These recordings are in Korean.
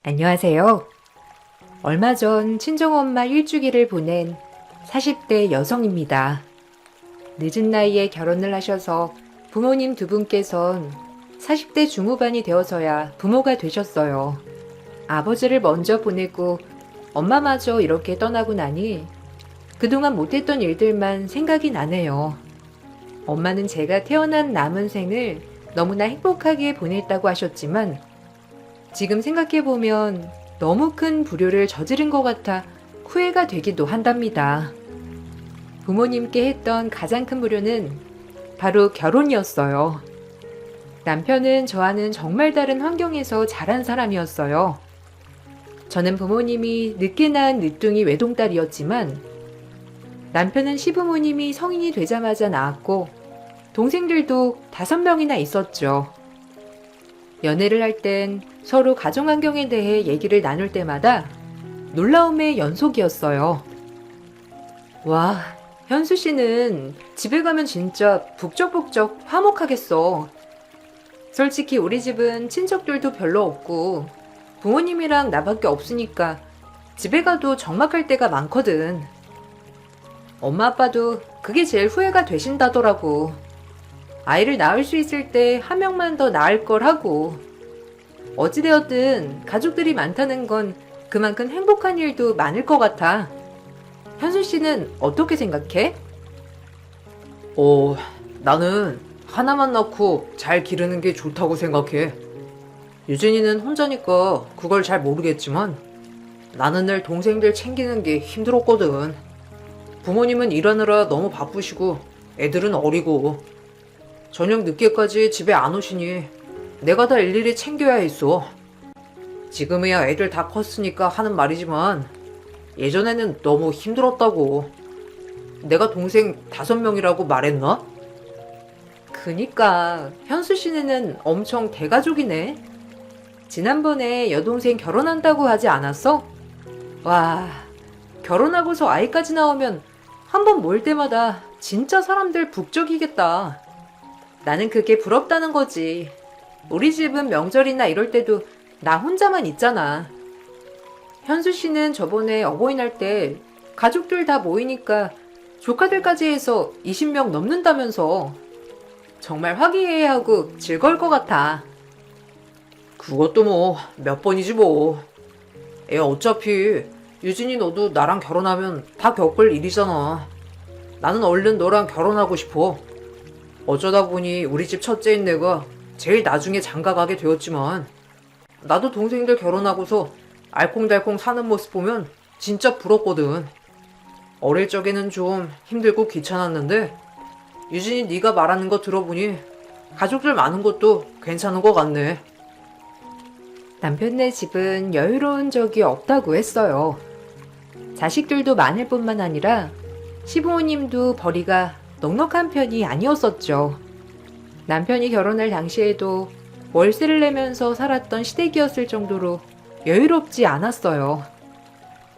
안녕하세요. 얼마 전 친정엄마 일주기를 보낸 40대 여성입니다. 늦은 나이에 결혼을 하셔서 부모님 두 분께선 40대 중후반이 되어서야 부모가 되셨어요. 아버지를 먼저 보내고 엄마마저 이렇게 떠나고 나니 그동안 못했던 일들만 생각이 나네요. 엄마는 제가 태어난 남은 생을 너무나 행복하게 보냈다고 하셨지만 지금 생각해보면 너무 큰 불효를 저지른 것 같아 후회가 되기도 한답니다. 부모님께 했던 가장 큰 불효는 바로 결혼이었어요. 남편은 저와는 정말 다른 환경에서 자란 사람이었어요. 저는 부모님이 늦게 낳은 늦둥이 외동딸이었지만 남편은 시부모님이 성인이 되자마자 낳았고 동생들도 5명이나 있었죠. 연애를 할 땐 서로 가정 환경에 대해 얘기를 나눌 때마다 놀라움의 연속이었어요. 와, 현수 씨는 집에 가면 진짜 북적북적 화목하겠어. 솔직히 우리 집은 친척들도 별로 없고 부모님이랑 나밖에 없으니까 집에 가도 적막할 때가 많거든. 엄마 아빠도 그게 제일 후회가 되신다더라고. 아이를 낳을 수 있을 때 한 명만 더 낳을 걸 하고. 어찌되었든 가족들이 많다는 건 그만큼 행복한 일도 많을 것 같아. 현수 씨는 어떻게 생각해? 나는 하나만 낳고 잘 기르는 게 좋다고 생각해. 유진이는 혼자니까 그걸 잘 모르겠지만 나는 늘 동생들 챙기는 게 힘들었거든. 부모님은 일하느라 너무 바쁘시고 애들은 어리고 저녁 늦게까지 집에 안 오시니 내가 다 일일이 챙겨야 했어. 지금이야 애들 다 컸으니까 하는 말이지만 예전에는 너무 힘들었다고. 내가 동생 5명이라고 말했나? 그니까 현수 씨네는 엄청 대가족이네. 지난번에 여동생 결혼한다고 하지 않았어? 와, 결혼하고서 아이까지 나오면 한 번 모일 때마다 진짜 사람들 북적이겠다. 나는 그게 부럽다는 거지. 우리 집은 명절이나 이럴 때도 나 혼자만 있잖아. 현수 씨는 저번에 어버이날 때 가족들 다 모이니까 조카들까지 해서 20명 넘는다면서. 정말 화기애애하고 즐거울 것 같아. 그것도 뭐 몇 번이지 뭐. 애 어차피 유진이 너도 나랑 결혼하면 다 겪을 일이잖아. 나는 얼른 너랑 결혼하고 싶어. 어쩌다 보니 우리 집 첫째인 내가 제일 나중에 장가가게 되었지만 나도 동생들 결혼하고서 알콩달콩 사는 모습 보면 진짜 부럽거든. 어릴 적에는 좀 힘들고 귀찮았는데 유진이 네가 말하는 거 들어보니 가족들 많은 것도 괜찮은 것 같네. 남편네 집은 여유로운 적이 없다고 했어요. 자식들도 많을 뿐만 아니라 시부모님도 벌이가 넉넉한 편이 아니었었죠. 남편이 결혼할 당시에도 월세를 내면서 살았던 시댁이었을 정도로 여유롭지 않았어요.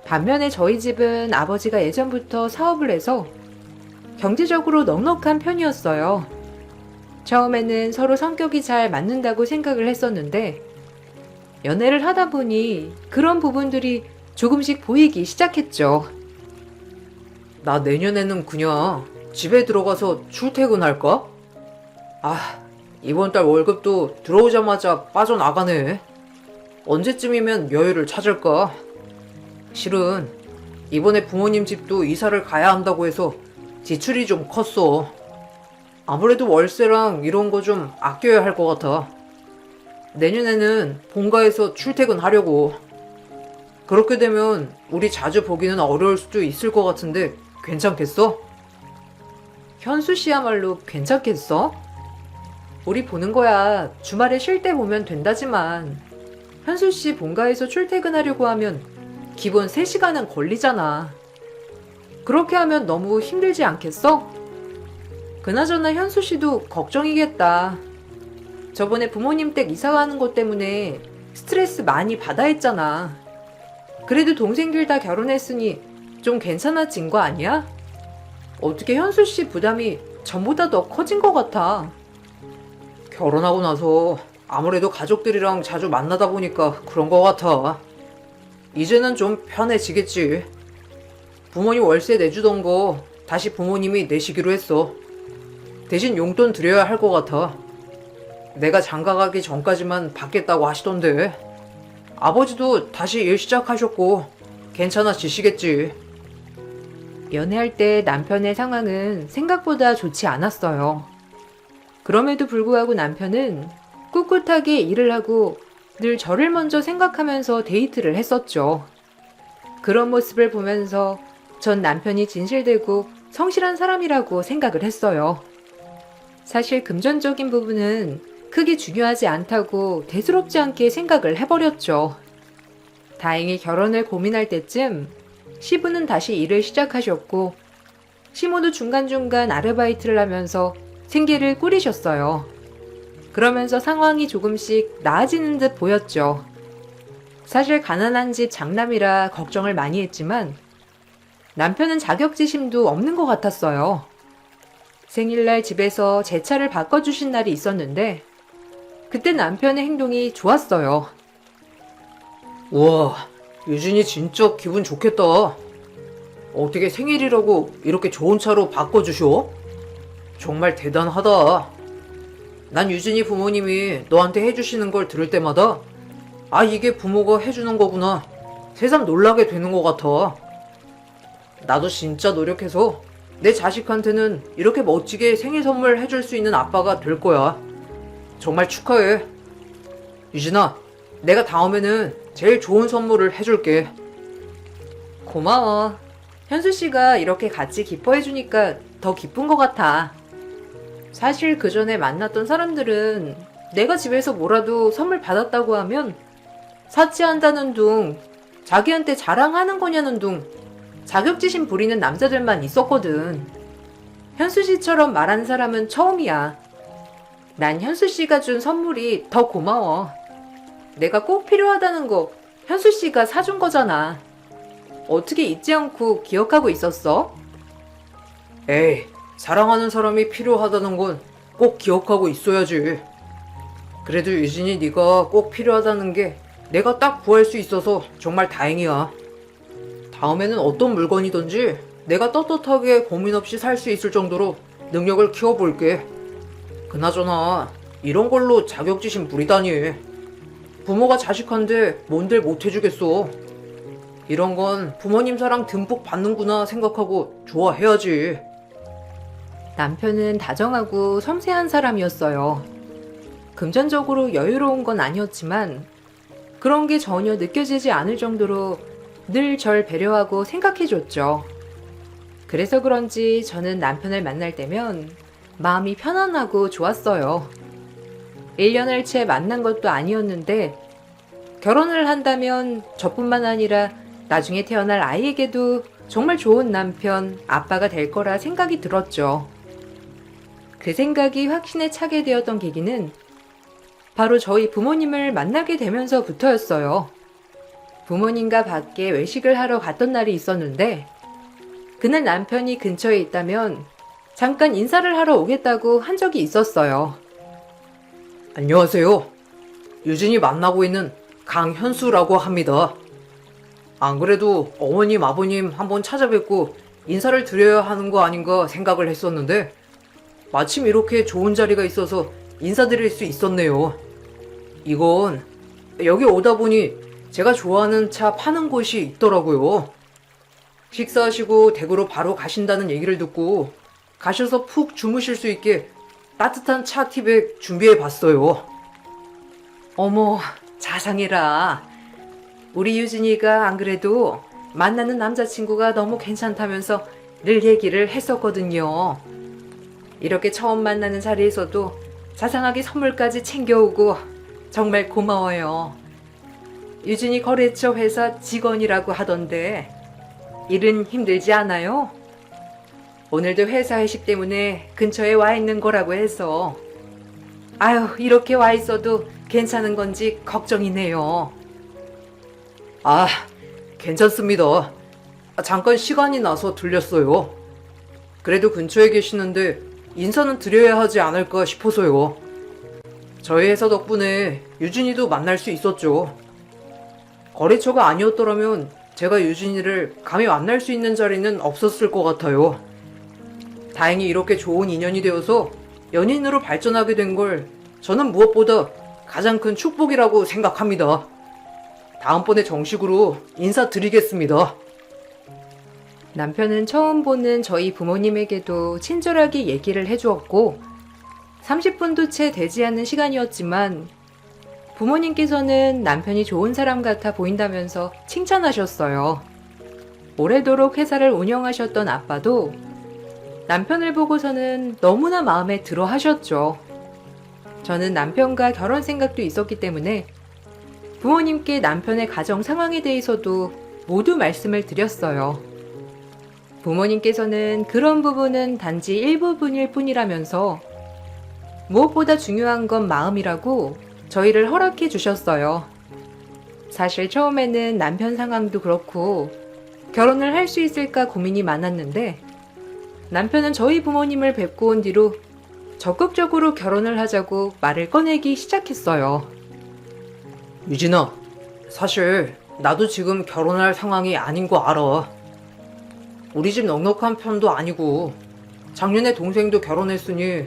반면에 저희 집은 아버지가 예전부터 사업을 해서 경제적으로 넉넉한 편이었어요. 처음에는 서로 성격이 잘 맞는다고 생각을 했었는데 연애를 하다 보니 그런 부분들이 조금씩 보이기 시작했죠. 나 내년에는 그냥 집에 들어가서 출퇴근할까? 이번 달 월급도 들어오자마자 빠져나가네. 언제쯤이면 여유를 찾을까? 실은 이번에 부모님 집도 이사를 가야 한다고 해서 지출이 좀 컸어. 아무래도 월세랑 이런 거 좀 아껴야 할 것 같아. 내년에는 본가에서 출퇴근하려고. 그렇게 되면 우리 자주 보기는 어려울 수도 있을 것 같은데 괜찮겠어? 현수 씨야말로 괜찮겠어? 우리 보는 거야 주말에 쉴 때 보면 된다지만 현수 씨 본가에서 출퇴근하려고 하면 기본 3시간은 걸리잖아. 그렇게 하면 너무 힘들지 않겠어? 그나저나 현수 씨도 걱정이겠다. 저번에 부모님 댁 이사 가는 것 때문에 스트레스 많이 받아 했잖아. 그래도 동생들 다 결혼했으니 좀 괜찮아진 거 아니야? 어떻게 현수 씨 부담이 전보다 더 커진 것 같아. 결혼하고 나서 아무래도 가족들이랑 자주 만나다 보니까 그런 것 같아. 이제는 좀 편해지겠지. 부모님 월세 내주던 거 다시 부모님이 내시기로 했어. 대신 용돈 드려야 할 것 같아. 내가 장가 가기 전까지만 받겠다고 하시던데. 아버지도 다시 일 시작하셨고 괜찮아지시겠지. 연애할 때 남편의 상황은 생각보다 좋지 않았어요. 그럼에도 불구하고 남편은 꿋꿋하게 일을 하고 늘 저를 먼저 생각하면서 데이트를 했었죠. 그런 모습을 보면서 전 남편이 진실되고 성실한 사람이라고 생각을 했어요. 사실 금전적인 부분은 크게 중요하지 않다고 대수롭지 않게 생각을 해버렸죠. 다행히 결혼을 고민할 때쯤 시부는 다시 일을 시작하셨고 시모도 중간중간 아르바이트를 하면서 생계를 꾸리셨어요. 그러면서 상황이 조금씩 나아지는 듯 보였죠. 사실 가난한 집 장남이라 걱정을 많이 했지만 남편은 자격지심도 없는 것 같았어요. 생일날 집에서 제 차를 바꿔주신 날이 있었는데 그때 남편의 행동이 좋았어요. 우와, 유진이 진짜 기분 좋겠다. 어떻게 생일이라고 이렇게 좋은 차로 바꿔주셔? 정말 대단하다. 난 유진이 부모님이 너한테 해주시는 걸 들을 때마다 아, 이게 부모가 해주는 거구나. 새삼 놀라게 되는 것 같아. 나도 진짜 노력해서 내 자식한테는 이렇게 멋지게 생일 선물 해줄 수 있는 아빠가 될 거야. 정말 축하해. 유진아, 내가 다음에는 제일 좋은 선물을 해줄게. 고마워. 현수 씨가 이렇게 같이 기뻐해주니까 더 기쁜 것 같아. 사실 그 전에 만났던 사람들은 내가 집에서 뭐라도 선물 받았다고 하면 사치한다는 둥, 자기한테 자랑하는 거냐는 둥, 자격지심 부리는 남자들만 있었거든. 현수 씨처럼 말하는 사람은 처음이야. 난 현수 씨가 준 선물이 더 고마워. 내가 꼭 필요하다는 거 현수 씨가 사준 거잖아. 어떻게 잊지 않고 기억하고 있었어? 에이, 사랑하는 사람이 필요하다는 건 꼭 기억하고 있어야지. 그래도 유진이 네가 꼭 필요하다는 게 내가 딱 구할 수 있어서 정말 다행이야. 다음에는 어떤 물건이든지 내가 떳떳하게 고민 없이 살 수 있을 정도로 능력을 키워볼게. 그나저나 이런 걸로 자격지심 부리다니. 부모가 자식한테 뭔들 못해주겠어. 이런 건 부모님 사랑 듬뿍 받는구나 생각하고 좋아해야지. 남편은 다정하고 섬세한 사람이었어요. 금전적으로 여유로운 건 아니었지만 그런 게 전혀 느껴지지 않을 정도로 늘 절 배려하고 생각해줬죠. 그래서 그런지 저는 남편을 만날 때면 마음이 편안하고 좋았어요. 1년을 채 만난 것도 아니었는데 결혼을 한다면 저뿐만 아니라 나중에 태어날 아이에게도 정말 좋은 남편, 아빠가 될 거라 생각이 들었죠. 그 생각이 확신에 차게 되었던 계기는 바로 저희 부모님을 만나게 되면서부터였어요. 부모님과 밖에 외식을 하러 갔던 날이 있었는데 그날 남편이 근처에 있다면 잠깐 인사를 하러 오겠다고 한 적이 있었어요. 안녕하세요. 유진이 만나고 있는 강현수라고 합니다. 안 그래도 어머님, 아버님 한번 찾아뵙고 인사를 드려야 하는 거 아닌가 생각을 했었는데 마침 이렇게 좋은 자리가 있어서 인사드릴 수 있었네요. 이건 여기 오다 보니 제가 좋아하는 차 파는 곳이 있더라고요. 식사하시고 댁으로 바로 가신다는 얘기를 듣고 가셔서 푹 주무실 수 있게 따뜻한 차 티백 준비해 봤어요. 어머, 자상해라. 우리 유진이가 안 그래도 만나는 남자친구가 너무 괜찮다면서 늘 얘기를 했었거든요. 이렇게 처음 만나는 자리에서도 자상하게 선물까지 챙겨오고 정말 고마워요. 유진이 거래처 회사 직원이라고 하던데 일은 힘들지 않아요? 오늘도 회사 회식 때문에 근처에 와 있는 거라고 해서 아유, 이렇게 와 있어도 괜찮은 건지 걱정이네요. 아, 괜찮습니다. 잠깐 시간이 나서 들렸어요. 그래도 근처에 계시는데 인사는 드려야 하지 않을까 싶어서요. 저희 회사 덕분에 유진이도 만날 수 있었죠. 거래처가 아니었더라면 제가 유진이를 감히 만날 수 있는 자리는 없었을 것 같아요. 다행히 이렇게 좋은 인연이 되어서 연인으로 발전하게 된 걸 저는 무엇보다 가장 큰 축복이라고 생각합니다. 다음번에 정식으로 인사드리겠습니다. 남편은 처음 보는 저희 부모님에게도 친절하게 얘기를 해주었고 30분도 채 되지 않는 시간이었지만 부모님께서는 남편이 좋은 사람 같아 보인다면서 칭찬하셨어요. 오래도록 회사를 운영하셨던 아빠도 남편을 보고서는 너무나 마음에 들어 하셨죠. 저는 남편과 결혼 생각도 있었기 때문에 부모님께 남편의 가정 상황에 대해서도 모두 말씀을 드렸어요. 부모님께서는 그런 부분은 단지 일부분일 뿐이라면서 무엇보다 중요한 건 마음이라고 저희를 허락해 주셨어요. 사실 처음에는 남편 상황도 그렇고 결혼을 할 수 있을까 고민이 많았는데 남편은 저희 부모님을 뵙고 온 뒤로 적극적으로 결혼을 하자고 말을 꺼내기 시작했어요. 유진아, 사실 나도 지금 결혼할 상황이 아닌 거 알아. 우리 집 넉넉한 편도 아니고 작년에 동생도 결혼했으니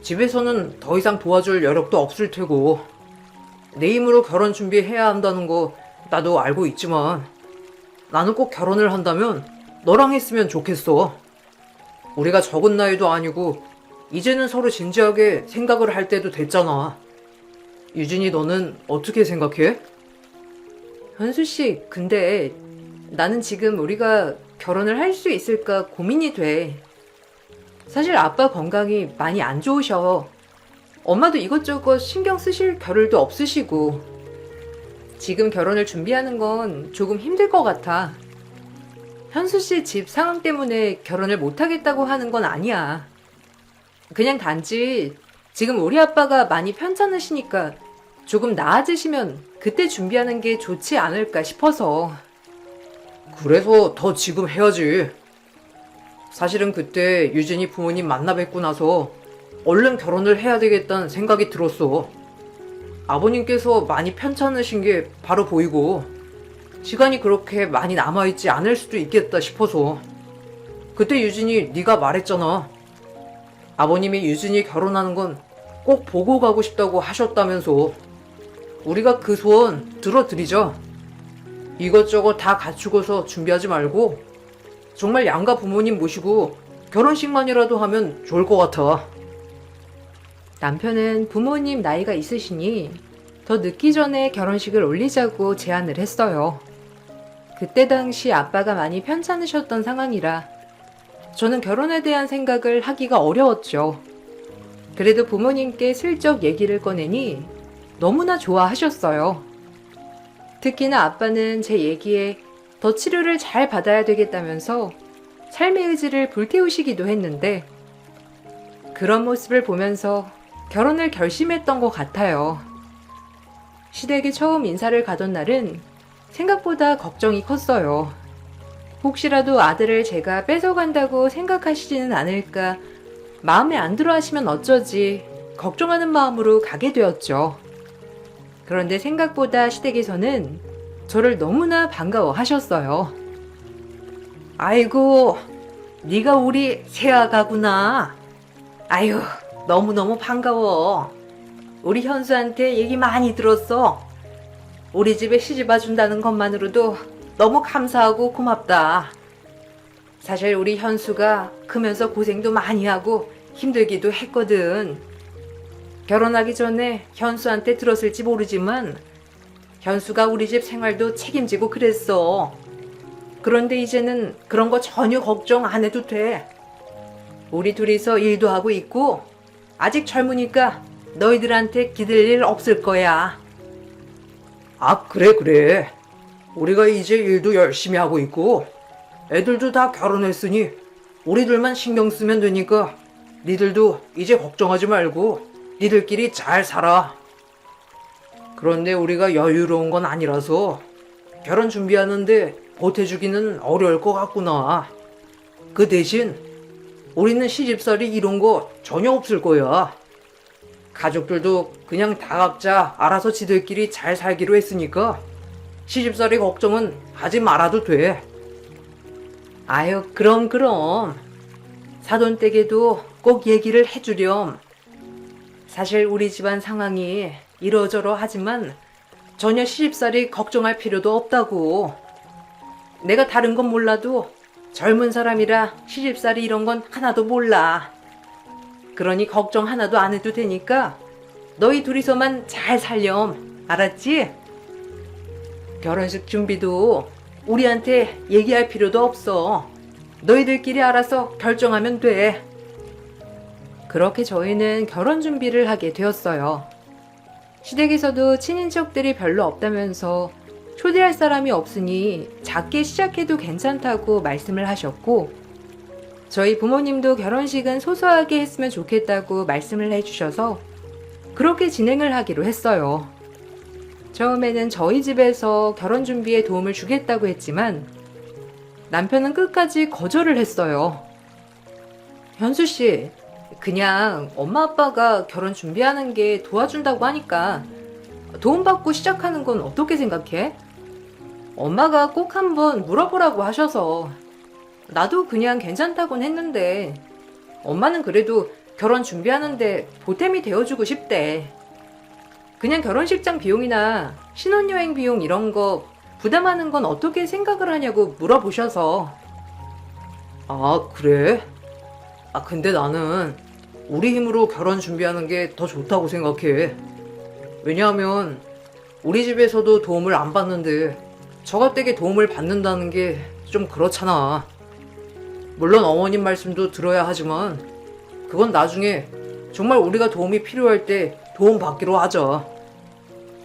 집에서는 더 이상 도와줄 여력도 없을 테고 내 힘으로 결혼 준비해야 한다는 거 나도 알고 있지만 나는 꼭 결혼을 한다면 너랑 했으면 좋겠어. 우리가 적은 나이도 아니고 이제는 서로 진지하게 생각을 할 때도 됐잖아. 유진이 너는 어떻게 생각해? 현수 씨, 근데 나는 지금 우리가 결혼을 할 수 있을까 고민이 돼. 사실 아빠 건강이 많이 안 좋으셔. 엄마도 이것저것 신경 쓰실 겨를도 없으시고. 지금 결혼을 준비하는 건 조금 힘들 것 같아. 현수 씨 집 상황 때문에 결혼을 못 하겠다고 하는 건 아니야. 그냥 단지 지금 우리 아빠가 많이 편찮으시니까 조금 나아지시면 그때 준비하는 게 좋지 않을까 싶어서. 그래서 더 지금 해야지. 사실은 그때 유진이 부모님 만나 뵙고 나서 얼른 결혼을 해야 되겠다는 생각이 들었어. 아버님께서 많이 편찮으신 게 바로 보이고 시간이 그렇게 많이 남아있지 않을 수도 있겠다 싶어서. 그때 유진이 네가 말했잖아. 아버님이 유진이 결혼하는 건 꼭 보고 가고 싶다고 하셨다면서. 우리가 그 소원 들어드리자. 이것저것 다 갖추고서 준비하지 말고 정말 양가 부모님 모시고 결혼식만이라도 하면 좋을 것 같아. 남편은 부모님 나이가 있으시니 더 늦기 전에 결혼식을 올리자고 제안을 했어요. 그때 당시 아빠가 많이 편찮으셨던 상황이라 저는 결혼에 대한 생각을 하기가 어려웠죠. 그래도 부모님께 슬쩍 얘기를 꺼내니 너무나 좋아하셨어요. 특히나 아빠는 제 얘기에 더 치료를 잘 받아야 되겠다면서 삶의 의지를 불태우시기도 했는데 그런 모습을 보면서 결혼을 결심했던 것 같아요. 시댁에 처음 인사를 가던 날은 생각보다 걱정이 컸어요. 혹시라도 아들을 제가 뺏어간다고 생각하시지는 않을까, 마음에 안 들어 하시면 어쩌지 걱정하는 마음으로 가게 되었죠. 그런데 생각보다 시댁에서는 저를 너무나 반가워하셨어요. 아이고, 네가 우리 새아가구나. 아유, 너무너무 반가워. 우리 현수한테 얘기 많이 들었어. 우리 집에 시집 와준다는 것만으로도 너무 감사하고 고맙다. 사실 우리 현수가 크면서 고생도 많이 하고 힘들기도 했거든. 결혼하기 전에 현수한테 들었을지 모르지만 현수가 우리 집 생활도 책임지고 그랬어. 그런데 이제는 그런 거 전혀 걱정 안 해도 돼. 우리 둘이서 일도 하고 있고 아직 젊으니까 너희들한테 기댈 일 없을 거야. 아, 그래. 우리가 이제 일도 열심히 하고 있고 애들도 다 결혼했으니 우리들만 신경 쓰면 되니까 니들도 이제 걱정하지 말고 니들끼리 잘 살아. 그런데 우리가 여유로운 건 아니라서 결혼 준비하는데 보태주기는 어려울 것 같구나. 그 대신 우리는 시집살이 이런 거 전혀 없을 거야. 가족들도 그냥 다 각자 알아서 지들끼리 잘 살기로 했으니까 시집살이 걱정은 하지 말아도 돼. 아유, 그럼. 사돈댁에도 꼭 얘기를 해주렴. 사실 우리 집안 상황이 이러저러 하지만 전혀 시집살이 걱정할 필요도 없다고. 내가 다른 건 몰라도 젊은 사람이라 시집살이 이런 건 하나도 몰라. 그러니 걱정 하나도 안 해도 되니까 너희 둘이서만 잘 살렴. 알았지? 결혼식 준비도 우리한테 얘기할 필요도 없어. 너희들끼리 알아서 결정하면 돼. 그렇게 저희는 결혼 준비를 하게 되었어요. 시댁에서도 친인척들이 별로 없다면서 초대할 사람이 없으니 작게 시작해도 괜찮다고 말씀을 하셨고, 저희 부모님도 결혼식은 소소하게 했으면 좋겠다고 말씀을 해주셔서 그렇게 진행을 하기로 했어요. 처음에는 저희 집에서 결혼 준비에 도움을 주겠다고 했지만 남편은 끝까지 거절을 했어요. 현수 씨, 그냥 엄마 아빠가 결혼 준비하는 게 도와준다고 하니까 도움받고 시작하는 건 어떻게 생각해? 엄마가 꼭 한번 물어보라고 하셔서 나도 그냥 괜찮다곤 했는데 엄마는 그래도 결혼 준비하는데 보탬이 되어주고 싶대. 그냥 결혼식장 비용이나 신혼여행 비용 이런 거 부담하는 건 어떻게 생각을 하냐고 물어보셔서. 아, 그래? 근데 나는 우리 힘으로 결혼 준비하는 게 더 좋다고 생각해. 왜냐하면 우리 집에서도 도움을 안 받는데 저가댁에 도움을 받는다는 게 좀 그렇잖아. 물론 어머님 말씀도 들어야 하지만 그건 나중에 정말 우리가 도움이 필요할 때 도움 받기로 하자.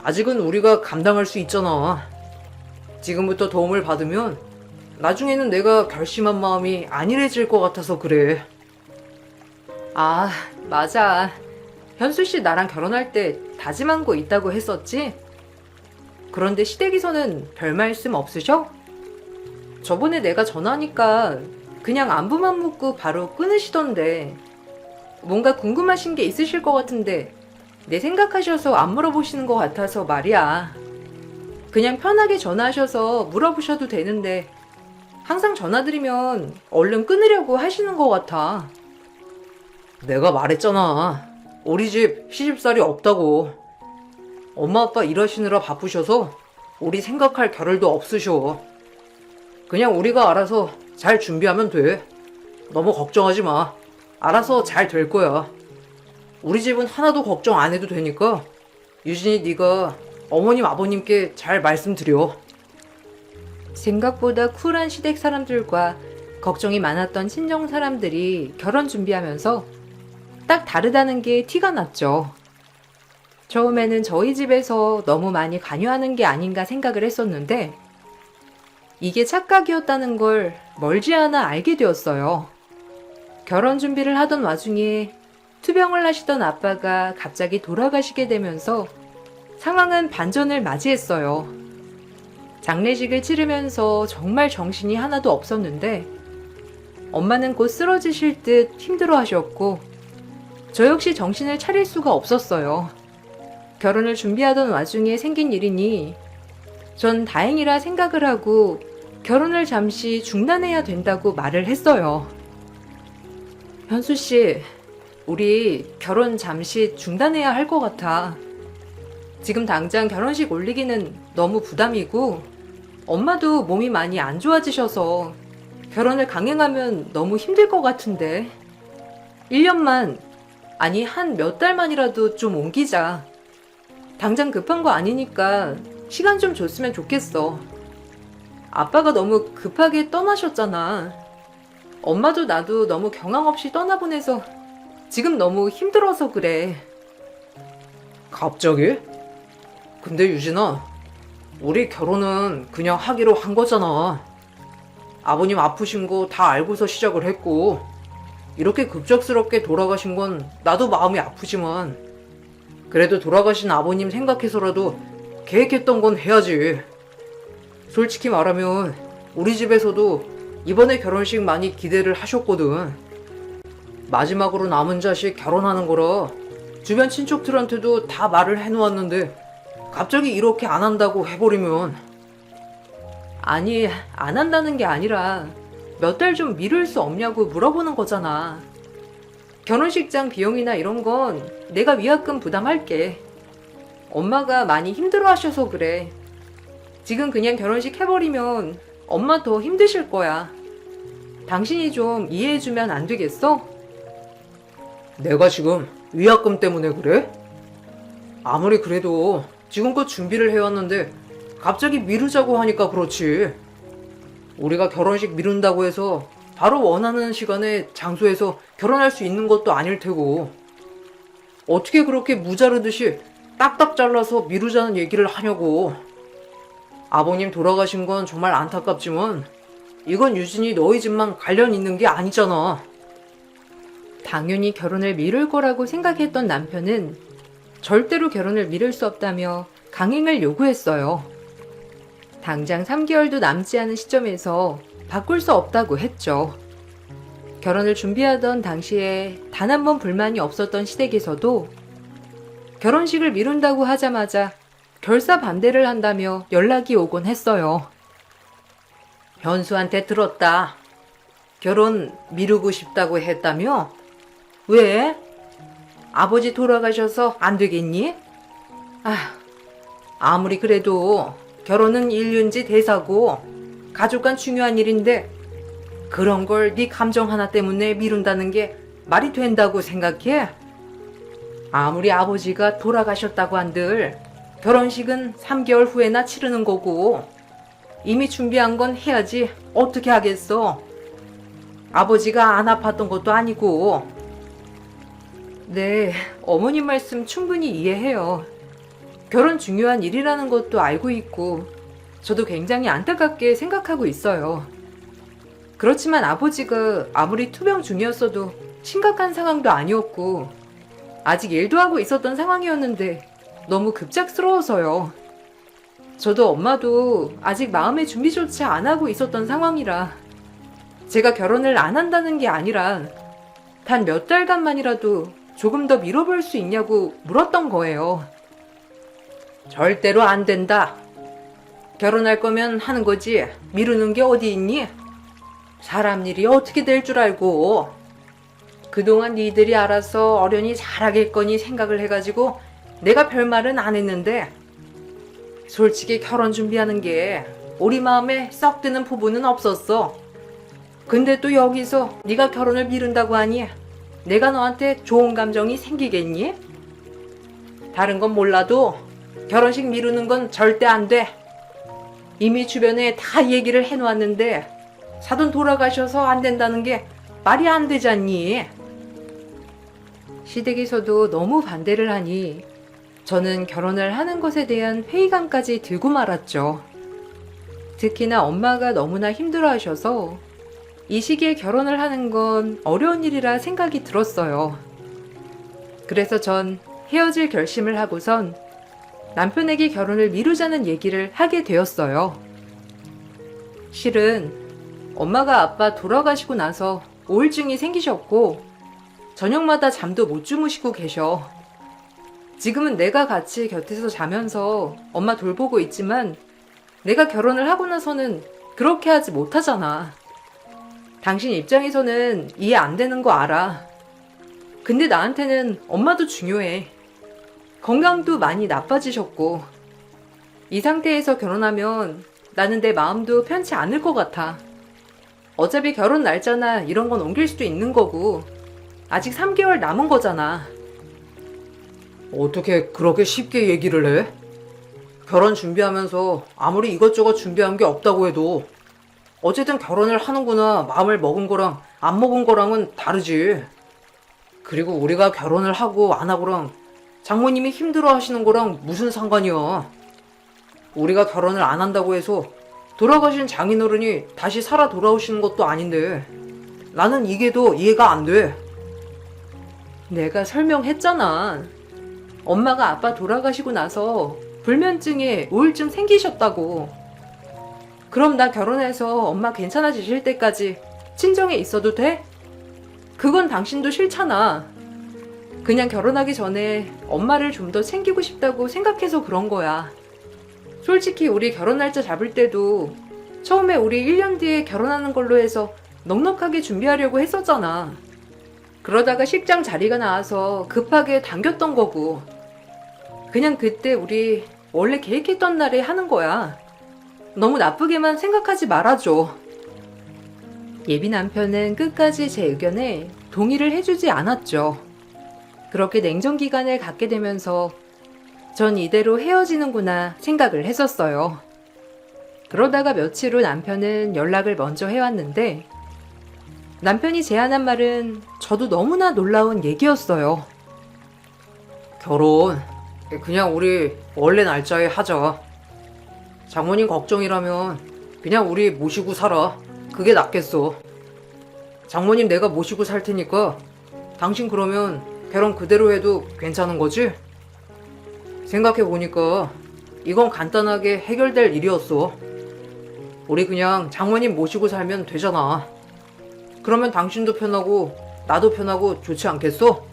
아직은 우리가 감당할 수 있잖아. 지금부터 도움을 받으면 나중에는 내가 결심한 마음이 안일해질 것 같아서 그래. 아, 맞아. 현수 씨 나랑 결혼할 때 다짐한 거 있다고 했었지? 그런데 시댁에서는 별 말씀 없으셔? 저번에 내가 전화하니까 그냥 안부만 묻고 바로 끊으시던데 뭔가 궁금하신 게 있으실 것 같은데 내 생각하셔서 안 물어보시는 것 같아서 말이야. 그냥 편하게 전화하셔서 물어보셔도 되는데 항상 전화드리면 얼른 끊으려고 하시는 것 같아. 내가 말했잖아. 우리 집 시집살이 없다고. 엄마 아빠 일하시느라 바쁘셔서 우리 생각할 겨를도 없으셔. 그냥 우리가 알아서 잘 준비하면 돼. 너무 걱정하지 마. 알아서 잘 될 거야. 우리 집은 하나도 걱정 안 해도 되니까 유진이 네가 어머님 아버님께 잘 말씀드려. 생각보다 쿨한 시댁 사람들과 걱정이 많았던 친정 사람들이 결혼 준비하면서 딱 다르다는 게 티가 났죠. 처음에는 저희 집에서 너무 많이 관여하는 게 아닌가 생각을 했었는데 이게 착각이었다는 걸 멀지 않아 알게 되었어요. 결혼 준비를 하던 와중에 투병을 하시던 아빠가 갑자기 돌아가시게 되면서 상황은 반전을 맞이했어요. 장례식을 치르면서 정말 정신이 하나도 없었는데 엄마는 곧 쓰러지실 듯 힘들어 하셨고 저 역시 정신을 차릴 수가 없었어요. 결혼을 준비하던 와중에 생긴 일이니 전 다행이라 생각을 하고 결혼을 잠시 중단해야 된다고 말을 했어요. 현수 씨, 우리 결혼 잠시 중단해야 할 것 같아. 지금 당장 결혼식 올리기는 너무 부담이고 엄마도 몸이 많이 안 좋아지셔서 결혼을 강행하면 너무 힘들 것 같은데 1년만, 아니 한 몇 달만이라도 좀 옮기자. 당장 급한 거 아니니까 시간 좀 줬으면 좋겠어. 아빠가 너무 급하게 떠나셨잖아. 엄마도 나도 너무 경황 없이 떠나보내서 지금 너무 힘들어서 그래. 갑자기? 근데 유진아, 우리 결혼은 그냥 하기로 한 거잖아. 아버님 아프신 거 다 알고서 시작을 했고 이렇게 급작스럽게 돌아가신 건 나도 마음이 아프지만 그래도 돌아가신 아버님 생각해서라도 계획했던 건 해야지. 솔직히 말하면 우리 집에서도 이번에 결혼식 많이 기대를 하셨거든. 마지막으로 남은 자식 결혼하는 거라 주변 친척들한테도 다 말을 해놓았는데 갑자기 이렇게 안 한다고 해버리면. 아니, 안 한다는 게 아니라 몇 달 좀 미룰 수 없냐고 물어보는 거잖아. 결혼식장 비용이나 이런 건 내가 위약금 부담할게. 엄마가 많이 힘들어 하셔서 그래. 지금 그냥 결혼식 해버리면 엄마 더 힘드실 거야. 당신이 좀 이해해주면 안 되겠어? 내가 지금 위약금 때문에 그래? 아무리 그래도 지금껏 준비를 해왔는데 갑자기 미루자고 하니까 그렇지. 우리가 결혼식 미룬다고 해서 바로 원하는 시간에 장소에서 결혼할 수 있는 것도 아닐 테고 어떻게 그렇게 무자르듯이 딱딱 잘라서 미루자는 얘기를 하냐고. 아버님 돌아가신 건 정말 안타깝지만 이건 유진이 너희 집만 관련 있는 게 아니잖아. 당연히 결혼을 미룰 거라고 생각했던 남편은 절대로 결혼을 미룰 수 없다며 강행을 요구했어요. 당장 3개월도 남지 않은 시점에서 바꿀 수 없다고 했죠. 결혼을 준비하던 당시에 단 한 번 불만이 없었던 시댁에서도 결혼식을 미룬다고 하자마자 결사 반대를 한다며 연락이 오곤 했어요. 현수한테 들었다. 결혼 미루고 싶다고 했다며? 왜? 아버지 돌아가셔서 안 되겠니? 아무리 그래도 결혼은 일륜지 대사고 가족 간 중요한 일인데 그런 걸 네 감정 하나 때문에 미룬다는 게 말이 된다고 생각해? 아무리 아버지가 돌아가셨다고 한들 결혼식은 3개월 후에나 치르는 거고 이미 준비한 건 해야지 어떻게 하겠어? 아버지가 안 아팠던 것도 아니고. 네, 어머님 말씀 충분히 이해해요. 결혼 중요한 일이라는 것도 알고 있고 저도 굉장히 안타깝게 생각하고 있어요. 그렇지만 아버지가 아무리 투병 중이었어도 심각한 상황도 아니었고 아직 일도 하고 있었던 상황이었는데 너무 급작스러워서요. 저도 엄마도 아직 마음의 준비조차 안 하고 있었던 상황이라 제가 결혼을 안 한다는 게 아니라 단 몇 달간만이라도 조금 더 미뤄볼 수 있냐고 물었던 거예요. 절대로 안 된다. 결혼할 거면 하는 거지 미루는 게 어디 있니? 사람 일이 어떻게 될 줄 알고. 그동안 니들이 알아서 어련히 잘하겠거니 생각을 해가지고 내가 별말은 안 했는데 솔직히 결혼 준비하는 게 우리 마음에 썩 드는 부분은 없었어. 근데 또 여기서 네가 결혼을 미룬다고 하니 내가 너한테 좋은 감정이 생기겠니? 다른 건 몰라도 결혼식 미루는 건 절대 안 돼. 이미 주변에 다 얘기를 해놓았는데 사돈 돌아가셔서 안 된다는 게 말이 안 되잖니. 시댁에서도 너무 반대를 하니 저는 결혼을 하는 것에 대한 회의감까지 들고 말았죠. 특히나 엄마가 너무나 힘들어 하셔서 이 시기에 결혼을 하는 건 어려운 일이라 생각이 들었어요. 그래서 전 헤어질 결심을 하고선 남편에게 결혼을 미루자는 얘기를 하게 되었어요. 실은 엄마가 아빠 돌아가시고 나서 우울증이 생기셨고 저녁마다 잠도 못 주무시고 계셔. 지금은 내가 같이 곁에서 자면서 엄마 돌보고 있지만 내가 결혼을 하고 나서는 그렇게 하지 못하잖아. 당신 입장에서는 이해 안 되는 거 알아. 근데 나한테는 엄마도 중요해. 건강도 많이 나빠지셨고 이 상태에서 결혼하면 나는 내 마음도 편치 않을 것 같아. 어차피 결혼 날짜나 이런 건 옮길 수도 있는 거고 아직 3개월 남은 거잖아. 어떻게 그렇게 쉽게 얘기를 해? 결혼 준비하면서 아무리 이것저것 준비한 게 없다고 해도 어쨌든 결혼을 하는구나 마음을 먹은 거랑 안 먹은 거랑은 다르지. 그리고 우리가 결혼을 하고 안 하고랑 장모님이 힘들어 하시는 거랑 무슨 상관이야. 우리가 결혼을 안 한다고 해서 돌아가신 장인어른이 다시 살아 돌아오시는 것도 아닌데 나는 이게 더 이해가 안 돼. 내가 설명했잖아. 엄마가 아빠 돌아가시고 나서 불면증에 우울증 생기셨다고. 그럼 나 결혼해서 엄마 괜찮아지실 때까지 친정에 있어도 돼? 그건 당신도 싫잖아. 그냥 결혼하기 전에 엄마를 좀 더 챙기고 싶다고 생각해서 그런 거야. 솔직히 우리 결혼 날짜 잡을 때도 처음에 우리 1년 뒤에 결혼하는 걸로 해서 넉넉하게 준비하려고 했었잖아. 그러다가 식장 자리가 나와서 급하게 당겼던 거고. 그냥 그때 우리 원래 계획했던 날에 하는 거야. 너무 나쁘게만 생각하지 말아줘. 예비 남편은 끝까지 제 의견에 동의를 해주지 않았죠. 그렇게 냉전 기간을 갖게 되면서 전 이대로 헤어지는구나 생각을 했었어요. 그러다가 며칠 후 남편은 연락을 먼저 해왔는데 남편이 제안한 말은 저도 너무나 놀라운 얘기였어요. 결혼 그냥 우리 원래 날짜에 하자. 장모님 걱정이라면 그냥 우리 모시고 살아. 그게 낫겠어. 장모님 내가 모시고 살 테니까 당신 그러면 결혼 그대로 해도 괜찮은 거지? 생각해보니까 이건 간단하게 해결될 일이었어. 우리 그냥 장모님 모시고 살면 되잖아. 그러면 당신도 편하고 나도 편하고 좋지 않겠어?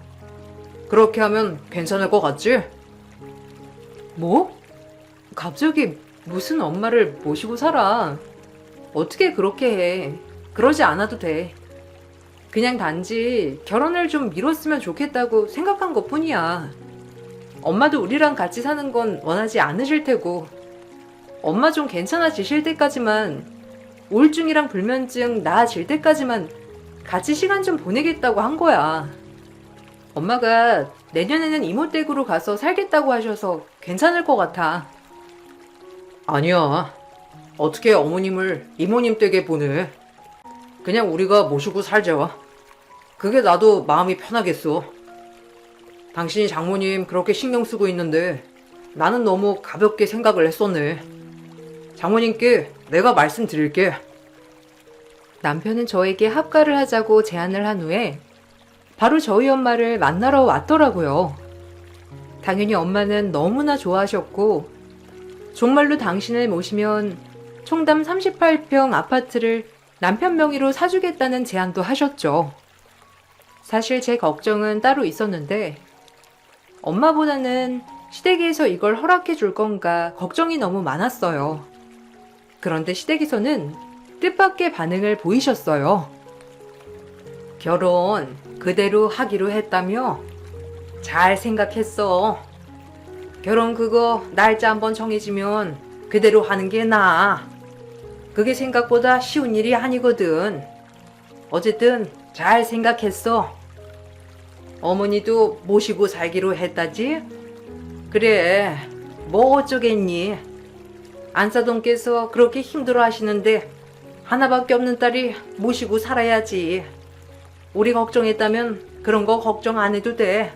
그렇게 하면 괜찮을 것 같지? 뭐? 갑자기 무슨 엄마를 모시고 살아? 어떻게 그렇게 해? 그러지 않아도 돼. 그냥 단지 결혼을 좀 미뤘으면 좋겠다고 생각한 것 뿐이야. 엄마도 우리랑 같이 사는 건 원하지 않으실 테고, 엄마 좀 괜찮아지실 때까지만, 우울증이랑 불면증 나아질 때까지만 같이 시간 좀 보내겠다고 한 거야. 엄마가 내년에는 이모 댁으로 가서 살겠다고 하셔서 괜찮을 것 같아. 아니야. 어떻게 어머님을 이모님 댁에 보내? 그냥 우리가 모시고 살자. 그게 나도 마음이 편하겠어. 당신이 장모님 그렇게 신경 쓰고 있는데 나는 너무 가볍게 생각을 했었네. 장모님께 내가 말씀드릴게. 남편은 저에게 합가를 하자고 제안을 한 후에 바로 저희 엄마를 만나러 왔더라고요. 당연히 엄마는 너무나 좋아하셨고 정말로 당신을 모시면 총담 38평 아파트를 남편 명의로 사주겠다는 제안도 하셨죠. 사실 제 걱정은 따로 있었는데 엄마보다는 시댁에서 이걸 허락해 줄 건가 걱정이 너무 많았어요. 그런데 시댁에서는 뜻밖의 반응을 보이셨어요. 결혼 그대로 하기로 했다며? 잘 생각했어. 결혼 그거 날짜 한번 정해지면 그대로 하는 게 나아. 그게 생각보다 쉬운 일이 아니거든. 어쨌든 잘 생각했어. 어머니도 모시고 살기로 했다지? 그래, 뭐 어쩌겠니? 안사돈께서 그렇게 힘들어 하시는데 하나밖에 없는 딸이 모시고 살아야지. 우리 걱정했다면 그런 거 걱정 안 해도 돼.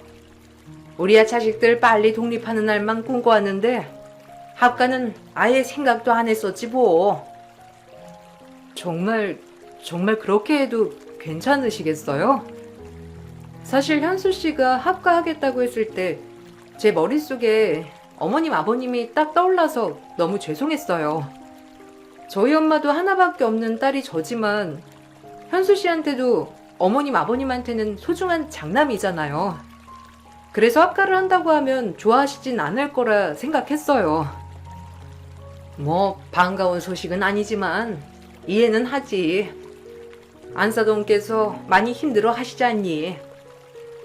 우리야 자식들 빨리 독립하는 날만 꿈꿔왔는데 합가는 아예 생각도 안 했었지 뭐. 정말 그렇게 해도 괜찮으시겠어요? 사실 현수 씨가 합가하겠다고 했을 때 제 머릿속에 어머님 아버님이 딱 떠올라서 너무 죄송했어요. 저희 엄마도 하나밖에 없는 딸이 저지만 현수 씨한테도 어머님 아버님한테는 소중한 장남이잖아요. 그래서 합가를 한다고 하면 좋아하시진 않을 거라 생각했어요. 뭐 반가운 소식은 아니지만 이해는 하지. 안사돈께서 많이 힘들어 하시지 않니?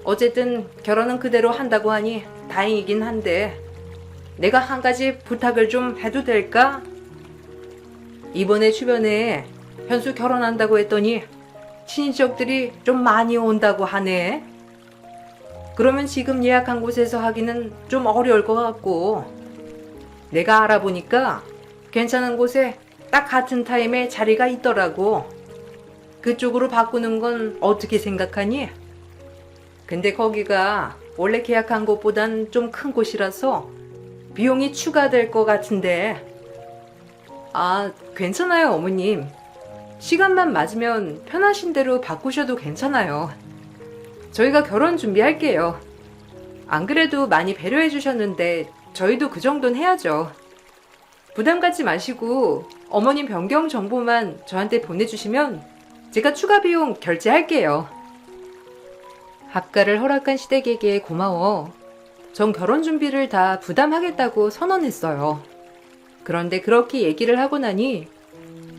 어쨌든 결혼은 그대로 한다고 하니 다행이긴 한데 내가 한 가지 부탁을 좀 해도 될까? 이번에 주변에 현수 결혼한다고 했더니 친인척들이 좀 많이 온다고 하네. 그러면 지금 예약한 곳에서 하기는 좀 어려울 것 같고 내가 알아보니까 괜찮은 곳에 딱 같은 타임에 자리가 있더라고. 그쪽으로 바꾸는 건 어떻게 생각하니? 근데 거기가 원래 계약한 곳보단 좀 큰 곳이라서 비용이 추가될 것 같은데. 아, 괜찮아요, 어머님. 시간만 맞으면 편하신 대로 바꾸셔도 괜찮아요. 저희가 결혼 준비할게요. 안 그래도 많이 배려해 주셨는데 저희도 그 정도는 해야죠. 부담 갖지 마시고 어머님 변경 정보만 저한테 보내주시면 제가 추가 비용 결제할게요. 합가를 허락한 시댁에게 고마워. 전 결혼 준비를 다 부담하겠다고 선언했어요. 그런데 그렇게 얘기를 하고 나니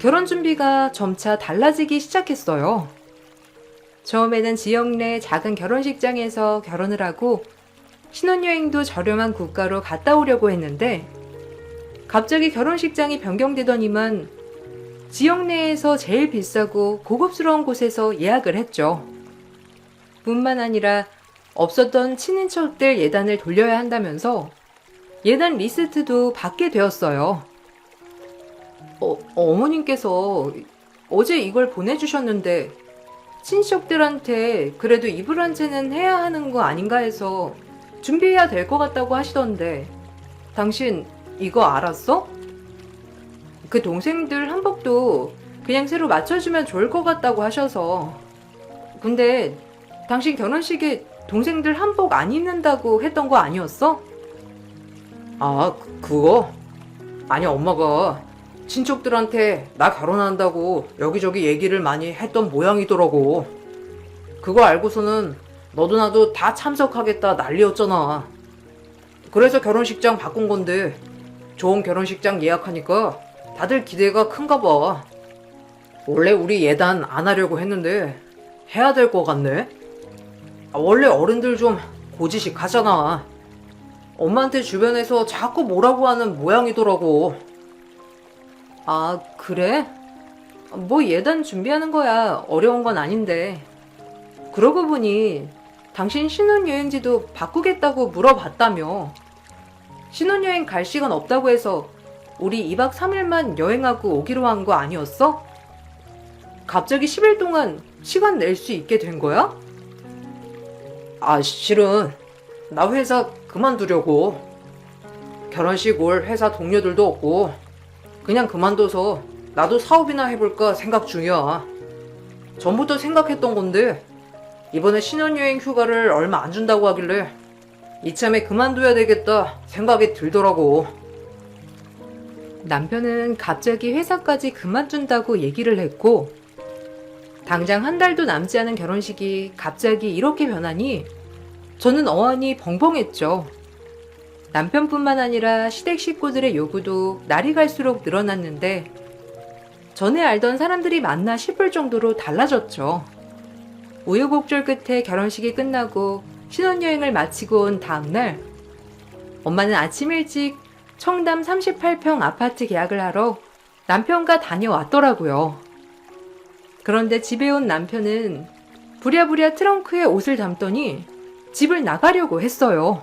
결혼 준비가 점차 달라지기 시작했어요. 처음에는 지역 내 작은 결혼식장에서 결혼을 하고 신혼여행도 저렴한 국가로 갔다 오려고 했는데 갑자기 결혼식장이 변경되더니만 지역 내에서 제일 비싸고 고급스러운 곳에서 예약을 했죠. 뿐만 아니라 없었던 친인척들 예단을 돌려야 한다면서 예단 리스트도 받게 되었어요. 어머님께서 어제 이걸 보내주셨는데 친척들한테 그래도 이불 한 채는 해야 하는 거 아닌가 해서 준비해야 될 것 같다고 하시던데 당신 이거 알았어? 그 동생들 한복도 그냥 새로 맞춰주면 좋을 것 같다고 하셔서. 근데 당신 결혼식에 동생들 한복 안 입는다고 했던 거 아니었어? 아, 그거? 아니, 엄마가 친척들한테 나 결혼한다고 여기저기 얘기를 많이 했던 모양이더라고. 그거 알고서는 너도 나도 다 참석하겠다 난리였잖아. 그래서 결혼식장 바꾼 건데 좋은 결혼식장 예약하니까 다들 기대가 큰가 봐. 원래 우리 예단 안 하려고 했는데 해야 될 것 같네. 원래 어른들 좀 고지식 하잖아. 엄마한테 주변에서 자꾸 뭐라고 하는 모양이더라고. 아, 그래? 뭐 예단 준비하는 거야 어려운 건 아닌데. 그러고 보니 당신 신혼여행지도 바꾸겠다고 물어봤다며. 신혼여행 갈 시간 없다고 해서 우리 2박 3일만 여행하고 오기로 한 거 아니었어? 갑자기 10일 동안 시간 낼 수 있게 된 거야? 아, 실은 나 회사 그만두려고. 결혼식 올 회사 동료들도 없고 그냥 그만둬서 나도 사업이나 해볼까 생각 중이야. 전부터 생각했던 건데 이번에 신혼여행 휴가를 얼마 안 준다고 하길래 이참에 그만둬야 되겠다 생각이 들더라고. 남편은 갑자기 회사까지 그만둔다고 얘기를 했고 당장 한 달도 남지 않은 결혼식이 갑자기 이렇게 변하니 저는 어안이 벙벙했죠. 남편뿐만 아니라 시댁 식구들의 요구도 날이 갈수록 늘어났는데 전에 알던 사람들이 맞나 싶을 정도로 달라졌죠. 우여곡절 끝에 결혼식이 끝나고 신혼여행을 마치고 온 다음날 엄마는 아침 일찍 청담 38평 아파트 계약을 하러 남편과 다녀왔더라고요. 그런데 집에 온 남편은 부랴부랴 트렁크에 옷을 담더니 집을 나가려고 했어요.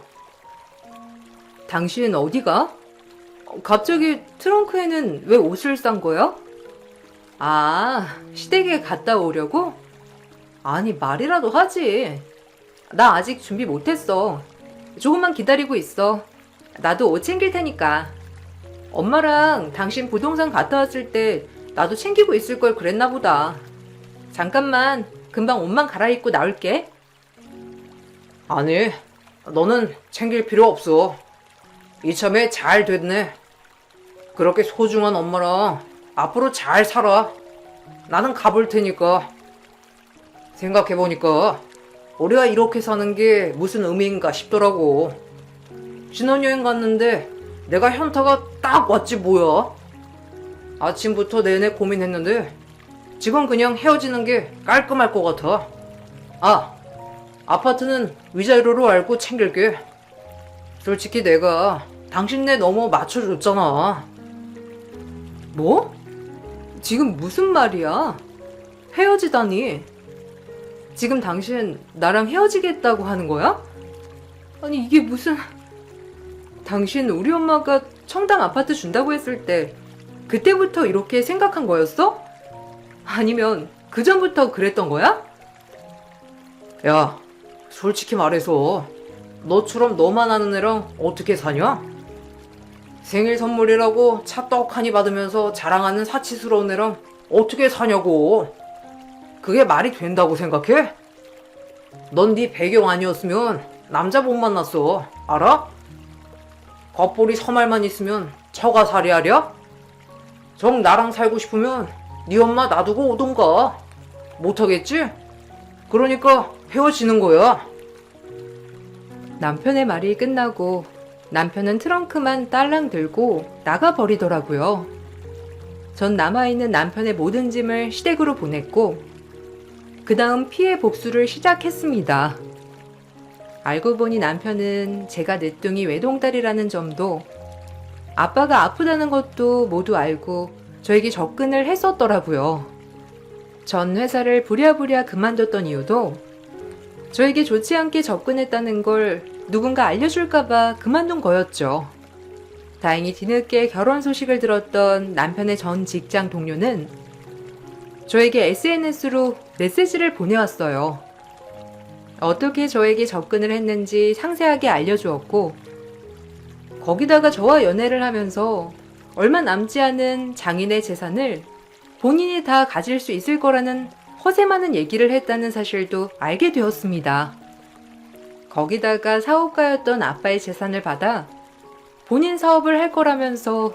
당신 어디가? 갑자기 트렁크에는 왜 옷을 싼 거야? 아, 시댁에 갔다 오려고? 아니, 말이라도 하지. 나 아직 준비 못했어. 조금만 기다리고 있어. 나도 옷 챙길 테니까. 엄마랑 당신 부동산 갔다 왔을 때 나도 챙기고 있을 걸 그랬나 보다. 잠깐만, 금방 옷만 갈아입고 나올게. 아니, 너는 챙길 필요 없어. 이참에 잘 됐네. 그렇게 소중한 엄마랑 앞으로 잘 살아. 나는 가볼 테니까. 생각해보니까 우리가 이렇게 사는 게 무슨 의미인가 싶더라고. 신혼여행 갔는데 내가 현타가 딱 왔지 뭐야. 아침부터 내내 고민했는데 지금 그냥 헤어지는 게 깔끔할 것 같아. 아, 아파트는 위자료로 알고 챙길게. 솔직히 내가 당신네 너무 맞춰줬잖아. 뭐? 지금 무슨 말이야? 헤어지다니. 지금 당신 나랑 헤어지겠다고 하는 거야? 아니 이게 무슨... 당신 우리 엄마가 청담 아파트 준다고 했을 때 그때부터 이렇게 생각한 거였어? 아니면 그 전부터 그랬던 거야? 야, 솔직히 말해서 너처럼 너만 아는 애랑 어떻게 사냐? 생일 선물이라고 차 떡하니 받으면서 자랑하는 사치스러운 애랑 어떻게 사냐고. 그게 말이 된다고 생각해? 넌 네 배경 아니었으면 남자 못 만났어. 알아? 겉보리 서말만 있으면 처가 살이하랴? 정 나랑 살고 싶으면 네 엄마 놔두고 오던가. 못하겠지? 그러니까 헤어지는 거야. 남편의 말이 끝나고 남편은 트렁크만 딸랑 들고 나가버리더라고요. 전 남아있는 남편의 모든 짐을 시댁으로 보냈고 그 다음 피해 복수를 시작했습니다. 알고 보니 남편은 제가 늦둥이 외동딸이라는 점도 아빠가 아프다는 것도 모두 알고 저에게 접근을 했었더라고요. 전 회사를 부랴부랴 그만뒀던 이유도 저에게 좋지 않게 접근했다는 걸 누군가 알려줄까봐 그만둔 거였죠. 다행히 뒤늦게 결혼 소식을 들었던 남편의 전 직장 동료는 저에게 SNS로 메시지를 보내왔어요. 어떻게 저에게 접근을 했는지 상세하게 알려주었고 거기다가 저와 연애를 하면서 얼마 남지 않은 장인의 재산을 본인이 다 가질 수 있을 거라는 허세 많은 얘기를 했다는 사실도 알게 되었습니다. 거기다가 사업가였던 아빠의 재산을 받아 본인 사업을 할 거라면서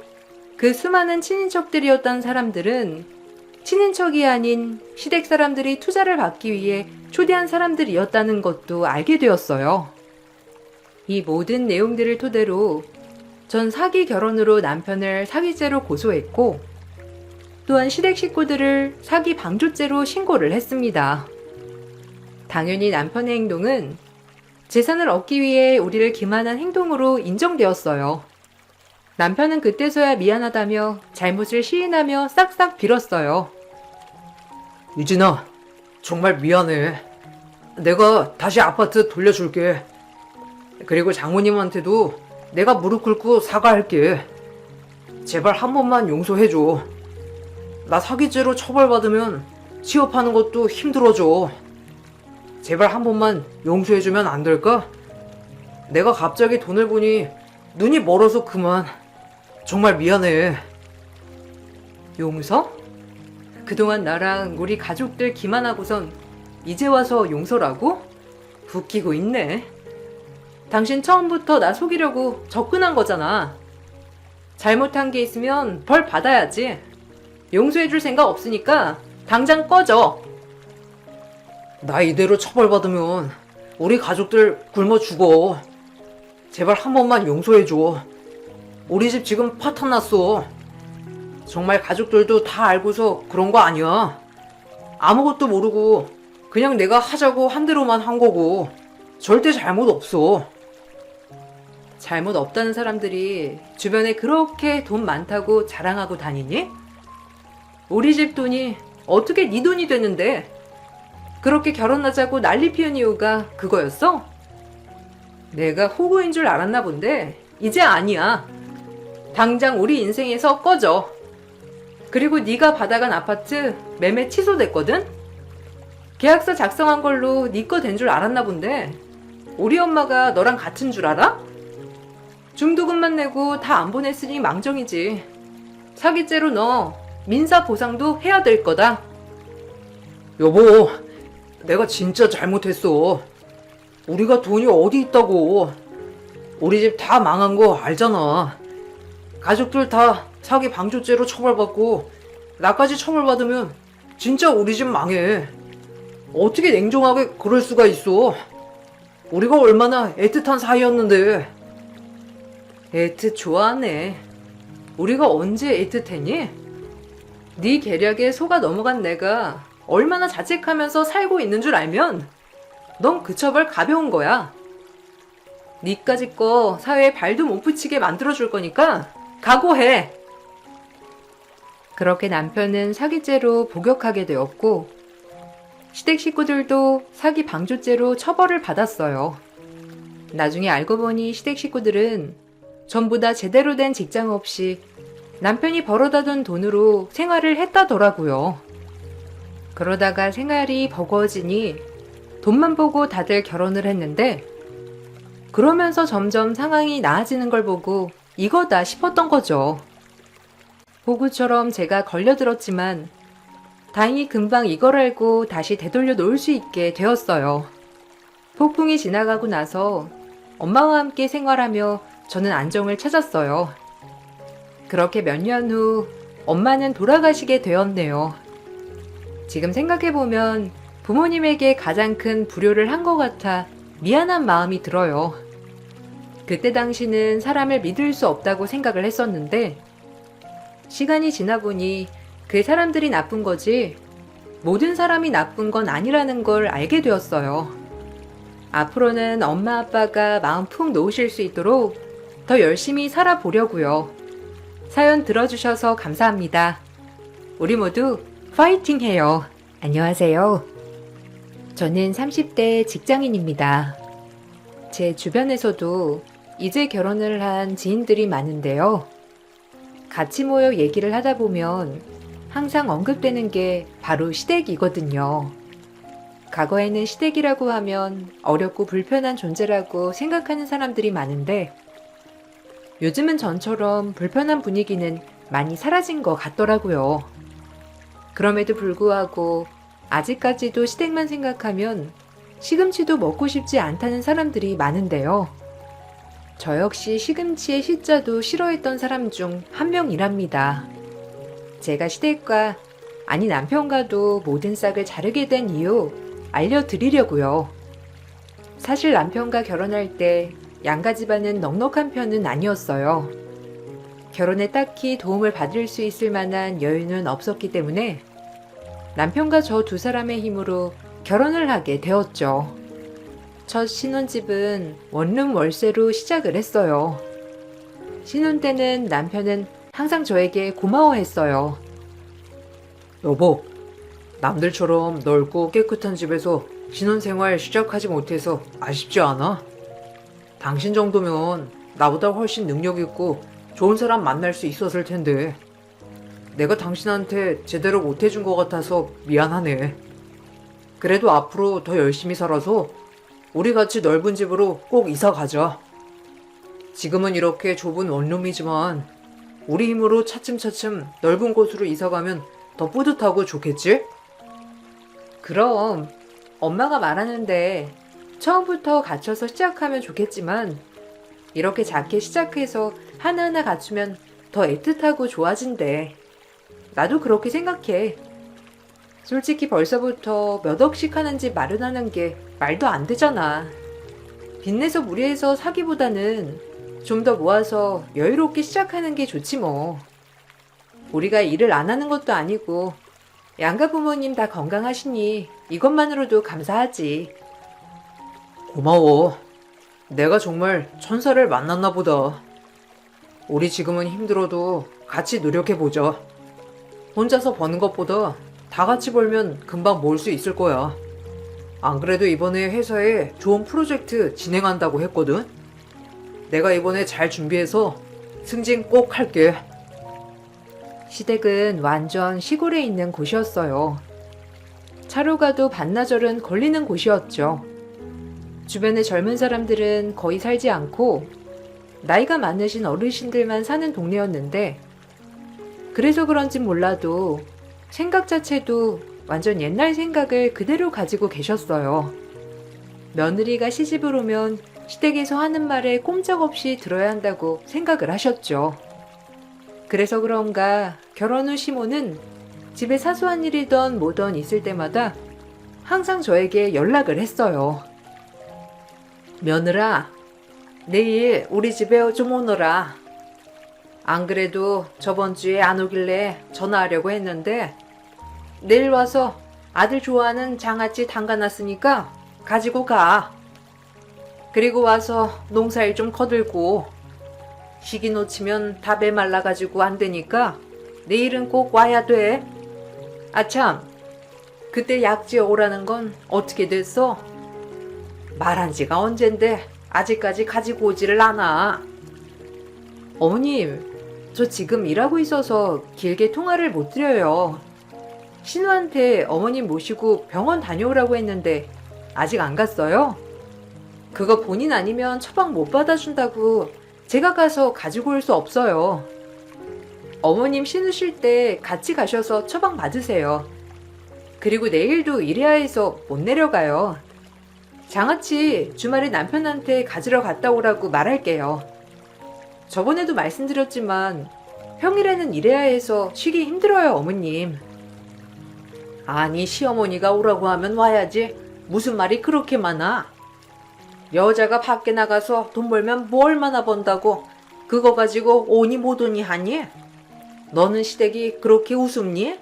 그 수많은 친인척들이었던 사람들은 친인척이 아닌 시댁 사람들이 투자를 받기 위해 초대한 사람들이었다는 것도 알게 되었어요. 이 모든 내용들을 토대로 전 사기 결혼으로 남편을 사기죄로 고소했고 또한 시댁 식구들을 사기 방조죄로 신고를 했습니다. 당연히 남편의 행동은 재산을 얻기 위해 우리를 기만한 행동으로 인정되었어요. 남편은 그때서야 미안하다며 잘못을 시인하며 싹싹 빌었어요. 유진아, 정말 미안해. 내가 다시 아파트 돌려줄게. 그리고 장모님한테도 내가 무릎 꿇고 사과할게. 제발 한 번만 용서해줘. 나 사기죄로 처벌받으면 취업하는 것도 힘들어져. 제발 한 번만 용서해주면 안 될까? 내가 갑자기 돈을 보니 눈이 멀어서 그만. 정말 미안해. 용서? 그동안 나랑 우리 가족들 기만하고선 이제 와서 용서라고? 웃기고 있네. 당신 처음부터 나 속이려고 접근한 거잖아. 잘못한 게 있으면 벌 받아야지. 용서해줄 생각 없으니까 당장 꺼져. 나 이대로 처벌받으면 우리 가족들 굶어 죽어. 제발 한 번만 용서해줘. 우리 집 지금 파탄 났어. 정말 가족들도 다 알고서 그런 거 아니야. 아무것도 모르고 그냥 내가 하자고 한 대로만 한 거고 절대 잘못 없어. 잘못 없다는 사람들이 주변에 그렇게 돈 많다고 자랑하고 다니니? 우리 집 돈이 어떻게 네 돈이 되는데? 그렇게 결혼하자고 난리 피운 이유가 그거였어? 내가 호구인 줄 알았나 본데 이제 아니야. 당장 우리 인생에서 꺼져. 그리고 네가 받아간 아파트 매매 취소됐거든? 계약서 작성한 걸로 네 거 된 줄 알았나 본데 우리 엄마가 너랑 같은 줄 알아? 중도금만 내고 다 안 보냈으니 망정이지. 사기죄로 너 민사 보상도 해야 될 거다. 여보, 내가 진짜 잘못했어. 우리가 돈이 어디 있다고. 우리 집 다 망한 거 알잖아. 가족들 다 사기 방조죄로 처벌받고 나까지 처벌받으면 진짜 우리 집 망해. 어떻게 냉정하게 그럴 수가 있어. 우리가 얼마나 애틋한 사이였는데. 애틋 좋아하네. 우리가 언제 애틋했니? 네 계략에 속아 넘어간 내가 얼마나 자책하면서 살고 있는 줄 알면 넌 그 처벌 가벼운 거야. 니까지 거 사회에 발도 못 붙이게 만들어줄 거니까 각오해. 그렇게 남편은 사기죄로 복역하게 되었고 시댁 식구들도 사기 방조죄로 처벌을 받았어요. 나중에 알고 보니 시댁 식구들은 전부 다 제대로 된 직장 없이 남편이 벌어다 둔 돈으로 생활을 했다더라고요. 그러다가 생활이 버거워지니 돈만 보고 다들 결혼을 했는데 그러면서 점점 상황이 나아지는 걸 보고 이거다 싶었던 거죠. 호구처럼 제가 걸려들었지만 다행히 금방 이걸 알고 다시 되돌려 놓을 수 있게 되었어요. 폭풍이 지나가고 나서 엄마와 함께 생활하며 저는 안정을 찾았어요. 그렇게 몇 년 후 엄마는 돌아가시게 되었네요. 지금 생각해보면 부모님에게 가장 큰 불효를 한 것 같아 미안한 마음이 들어요. 그때 당시는 사람을 믿을 수 없다고 생각을 했었는데 시간이 지나 보니 그 사람들이 나쁜 거지 모든 사람이 나쁜 건 아니라는 걸 알게 되었어요. 앞으로는 엄마 아빠가 마음 푹 놓으실 수 있도록 더 열심히 살아보려고요. 사연 들어주셔서 감사합니다. 우리 모두 파이팅 해요. 안녕하세요. 저는 30대 직장인입니다. 제 주변에서도 이제 결혼을 한 지인들이 많은데요. 같이 모여 얘기를 하다 보면 항상 언급되는 게 바로 시댁이거든요. 과거에는 시댁이라고 하면 어렵고 불편한 존재라고 생각하는 사람들이 많은데 요즘은 전처럼 불편한 분위기는 많이 사라진 것 같더라고요. 그럼에도 불구하고 아직까지도 시댁만 생각하면 시금치도 먹고 싶지 않다는 사람들이 많은데요. 저 역시 시금치의 시자도 싫어했던 사람 중 한 명이랍니다. 제가 시댁과, 아니 남편과도 모든 싹을 자르게 된 이유 알려드리려고요. 사실 남편과 결혼할 때 양가 집안은 넉넉한 편은 아니었어요. 결혼에 딱히 도움을 받을 수 있을 만한 여유는 없었기 때문에 남편과 저 두 사람의 힘으로 결혼을 하게 되었죠. 첫 신혼집은 원룸 월세로 시작을 했어요. 신혼 때는 남편은 항상 저에게 고마워했어요. 여보, 남들처럼 넓고 깨끗한 집에서 신혼생활 시작하지 못해서 아쉽지 않아? 당신 정도면 나보다 훨씬 능력 있고 좋은 사람 만날 수 있었을 텐데 내가 당신한테 제대로 못해준 것 같아서 미안하네. 그래도 앞으로 더 열심히 살아서 우리 같이 넓은 집으로 꼭 이사 가자. 지금은 이렇게 좁은 원룸이지만 우리 힘으로 차츰차츰 넓은 곳으로 이사 가면 더 뿌듯하고 좋겠지? 그럼 엄마가 말하는데 처음부터 갖춰서 시작하면 좋겠지만 이렇게 작게 시작해서 하나하나 갖추면 더 애틋하고 좋아진대. 나도 그렇게 생각해. 솔직히 벌써부터 몇 억씩 하는 집 마련하는 게 말도 안 되잖아. 빚내서 무리해서 사기보다는 좀 더 모아서 여유롭게 시작하는 게 좋지 뭐. 우리가 일을 안 하는 것도 아니고 양가 부모님 다 건강하시니 이것만으로도 감사하지. 고마워. 내가 정말 천사를 만났나 보다. 우리 지금은 힘들어도 같이 노력해보자. 혼자서 버는 것보다 다 같이 벌면 금방 모을 수 있을 거야. 안 그래도 이번에 회사에 좋은 프로젝트 진행한다고 했거든? 내가 이번에 잘 준비해서 승진 꼭 할게. 시댁은 완전 시골에 있는 곳이었어요. 차로 가도 반나절은 걸리는 곳이었죠. 주변의 젊은 사람들은 거의 살지 않고 나이가 많으신 어르신들만 사는 동네였는데 그래서 그런진 몰라도 생각 자체도 완전 옛날 생각을 그대로 가지고 계셨어요. 며느리가 시집을 오면 시댁에서 하는 말에 꼼짝없이 들어야 한다고 생각을 하셨죠. 그래서 그런가 결혼 후 시모는 집에 사소한 일이든 뭐든 있을 때마다 항상 저에게 연락을 했어요. 며느라, 내일 우리 집에 좀 오너라. 안 그래도 저번 주에 안 오길래 전화하려고 했는데 내일 와서 아들 좋아하는 장아찌 담가놨으니까 가지고 가. 그리고 와서 농사일 좀 거들고 시기 놓치면 다 메말라가지고 안 되니까 내일은 꼭 와야 돼. 아참, 그때 약지어 오라는 건 어떻게 됐어? 말한 지가 언젠데 아직까지 가지고 오지를 않아. 어머님, 저 지금 일하고 있어서 길게 통화를 못 드려요. 신우한테 어머님 모시고 병원 다녀오라고 했는데 아직 안 갔어요? 그거 본인 아니면 처방 못 받아준다고 제가 가서 가지고 올 수 없어요. 어머님 신우실 때 같이 가셔서 처방 받으세요. 그리고 내일도 일해야 해서 못 내려가요. 장아찌 주말에 남편한테 가지러 갔다 오라고 말할게요. 저번에도 말씀드렸지만 평일에는 일해야 해서 쉬기 힘들어요, 어머님. 아니, 시어머니가 오라고 하면 와야지. 무슨 말이 그렇게 많아? 여자가 밖에 나가서 돈 벌면 뭐 얼마나 번다고 그거 가지고 오니 못 오니 하니? 너는 시댁이 그렇게 우습니?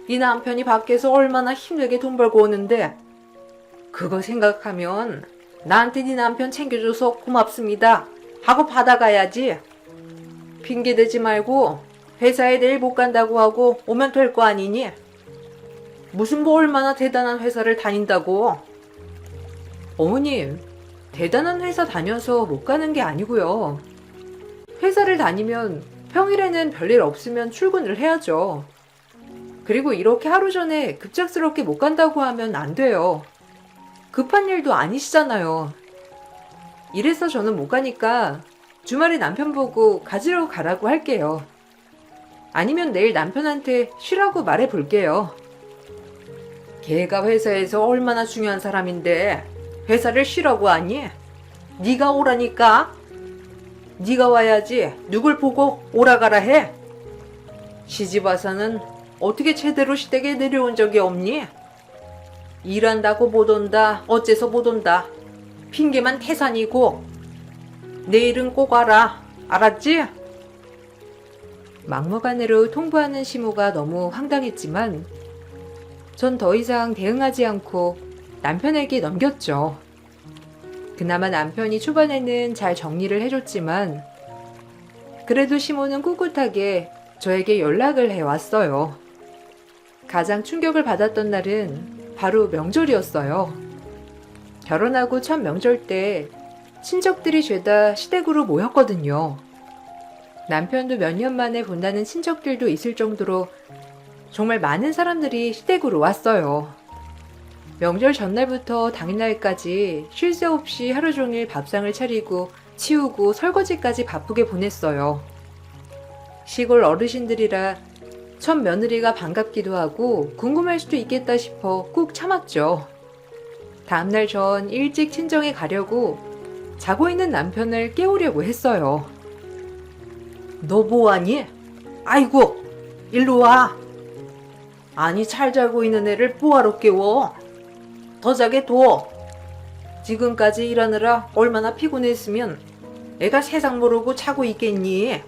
네 남편이 밖에서 얼마나 힘들게 돈 벌고 오는데 그거 생각하면 나한테 네 남편 챙겨줘서 고맙습니다 하고 받아가야지. 핑계대지 말고 회사에 내일 못 간다고 하고 오면 될 거 아니니? 무슨 뭐 얼마나 대단한 회사를 다닌다고. 어머님, 대단한 회사 다녀서 못 가는 게 아니고요. 회사를 다니면 평일에는 별일 없으면 출근을 해야죠. 그리고 이렇게 하루 전에 급작스럽게 못 간다고 하면 안 돼요. 급한 일도 아니시잖아요. 이래서 저는 못 가니까 주말에 남편 보고 가지러 가라고 할게요. 아니면 내일 남편한테 쉬라고 말해 볼게요. 걔가 회사에서 얼마나 중요한 사람인데 회사를 쉬라고 하니? 네가 오라니까? 네가 와야지 누굴 보고 오라가라 해? 시집 와서는 어떻게 제대로 시댁에 내려온 적이 없니? 일한다고 못 온다 어째서 못 온다 핑계만 태산이고 내일은 꼭 와라 알았지? 막무가내로 통보하는 시모가 너무 황당했지만 전 더 이상 대응하지 않고 남편에게 넘겼죠. 그나마 남편이 초반에는 잘 정리를 해줬지만 그래도 시모는 꿋꿋하게 저에게 연락을 해왔어요. 가장 충격을 받았던 날은 바로 명절이었어요. 결혼하고 첫 명절 때 친척들이 죄다 시댁으로 모였거든요. 남편도 몇 년 만에 본다는 친척들도 있을 정도로 정말 많은 사람들이 시댁으로 왔어요. 명절 전날부터 당일날까지 쉴 새 없이 하루 종일 밥상을 차리고 치우고 설거지까지 바쁘게 보냈어요. 시골 어르신들이라 첫 며느리가 반갑기도 하고 궁금할 수도 있겠다 싶어 꾹 참았죠. 다음날 전 일찍 친정에 가려고 자고 있는 남편을 깨우려고 했어요. 너 뭐하니? 아이고 일로 와. 아니 잘 자고 있는 애를 뭐하러 깨워? 더 자게 둬. 지금까지 일하느라 얼마나 피곤했으면 애가 세상 모르고 자고 있겠니?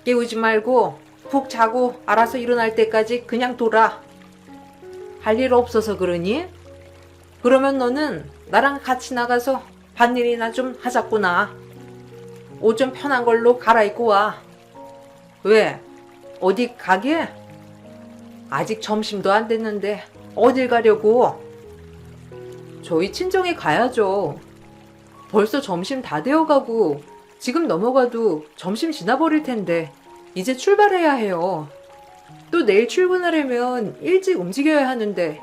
깨우지 말고 푹 자고 알아서 일어날 때까지 그냥 둬라. 할 일 없어서 그러니? 그러면 너는 나랑 같이 나가서 밭일이나 좀 하자꾸나. 옷 좀 편한 걸로 갈아입고 와. 왜? 어디 가게? 아직 점심도 안 됐는데 어딜 가려고? 저희 친정에 가야죠. 벌써 점심 다 되어가고 지금 넘어가도 점심 지나버릴 텐데 이제 출발해야 해요. 또 내일 출근하려면 일찍 움직여야 하는데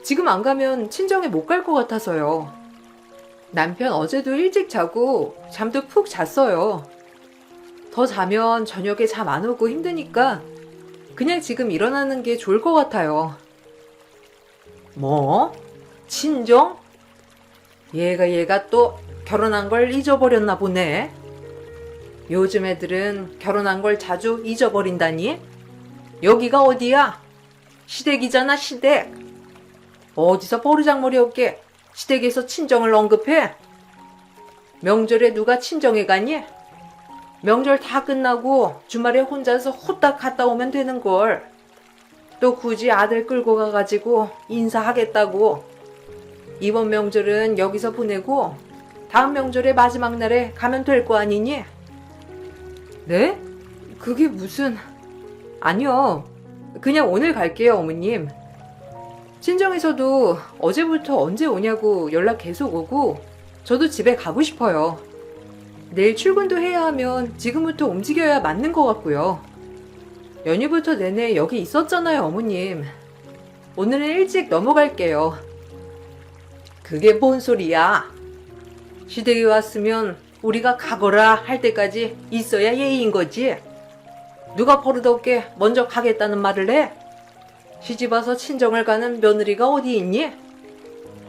지금 안 가면 친정에 못 갈 것 같아서요. 남편 어제도 일찍 자고 잠도 푹 잤어요. 더 자면 저녁에 잠 안 오고 힘드니까 그냥 지금 일어나는 게 좋을 것 같아요. 뭐? 친정? 얘가 또 결혼한 걸 잊어버렸나 보네. 요즘 애들은 결혼한 걸 자주 잊어버린다니? 여기가 어디야? 시댁이잖아 시댁. 어디서 버르장머리 없게 시댁에서 친정을 언급해? 명절에 누가 친정에 가니? 명절 다 끝나고 주말에 혼자서 후딱 갔다 오면 되는걸. 또 굳이 아들 끌고 가가지고 인사하겠다고. 이번 명절은 여기서 보내고 다음 명절의 마지막 날에 가면 될 거 아니니? 네? 그게 무슨... 아니요. 그냥 오늘 갈게요, 어머님. 친정에서도 어제부터 언제 오냐고 연락 계속 오고 저도 집에 가고 싶어요. 내일 출근도 해야 하면 지금부터 움직여야 맞는 것 같고요. 연휴부터 내내 여기 있었잖아요, 어머님. 오늘은 일찍 넘어갈게요. 그게 뭔 소리야? 시댁에 왔으면 우리가 가거라 할 때까지 있어야 예의인 거지. 누가 버릇없게 먼저 가겠다는 말을 해? 시집 와서 친정을 가는 며느리가 어디 있니?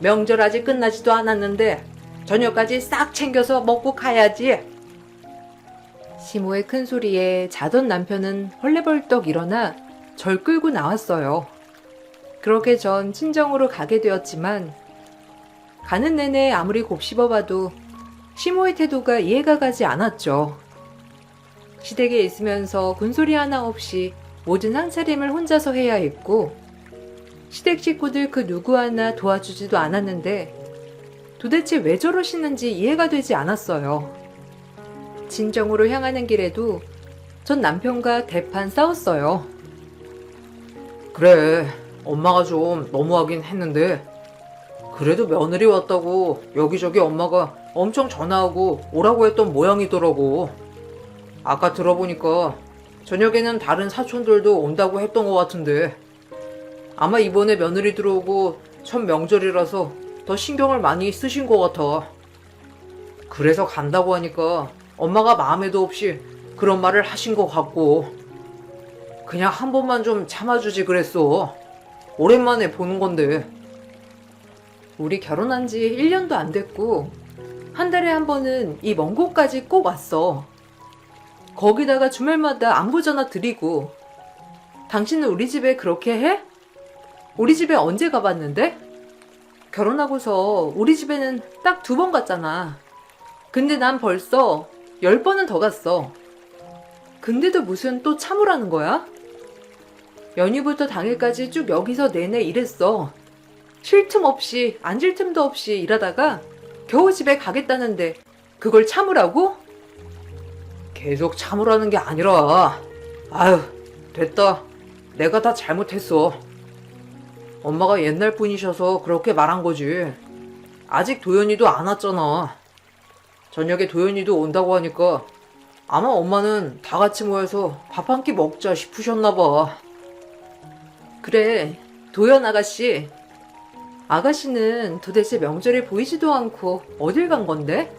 명절 아직 끝나지도 않았는데 저녁까지 싹 챙겨서 먹고 가야지. 시모의 큰 소리에 자던 남편은 헐레벌떡 일어나 절 끌고 나왔어요. 그렇게 전 친정으로 가게 되었지만 가는 내내 아무리 곱씹어봐도 시모의 태도가 이해가 가지 않았죠. 시댁에 있으면서 군소리 하나 없이 모든 상차림을 혼자서 해야 했고 시댁 식구들 그 누구 하나 도와주지도 않았는데 도대체 왜 저러시는지 이해가 되지 않았어요. 친정으로 향하는 길에도 전 남편과 대판 싸웠어요. 그래, 엄마가 좀 너무하긴 했는데 그래도 며느리 왔다고 여기저기 엄마가 엄청 전화하고 오라고 했던 모양이더라고. 아까 들어보니까 저녁에는 다른 사촌들도 온다고 했던 것 같은데 아마 이번에 며느리 들어오고 첫 명절이라서 더 신경을 많이 쓰신 것 같아. 그래서 간다고 하니까 엄마가 마음에도 없이 그런 말을 하신 것 같고 그냥 한 번만 좀 참아주지 그랬어. 오랜만에 보는 건데. 우리 결혼한 지 1년도 안 됐고 한 달에 한 번은 이 먼 곳까지 꼭 왔어. 거기다가 주말마다 안부 전화 드리고. 당신은 우리 집에 그렇게 해? 우리 집에 언제 가봤는데? 결혼하고서 우리 집에는 딱 2번 갔잖아. 근데 난 벌써 10번은 더 갔어. 근데도 무슨 또 참으라는 거야? 연휴부터 당일까지 쭉 여기서 내내 일했어. 쉴 틈 없이 앉을 틈도 없이 일하다가 겨우 집에 가겠다는데 그걸 참으라고? 계속 참으라는 게 아니라 아휴 됐다. 내가 다 잘못했어. 엄마가 옛날 분이셔서 그렇게 말한 거지. 아직 도연이도 안 왔잖아. 저녁에 도연이도 온다고 하니까 아마 엄마는 다 같이 모여서 밥 한 끼 먹자 싶으셨나 봐. 그래, 도연 아가씨. 아가씨는 도대체 명절에 보이지도 않고 어딜 간 건데?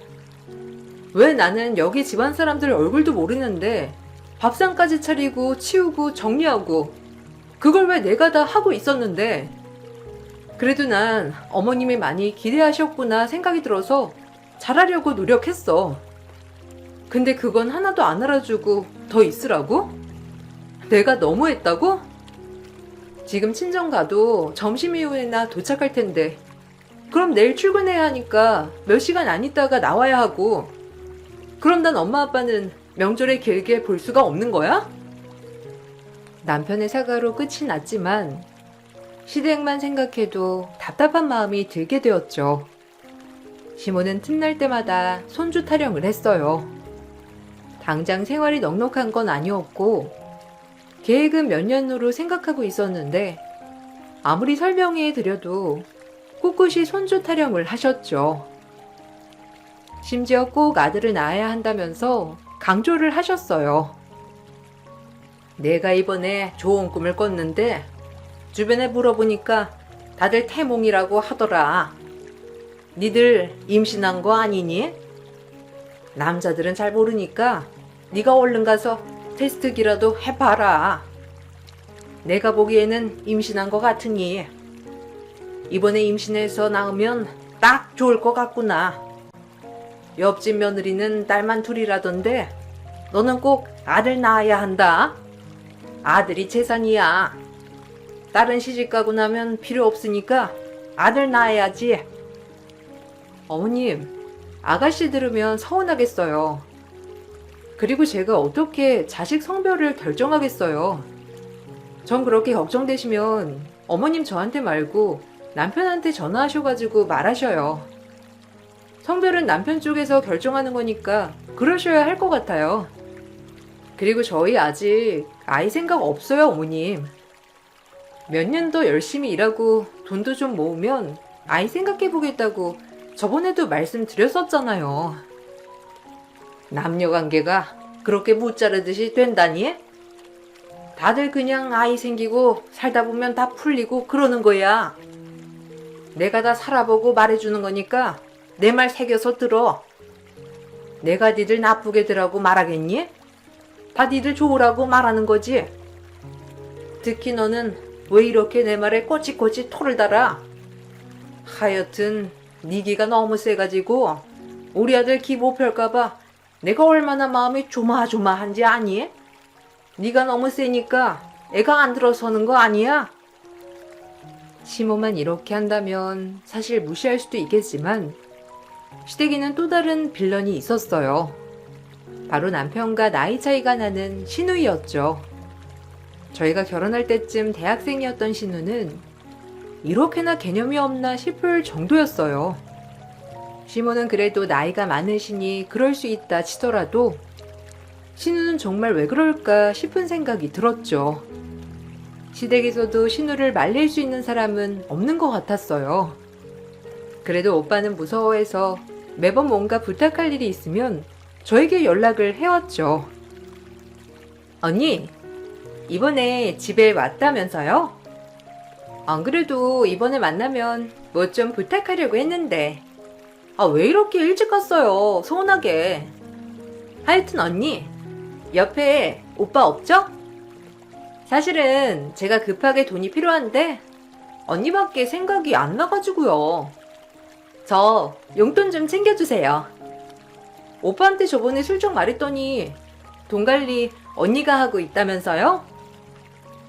왜 나는 여기 집안 사람들 얼굴도 모르는데 밥상까지 차리고 치우고 정리하고 그걸 왜 내가 다 하고 있었는데? 그래도 난 어머님이 많이 기대하셨구나 생각이 들어서 잘하려고 노력했어. 근데 그건 하나도 안 알아주고 더 있으라고? 내가 너무했다고? 지금 친정 가도 점심 이후에나 도착할 텐데 그럼 내일 출근해야 하니까 몇 시간 안 있다가 나와야 하고 그럼 난 엄마 아빠는 명절에 길게 볼 수가 없는 거야? 남편의 사과로 끝이 났지만 시댁만 생각해도 답답한 마음이 들게 되었죠. 시모는 틈날 때마다 손주 타령을 했어요. 당장 생활이 넉넉한 건 아니었고 계획은 몇 년으로 생각하고 있었는데 아무리 설명해 드려도 꿋꿋이 손주 타령을 하셨죠. 심지어 꼭 아들을 낳아야 한다면서 강조를 하셨어요. 내가 이번에 좋은 꿈을 꿨는데 주변에 물어보니까 다들 태몽이라고 하더라. 니들 임신한 거 아니니? 남자들은 잘 모르니까 네가 얼른 가서 테스트기라도 해봐라. 내가 보기에는 임신한 거 같으니 이번에 임신해서 낳으면 딱 좋을 것 같구나. 옆집 며느리는 딸만 둘이라던데 너는 꼭 아들 낳아야 한다. 아들이 재산이야. 딸은 시집가고 나면 필요 없으니까 아들 낳아야지. 어머님, 아가씨 들으면 서운하겠어요. 그리고 제가 어떻게 자식 성별을 결정하겠어요. 전 그렇게 걱정되시면 어머님 저한테 말고 남편한테 전화하셔가지고 말하셔요. 성별은 남편 쪽에서 결정하는 거니까 그러셔야 할 것 같아요. 그리고 저희 아직 아이 생각 없어요, 어머님. 몇 년 더 열심히 일하고 돈도 좀 모으면 아이 생각해보겠다고 저번에도 말씀드렸었잖아요. 남녀관계가 그렇게 무자르듯이 된다니? 다들 그냥 아이 생기고 살다 보면 다 풀리고 그러는 거야. 내가 다 살아보고 말해주는 거니까 내 말 새겨서 들어. 내가 니들 나쁘게 들라고 말하겠니? 다 니들 좋으라고 말하는 거지. 특히 너는 왜 이렇게 내 말에 꼬치꼬치 토를 달아? 하여튼 니 기가 너무 세가지고 우리 아들 기 못 펼까봐 내가 얼마나 마음이 조마조마한지 아니? 니가 너무 세니까 애가 안 들어서는 거 아니야? 시모만 이렇게 한다면 사실 무시할 수도 있겠지만 시댁에는 또 다른 빌런이 있었어요. 바로 남편과 나이 차이가 나는 신우이였죠. 저희가 결혼할 때쯤 대학생이었던 신우는 이렇게나 개념이 없나 싶을 정도였어요. 시모는 그래도 나이가 많으시니 그럴 수 있다 치더라도 신우는 정말 왜 그럴까 싶은 생각이 들었죠. 시댁에서도 신우를 말릴 수 있는 사람은 없는 것 같았어요. 그래도 오빠는 무서워해서 매번 뭔가 부탁할 일이 있으면 저에게 연락을 해왔죠. 언니, 이번에 집에 왔다면서요? 안 그래도 이번에 만나면 뭐 좀 부탁하려고 했는데. 아, 왜 이렇게 일찍 갔어요? 서운하게. 하여튼 언니, 옆에 오빠 없죠? 사실은 제가 급하게 돈이 필요한데 언니밖에 생각이 안 나가지고요. 저 용돈 좀 챙겨주세요. 오빠한테 저번에 슬쩍 말했더니 돈 관리 언니가 하고 있다면서요?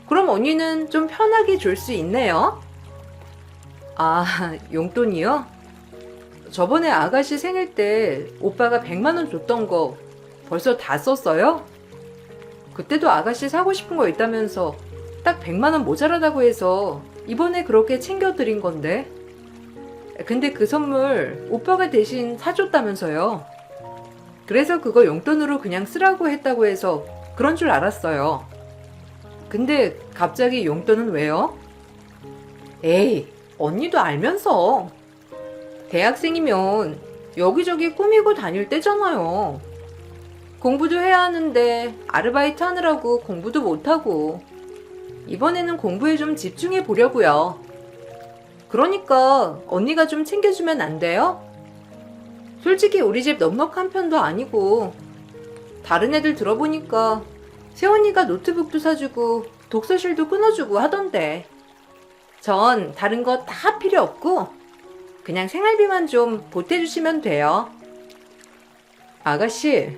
그럼 언니는 좀 편하게 줄 수 있네요. 아, 용돈이요? 저번에 아가씨 생일 때 오빠가 100만 원 줬던 거 벌써 다 썼어요? 그때도 아가씨 사고 싶은 거 있다면서 딱 100만 원 모자라다고 해서 이번에 그렇게 챙겨드린 건데. 근데 그 선물 오빠가 대신 사줬다면서요. 그래서 그거 용돈으로 그냥 쓰라고 했다고 해서 그런 줄 알았어요. 근데 갑자기 용돈은 왜요? 에이, 언니도 알면서. 대학생이면 여기저기 꾸미고 다닐 때잖아요. 공부도 해야 하는데 아르바이트 하느라고 공부도 못하고. 이번에는 공부에 좀 집중해 보려고요. 그러니까 언니가 좀 챙겨주면 안 돼요? 솔직히 우리 집 넉넉한 편도 아니고 다른 애들 들어보니까 새언니가 노트북도 사주고 독서실도 끊어주고 하던데. 전 다른 거 다 필요 없고 그냥 생활비만 좀 보태주시면 돼요. 아가씨,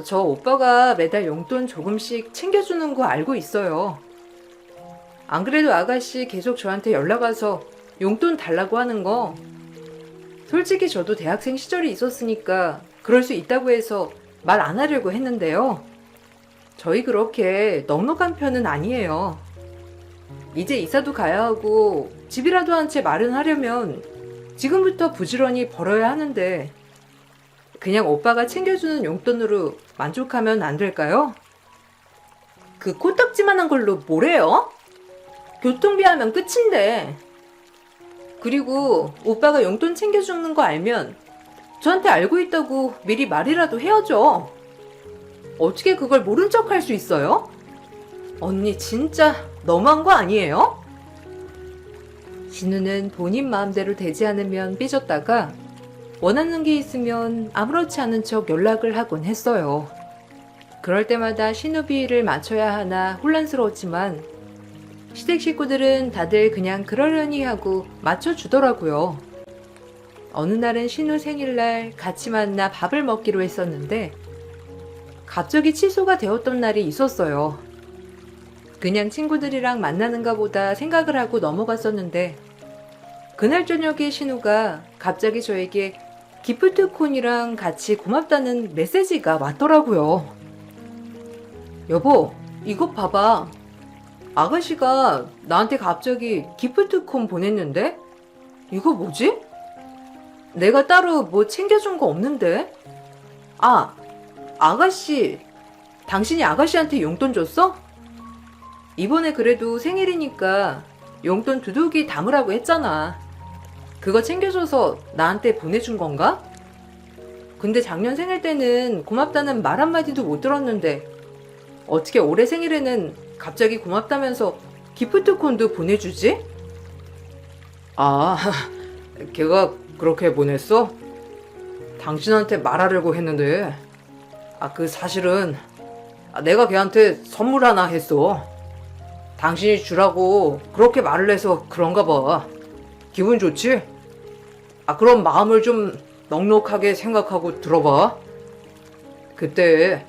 저 오빠가 매달 용돈 조금씩 챙겨주는 거 알고 있어요. 안 그래도 아가씨 계속 저한테 연락 와서 용돈 달라고 하는 거, 솔직히 저도 대학생 시절이 있었으니까 그럴 수 있다고 해서 말 안 하려고 했는데요. 저희 그렇게 넉넉한 편은 아니에요. 이제 이사도 가야 하고 집이라도 한 채 마련하려면 지금부터 부지런히 벌어야 하는데 그냥 오빠가 챙겨주는 용돈으로 만족하면 안 될까요? 그 코딱지만한 걸로 뭐래요? 교통비 하면 끝인데. 그리고 오빠가 용돈 챙겨주는 거 알면 저한테 알고 있다고 미리 말이라도 해야죠. 어떻게 그걸 모른 척 할 수 있어요? 언니 진짜 너무한 거 아니에요? 진우는 본인 마음대로 되지 않으면 삐졌다가 원하는 게 있으면 아무렇지 않은 척 연락을 하곤 했어요. 그럴 때마다 신우비를 맞춰야 하나 혼란스러웠지만 시댁 식구들은 다들 그냥 그러려니 하고 맞춰주더라고요. 어느 날은 신우 생일날 같이 만나 밥을 먹기로 했었는데 갑자기 취소가 되었던 날이 있었어요. 그냥 친구들이랑 만나는가 보다 생각을 하고 넘어갔었는데 그날 저녁에 신우가 갑자기 저에게 기프트콘이랑 같이 고맙다는 메시지가 왔더라고요. 여보, 이거 봐봐. 아가씨가 나한테 갑자기 기프트콘 보냈는데? 이거 뭐지? 내가 따로 뭐 챙겨준 거 없는데? 아, 아가씨, 당신이 아가씨한테 용돈 줬어? 이번에 그래도 생일이니까 용돈 두둑이 담으라고 했잖아. 그거 챙겨줘서 나한테 보내준 건가? 근데 작년 생일 때는 고맙다는 말 한마디도 못 들었는데 어떻게 올해 생일에는 갑자기 고맙다면서 기프트콘도 보내주지? 아, 걔가 그렇게 보냈어? 당신한테 말하려고 했는데 그 사실은 내가 걔한테 선물 하나 했어. 당신이 주라고 그렇게 말을 해서 그런가 봐. 기분 좋지? 그럼 마음을 좀 넉넉하게 생각하고 들어봐. 그때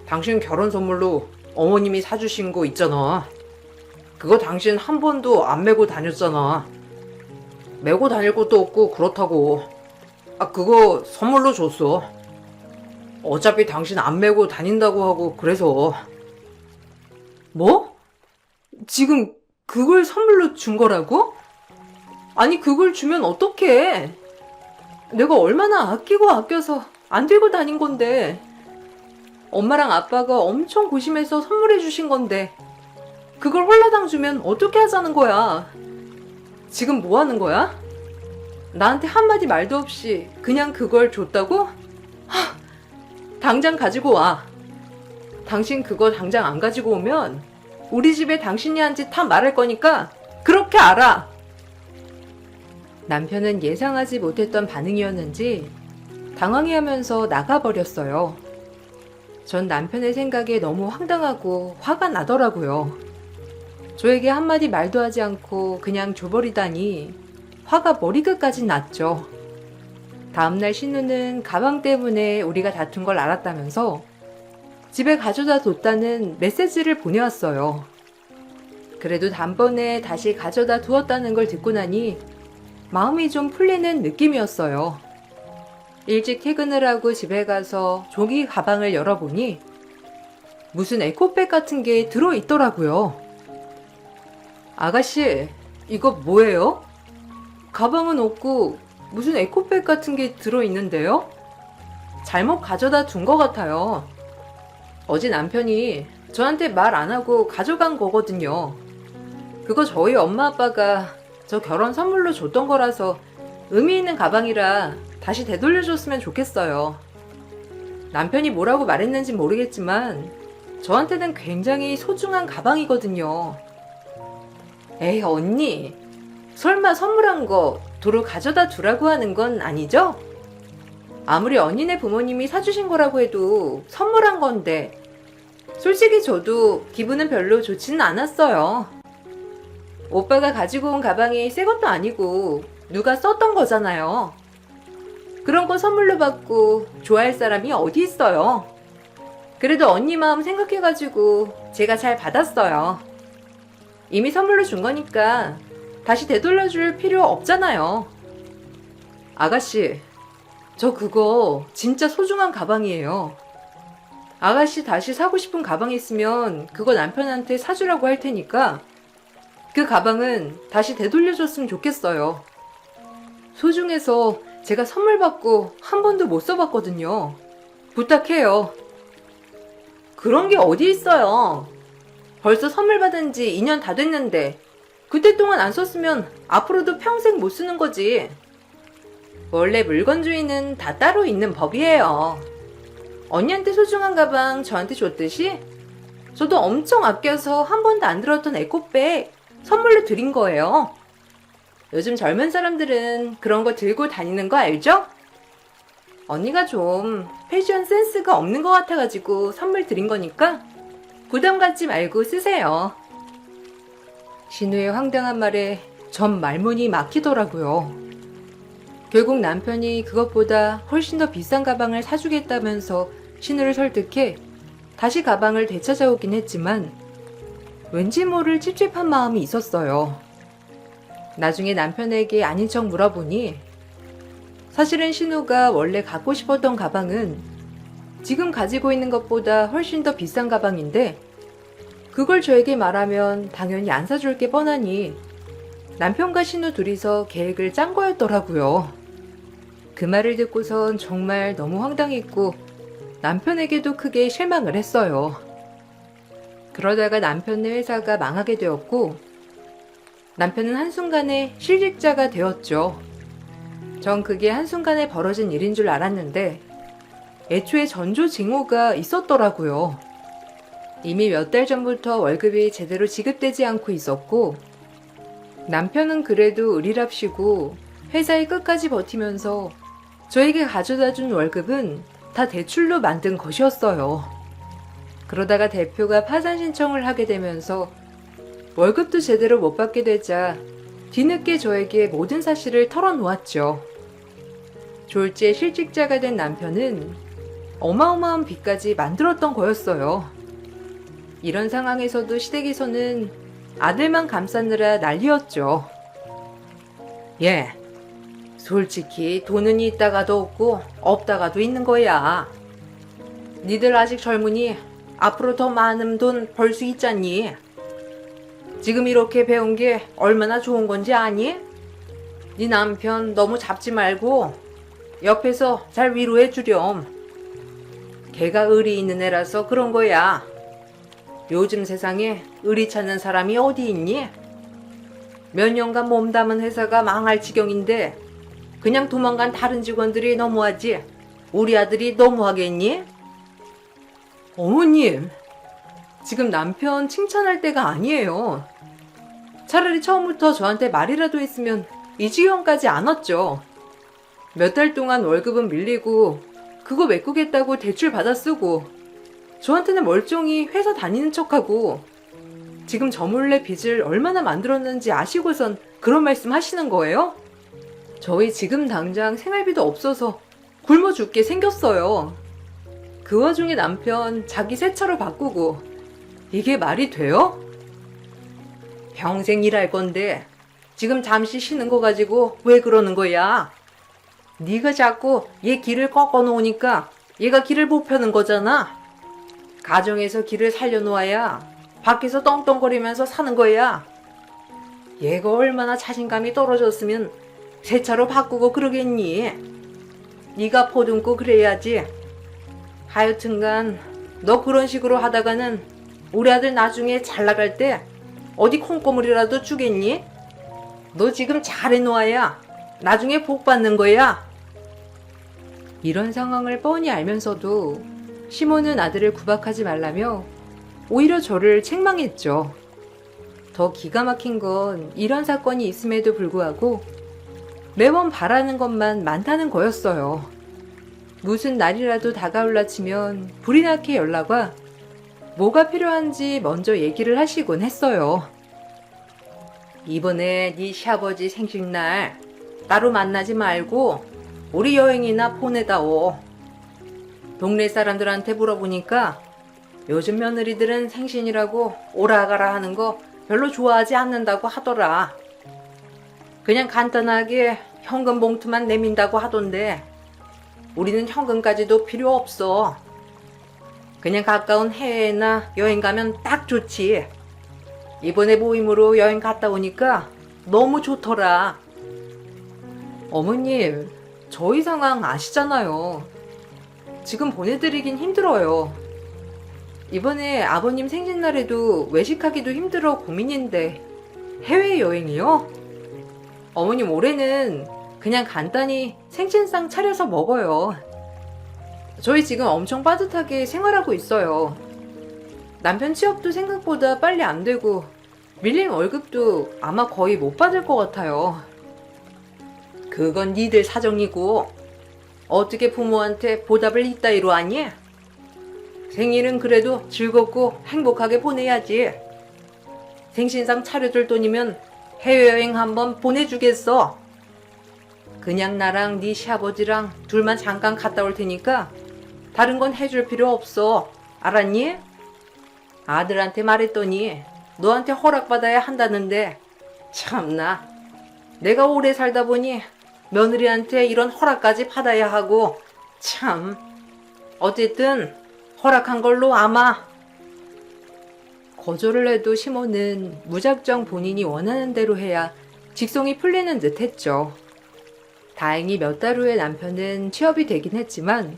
당신 결혼 선물로 어머님이 사주신 거 있잖아. 그거 당신 한 번도 안 메고 다녔잖아. 메고 다닐 것도 없고 그렇다고. 그거 선물로 줬어. 어차피 당신 안 메고 다닌다고 하고 그래서. 뭐? 지금 그걸 선물로 준 거라고? 아니 그걸 주면 어떡해? 내가 얼마나 아끼고 아껴서 안 들고 다닌 건데. 엄마랑 아빠가 엄청 고심해서 선물해 주신 건데 그걸 홀라당 주면 어떻게 하자는 거야? 지금 뭐 하는 거야? 나한테 한마디 말도 없이 그냥 그걸 줬다고? 당장 가지고 와. 당신 그거 당장 안 가지고 오면 우리 집에 당신이 한 짓 다 말할 거니까 그렇게 알아. 남편은 예상하지 못했던 반응이었는지 당황해하면서 나가버렸어요. 전 남편의 생각에 너무 황당하고 화가 나더라고요. 저에게 한마디 말도 하지 않고 그냥 줘버리다니 화가 머리끝까지 났죠. 다음날 신우는 가방 때문에 우리가 다툰 걸 알았다면서 집에 가져다 뒀다는 메시지를 보내왔어요. 그래도 단번에 다시 가져다 두었다는 걸 듣고 나니 마음이 좀 풀리는 느낌이었어요. 일찍 퇴근을 하고 집에 가서 종이 가방을 열어보니 무슨 에코백 같은 게 들어있더라고요. 아가씨, 이거 뭐예요? 가방은 없고 무슨 에코백 같은 게 들어있는데요? 잘못 가져다 둔 것 같아요. 어제 남편이 저한테 말 안 하고 가져간 거거든요. 그거 저희 엄마 아빠가 저 결혼 선물로 줬던 거라서 의미 있는 가방이라 다시 되돌려줬으면 좋겠어요. 남편이 뭐라고 말했는지 모르겠지만 저한테는 굉장히 소중한 가방이거든요. 에이 언니, 설마 선물한 거 도로 가져다 두라고 하는 건 아니죠? 아무리 언니네 부모님이 사주신 거라고 해도 선물한 건데 솔직히 저도 기분은 별로 좋지는 않았어요. 오빠가 가지고 온 가방이 새 것도 아니고 누가 썼던 거잖아요. 그런 거 선물로 받고 좋아할 사람이 어디 있어요. 그래도 언니 마음 생각해가지고 제가 잘 받았어요. 이미 선물로 준 거니까 다시 되돌려줄 필요 없잖아요. 아가씨, 저 그거 진짜 소중한 가방이에요. 아가씨 다시 사고 싶은 가방 있으면 그거 남편한테 사주라고 할 테니까 그 가방은 다시 되돌려줬으면 좋겠어요. 소중해서 제가 선물 받고 한 번도 못 써봤거든요. 부탁해요. 그런 게 어디 있어요. 벌써 선물 받은 지 2년 다 됐는데 그때 동안 안 썼으면 앞으로도 평생 못 쓰는 거지. 원래 물건 주인은 다 따로 있는 법이에요. 언니한테 소중한 가방 저한테 줬듯이 저도 엄청 아껴서 한 번도 안 들었던 에코백 선물로 드린 거예요. 요즘 젊은 사람들은 그런 거 들고 다니는 거 알죠? 언니가 좀 패션 센스가 없는 것 같아가지고 선물 드린 거니까 부담 갖지 말고 쓰세요. 신우의 황당한 말에 전 말문이 막히더라고요. 결국 남편이 그것보다 훨씬 더 비싼 가방을 사주겠다면서 신우를 설득해 다시 가방을 되찾아오긴 했지만 왠지 모를 찝찝한 마음이 있었어요. 나중에 남편에게 아닌 척 물어보니 사실은 신우가 원래 갖고 싶었던 가방은 지금 가지고 있는 것보다 훨씬 더 비싼 가방인데 그걸 저에게 말하면 당연히 안 사줄 게 뻔하니 남편과 신우 둘이서 계획을 짠 거였더라고요. 그 말을 듣고선 정말 너무 황당했고 남편에게도 크게 실망을 했어요. 그러다가 남편네 회사가 망하게 되었고 남편은 한순간에 실직자가 되었죠. 전 그게 한순간에 벌어진 일인 줄 알았는데 애초에 전조징후가 있었더라고요. 이미 몇 달 전부터 월급이 제대로 지급되지 않고 있었고 남편은 그래도 의리랍시고 회사에 끝까지 버티면서 저에게 가져다 준 월급은 다 대출로 만든 것이었어요. 그러다가 대표가 파산 신청을 하게 되면서 월급도 제대로 못 받게 되자 뒤늦게 저에게 모든 사실을 털어놓았죠. 졸지에 실직자가 된 남편은 어마어마한 빚까지 만들었던 거였어요. 이런 상황에서도 시댁에서는 아들만 감싸느라 난리였죠. 예, 솔직히 돈은 있다가도 없고 없다가도 있는 거야. 니들 아직 젊으니 앞으로 더 많은 돈 벌 수 있잖니. 지금 이렇게 배운 게 얼마나 좋은 건지 아니? 네 남편 너무 잡지 말고 옆에서 잘 위로해 주렴. 걔가 의리 있는 애라서 그런 거야. 요즘 세상에 의리 찾는 사람이 어디 있니? 몇 년간 몸담은 회사가 망할 지경인데 그냥 도망간 다른 직원들이 너무하지 우리 아들이 너무하겠니? 어머님, 지금 남편 칭찬할 때가 아니에요. 차라리 처음부터 저한테 말이라도 했으면 이 지경까지 안 왔죠. 몇 달 동안 월급은 밀리고 그거 메꾸겠다고 대출 받아 쓰고 저한테는 멀쩡히 회사 다니는 척하고 지금 저 몰래 빚을 얼마나 만들었는지 아시고선 그런 말씀 하시는 거예요? 저희 지금 당장 생활비도 없어서 굶어 죽게 생겼어요. 그 와중에 남편 자기 새 차로 바꾸고 이게 말이 돼요? 평생 일할 건데 지금 잠시 쉬는 거 가지고 왜 그러는 거야? 네가 자꾸 얘 길을 꺾어 놓으니까 얘가 길을 못 펴는 거잖아. 가정에서 길을 살려놓아야 밖에서 떵떵거리면서 사는 거야. 얘가 얼마나 자신감이 떨어졌으면 새 차로 바꾸고 그러겠니? 네가 보듬고 그래야지. 하여튼간 너 그런 식으로 하다가는 우리 아들 나중에 잘 나갈 때 어디 콩고물이라도 주겠니? 너 지금 잘해놓아야 나중에 복 받는 거야. 이런 상황을 뻔히 알면서도 시몬은 아들을 구박하지 말라며 오히려 저를 책망했죠. 더 기가 막힌 건 이런 사건이 있음에도 불구하고 매번 바라는 것만 많다는 거였어요. 무슨 날이라도 다가올라 치면 불이 나게 연락와 뭐가 필요한지 먼저 얘기를 하시곤 했어요. 이번에 네 시아버지 생신날 따로 만나지 말고 우리 여행이나 보내다오. 동네 사람들한테 물어보니까 요즘 며느리들은 생신이라고 오라가라 하는 거 별로 좋아하지 않는다고 하더라. 그냥 간단하게 현금 봉투만 내민다고 하던데 우리는 현금까지도 필요 없어. 그냥 가까운 해외나 여행 가면 딱 좋지. 이번에 모임으로 여행 갔다 오니까 너무 좋더라. 어머님, 저희 상황 아시잖아요. 지금 보내드리긴 힘들어요. 이번에 아버님 생신날에도 외식하기도 힘들어 고민인데 해외여행이요? 어머님 올해는 그냥 간단히 생신상 차려서 먹어요. 저희 지금 엄청 빠듯하게 생활하고 있어요. 남편 취업도 생각보다 빨리 안 되고 밀린 월급도 아마 거의 못 받을 것 같아요. 그건 니들 사정이고 어떻게 부모한테 보답을 이따위로 하니? 생일은 그래도 즐겁고 행복하게 보내야지. 생신상 차려줄 돈이면 해외여행 한번 보내주겠어. 그냥 나랑 네 시아버지랑 둘만 잠깐 갔다 올 테니까 다른 건 해줄 필요 없어. 알았니? 아들한테 말했더니 너한테 허락받아야 한다는데 참나. 내가 오래 살다 보니 며느리한테 이런 허락까지 받아야 하고 참. 어쨌든 허락한 걸로 아마. 거절을 해도 시몬은 무작정 본인이 원하는 대로 해야 직성이 풀리는 듯 했죠. 다행히 몇 달 후에 남편은 취업이 되긴 했지만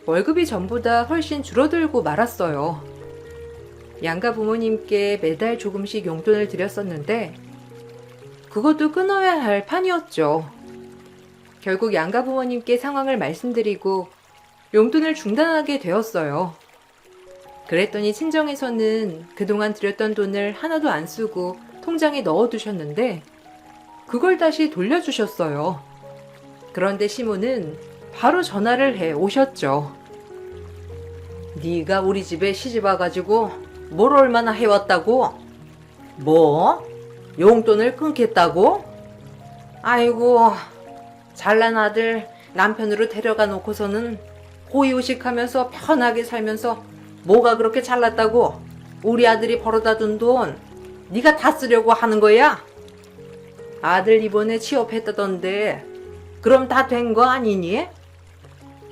월급이 전보다 훨씬 줄어들고 말았어요. 양가 부모님께 매달 조금씩 용돈을 드렸었는데 그것도 끊어야 할 판이었죠. 결국 양가 부모님께 상황을 말씀드리고 용돈을 중단하게 되었어요. 그랬더니 친정에서는 그동안 드렸던 돈을 하나도 안 쓰고 통장에 넣어두셨는데 그걸 다시 돌려주셨어요. 그런데 시몬은 바로 전화를 해 오셨죠. 네가 우리 집에 시집 와가지고 뭘 얼마나 해왔다고? 뭐? 용돈을 끊겠다고? 아이고, 잘난 아들 남편으로 데려가 놓고서는 호의호식하면서 편하게 살면서 뭐가 그렇게 잘났다고? 우리 아들이 벌어다 둔 돈 네가 다 쓰려고 하는 거야? 아들 이번에 취업했다던데 그럼 다 된 거 아니니?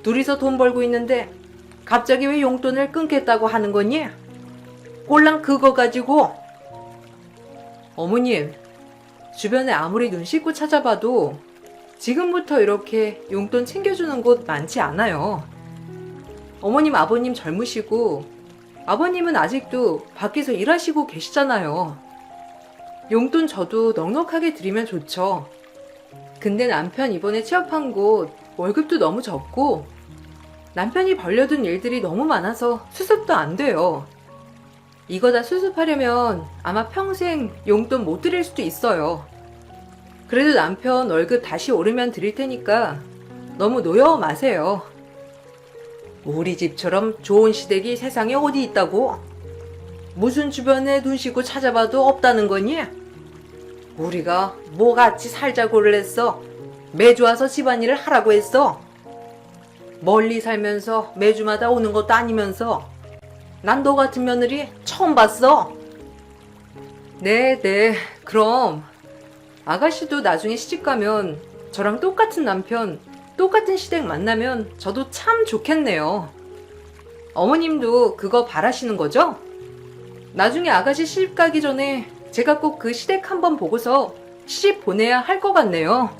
둘이서 돈 벌고 있는데 갑자기 왜 용돈을 끊겠다고 하는 거니? 꼴랑 그거 가지고. 어머님, 주변에 아무리 눈 씻고 찾아봐도 지금부터 이렇게 용돈 챙겨주는 곳 많지 않아요. 어머님, 아버님 젊으시고 아버님은 아직도 밖에서 일하시고 계시잖아요. 용돈 저도 넉넉하게 드리면 좋죠. 근데 남편 이번에 취업한 곳 월급도 너무 적고 남편이 벌려둔 일들이 너무 많아서 수습도 안 돼요. 이거 다 수습하려면 아마 평생 용돈 못 드릴 수도 있어요. 그래도 남편 월급 다시 오르면 드릴 테니까 너무 노여워 마세요. 우리 집처럼 좋은 시댁이 세상에 어디 있다고? 무슨 주변에 눈 씻고 찾아봐도 없다는 거니? 우리가 뭐 같이 살자고를 했어? 매주 와서 집안일을 하라고 했어? 멀리 살면서 매주마다 오는 것도 아니면서 난 너 같은 며느리 처음 봤어. 네, 그럼 아가씨도 나중에 시집가면 저랑 똑같은 남편, 똑같은 시댁 만나면 저도 참 좋겠네요. 어머님도 그거 바라시는 거죠? 나중에 아가씨 시집 가기 전에 제가 꼭 그 시댁 한번 보고서 시집 보내야 할 것 같네요.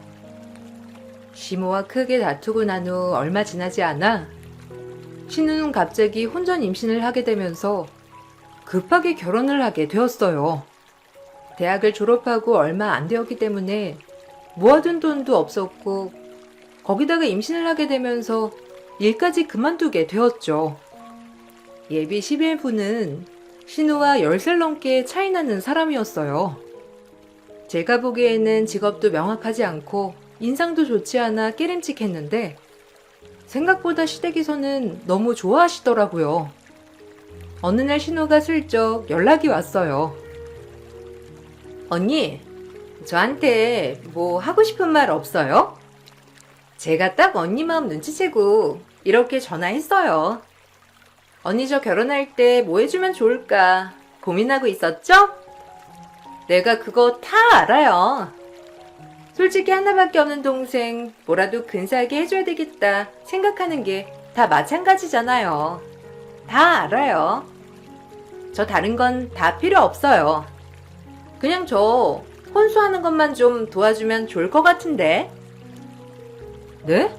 시모와 크게 다투고 난 후 얼마 지나지 않아 신우는 갑자기 혼전 임신을 하게 되면서 급하게 결혼을 하게 되었어요. 대학을 졸업하고 얼마 안 되었기 때문에 모아둔 돈도 없었고 거기다가 임신을 하게 되면서 일까지 그만두게 되었죠. 예비 11부는 신우와 10살 넘게 차이 나는 사람이었어요. 제가 보기에는 직업도 명확하지 않고 인상도 좋지 않아 깨림칙했는데 생각보다 시댁에서는 너무 좋아하시더라고요. 어느 날 신우가 슬쩍 연락이 왔어요. 언니, 저한테 뭐 하고 싶은 말 없어요? 제가 딱 언니 마음 눈치채고 이렇게 전화했어요. 언니 저 결혼할 때 뭐 해주면 좋을까 고민하고 있었죠? 내가 그거 다 알아요. 솔직히 하나밖에 없는 동생 뭐라도 근사하게 해줘야 되겠다 생각하는 게 다 마찬가지잖아요. 다 알아요. 저 다른 건 다 필요 없어요. 그냥 저 혼수하는 것만 좀 도와주면 좋을 것 같은데. 네?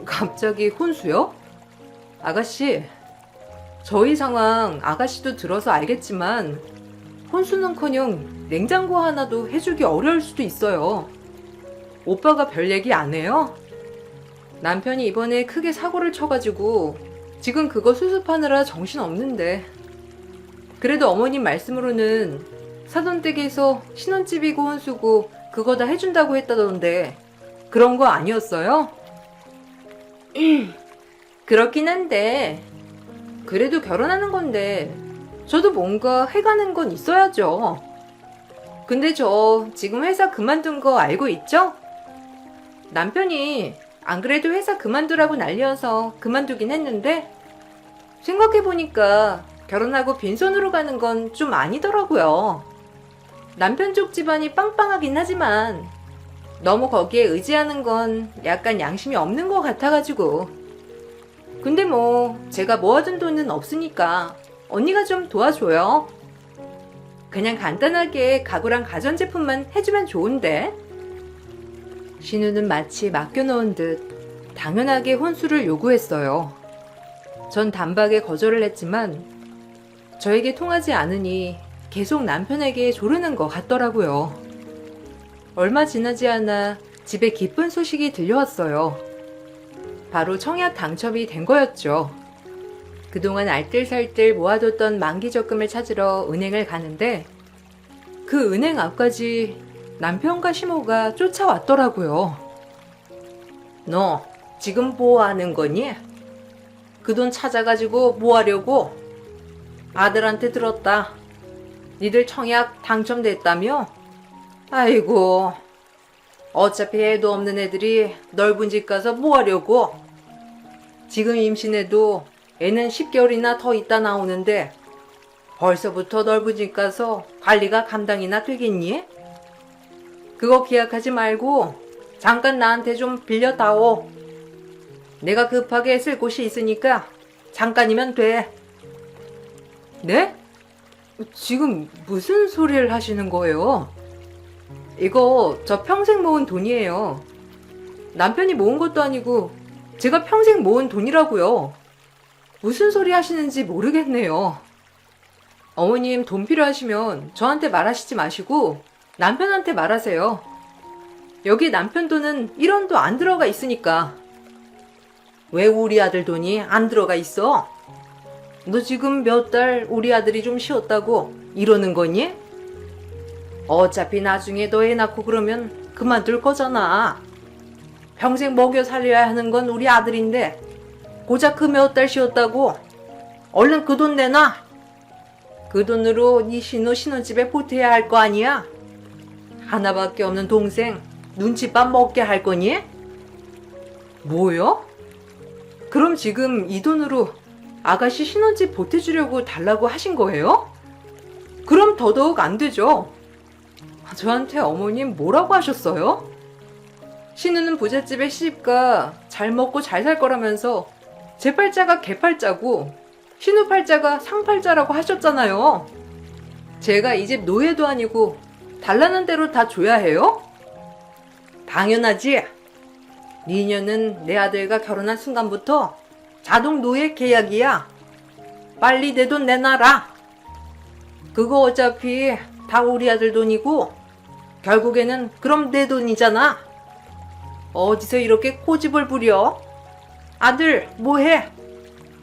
갑자기 혼수요? 아가씨, 저희 상황 아가씨도 들어서 알겠지만 혼수는커녕 냉장고 하나도 해주기 어려울 수도 있어요. 오빠가 별 얘기 안 해요? 남편이 이번에 크게 사고를 쳐가지고 지금 그거 수습하느라 정신 없는데. 그래도 어머님 말씀으로는 사돈댁에서 신혼집이고 혼수고 그거 다 해준다고 했다던데 그런 거 아니었어요? 그렇긴 한데 그래도 결혼하는 건데 저도 뭔가 해가는 건 있어야죠. 근데 저 지금 회사 그만둔 거 알고 있죠? 남편이 안 그래도 회사 그만두라고 난리여서 그만두긴 했는데 생각해보니까 결혼하고 빈손으로 가는 건 좀 아니더라고요. 남편 쪽 집안이 빵빵하긴 하지만 너무 거기에 의지하는 건 약간 양심이 없는 것 같아가지고. 근데 뭐 제가 모아둔 돈은 없으니까 언니가 좀 도와줘요. 그냥 간단하게 가구랑 가전제품만 해주면 좋은데. 신우는 마치 맡겨놓은 듯 당연하게 혼수를 요구했어요. 전 단박에 거절을 했지만 저에게 통하지 않으니 계속 남편에게 조르는 것 같더라고요. 얼마 지나지 않아 집에 기쁜 소식이 들려왔어요. 바로 청약 당첨이 된 거였죠. 그동안 알뜰살뜰 모아뒀던 만기 적금을 찾으러 은행을 가는데 그 은행 앞까지 남편과 시모가 쫓아왔더라고요. 너 지금 뭐 하는 거니? 그 돈 찾아가지고 뭐 하려고? 아들한테 들었다. 니들 청약 당첨됐다며? 아이고, 어차피 애도 없는 애들이 넓은 집 가서 뭐 하려고? 지금 임신해도 애는 10개월이나 더 있다 나오는데 벌써부터 넓은 집 가서 관리가 감당이나 되겠니? 그거 기약하지 말고 잠깐 나한테 좀 빌려다오. 내가 급하게 쓸 곳이 있으니까 잠깐이면 돼. 네? 지금 무슨 소리를 하시는 거예요? 이거 저 평생 모은 돈이에요. 남편이 모은 것도 아니고 제가 평생 모은 돈이라고요. 무슨 소리 하시는지 모르겠네요. 어머님 돈 필요하시면 저한테 말하시지 마시고 남편한테 말하세요. 여기 남편 돈은 1원도 안 들어가 있으니까. 왜 우리 아들 돈이 안 들어가 있어? 너 지금 몇 달 우리 아들이 좀 쉬었다고 이러는 거니? 어차피 나중에 너 애 낳고 그러면 그만둘 거잖아. 평생 먹여 살려야 하는 건 우리 아들인데 고작 그 몇 달 쉬었다고? 얼른 그 돈 내놔. 그 돈으로 네 신우 신혼집에 보태야 할 거 아니야? 하나밖에 없는 동생 눈칫밥 먹게 할 거니? 뭐요? 그럼 지금 이 돈으로 아가씨 신혼집 보태주려고 달라고 하신 거예요? 그럼 더더욱 안 되죠. 저한테 어머님 뭐라고 하셨어요? 신우는 부잣집에 시집가 잘 먹고 잘 살 거라면서 제 팔자가 개팔자고 신우 팔자가 상팔자라고 하셨잖아요. 제가 이 집 노예도 아니고 달라는 대로 다 줘야 해요? 당연하지. 니녀는 내 아들과 결혼한 순간부터 자동 노예 계약이야. 빨리 내 돈 내놔라. 그거 어차피 다 우리 아들 돈이고 결국에는 그럼 내 돈이잖아. 어디서 이렇게 고집을 부려? 아들 뭐해?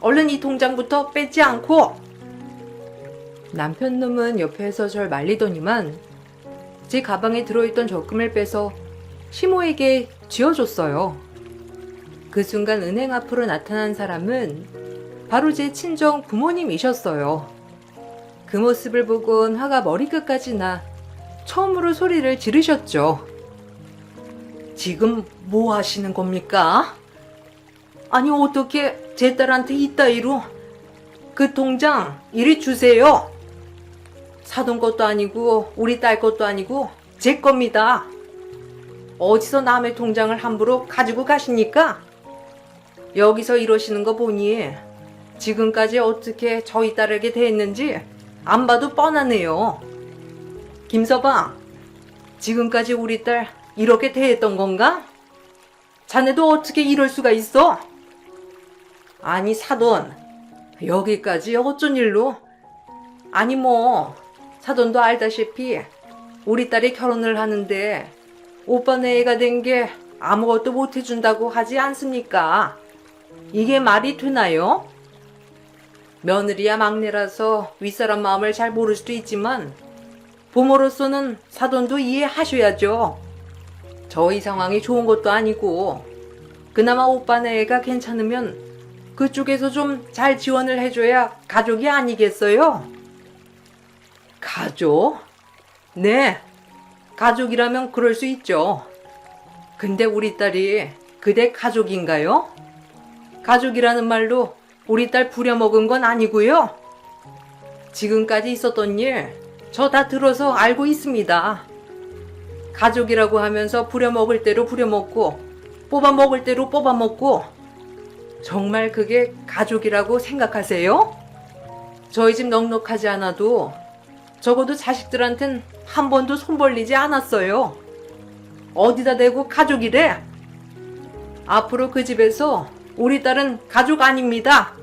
얼른 이 통장부터 빼지 않고. 남편 놈은 옆에서 절 말리더니만 제 가방에 들어있던 적금을 빼서 시모에게 쥐어줬어요. 그 순간 은행 앞으로 나타난 사람은 바로 제 친정 부모님이셨어요. 그 모습을 보곤 화가 머리끝까지 나 처음으로 소리를 지르셨죠. 지금 뭐 하시는 겁니까? 아니 어떻게 제 딸한테 이따위로 그 통장 이리 주세요. 사돈 것도 아니고 우리 딸 것도 아니고 제 겁니다. 어디서 남의 통장을 함부로 가지고 가십니까? 여기서 이러시는 거 보니 지금까지 어떻게 저희 딸에게 대했는지 안 봐도 뻔하네요. 김서방, 지금까지 우리 딸 이렇게 대했던 건가? 자네도 어떻게 이럴 수가 있어? 아니 사돈, 여기까지 어쩐 일로? 아니 뭐 사돈도 알다시피 우리 딸이 결혼을 하는데 오빠네 애가 된 게 아무것도 못 해준다고 하지 않습니까? 이게 말이 되나요? 며느리야 막내라서 윗사람 마음을 잘 모를 수도 있지만 부모로서는 사돈도 이해하셔야죠. 저희 상황이 좋은 것도 아니고 그나마 오빠네 애가 괜찮으면 그쪽에서 좀 잘 지원을 해줘야 가족이 아니겠어요? 가족? 네, 가족이라면 그럴 수 있죠. 근데 우리 딸이 그대 가족인가요? 가족이라는 말로 우리 딸 부려먹은 건 아니고요. 지금까지 있었던 일 저 다 들어서 알고 있습니다. 가족이라고 하면서 부려먹을 대로 부려먹고 뽑아먹을 대로 뽑아먹고 정말 그게 가족이라고 생각하세요? 저희 집 넉넉하지 않아도 적어도 자식들한텐 한 번도 손 벌리지 않았어요. 어디다 대고 가족이래? 앞으로 그 집에서 우리 딸은 가족 아닙니다.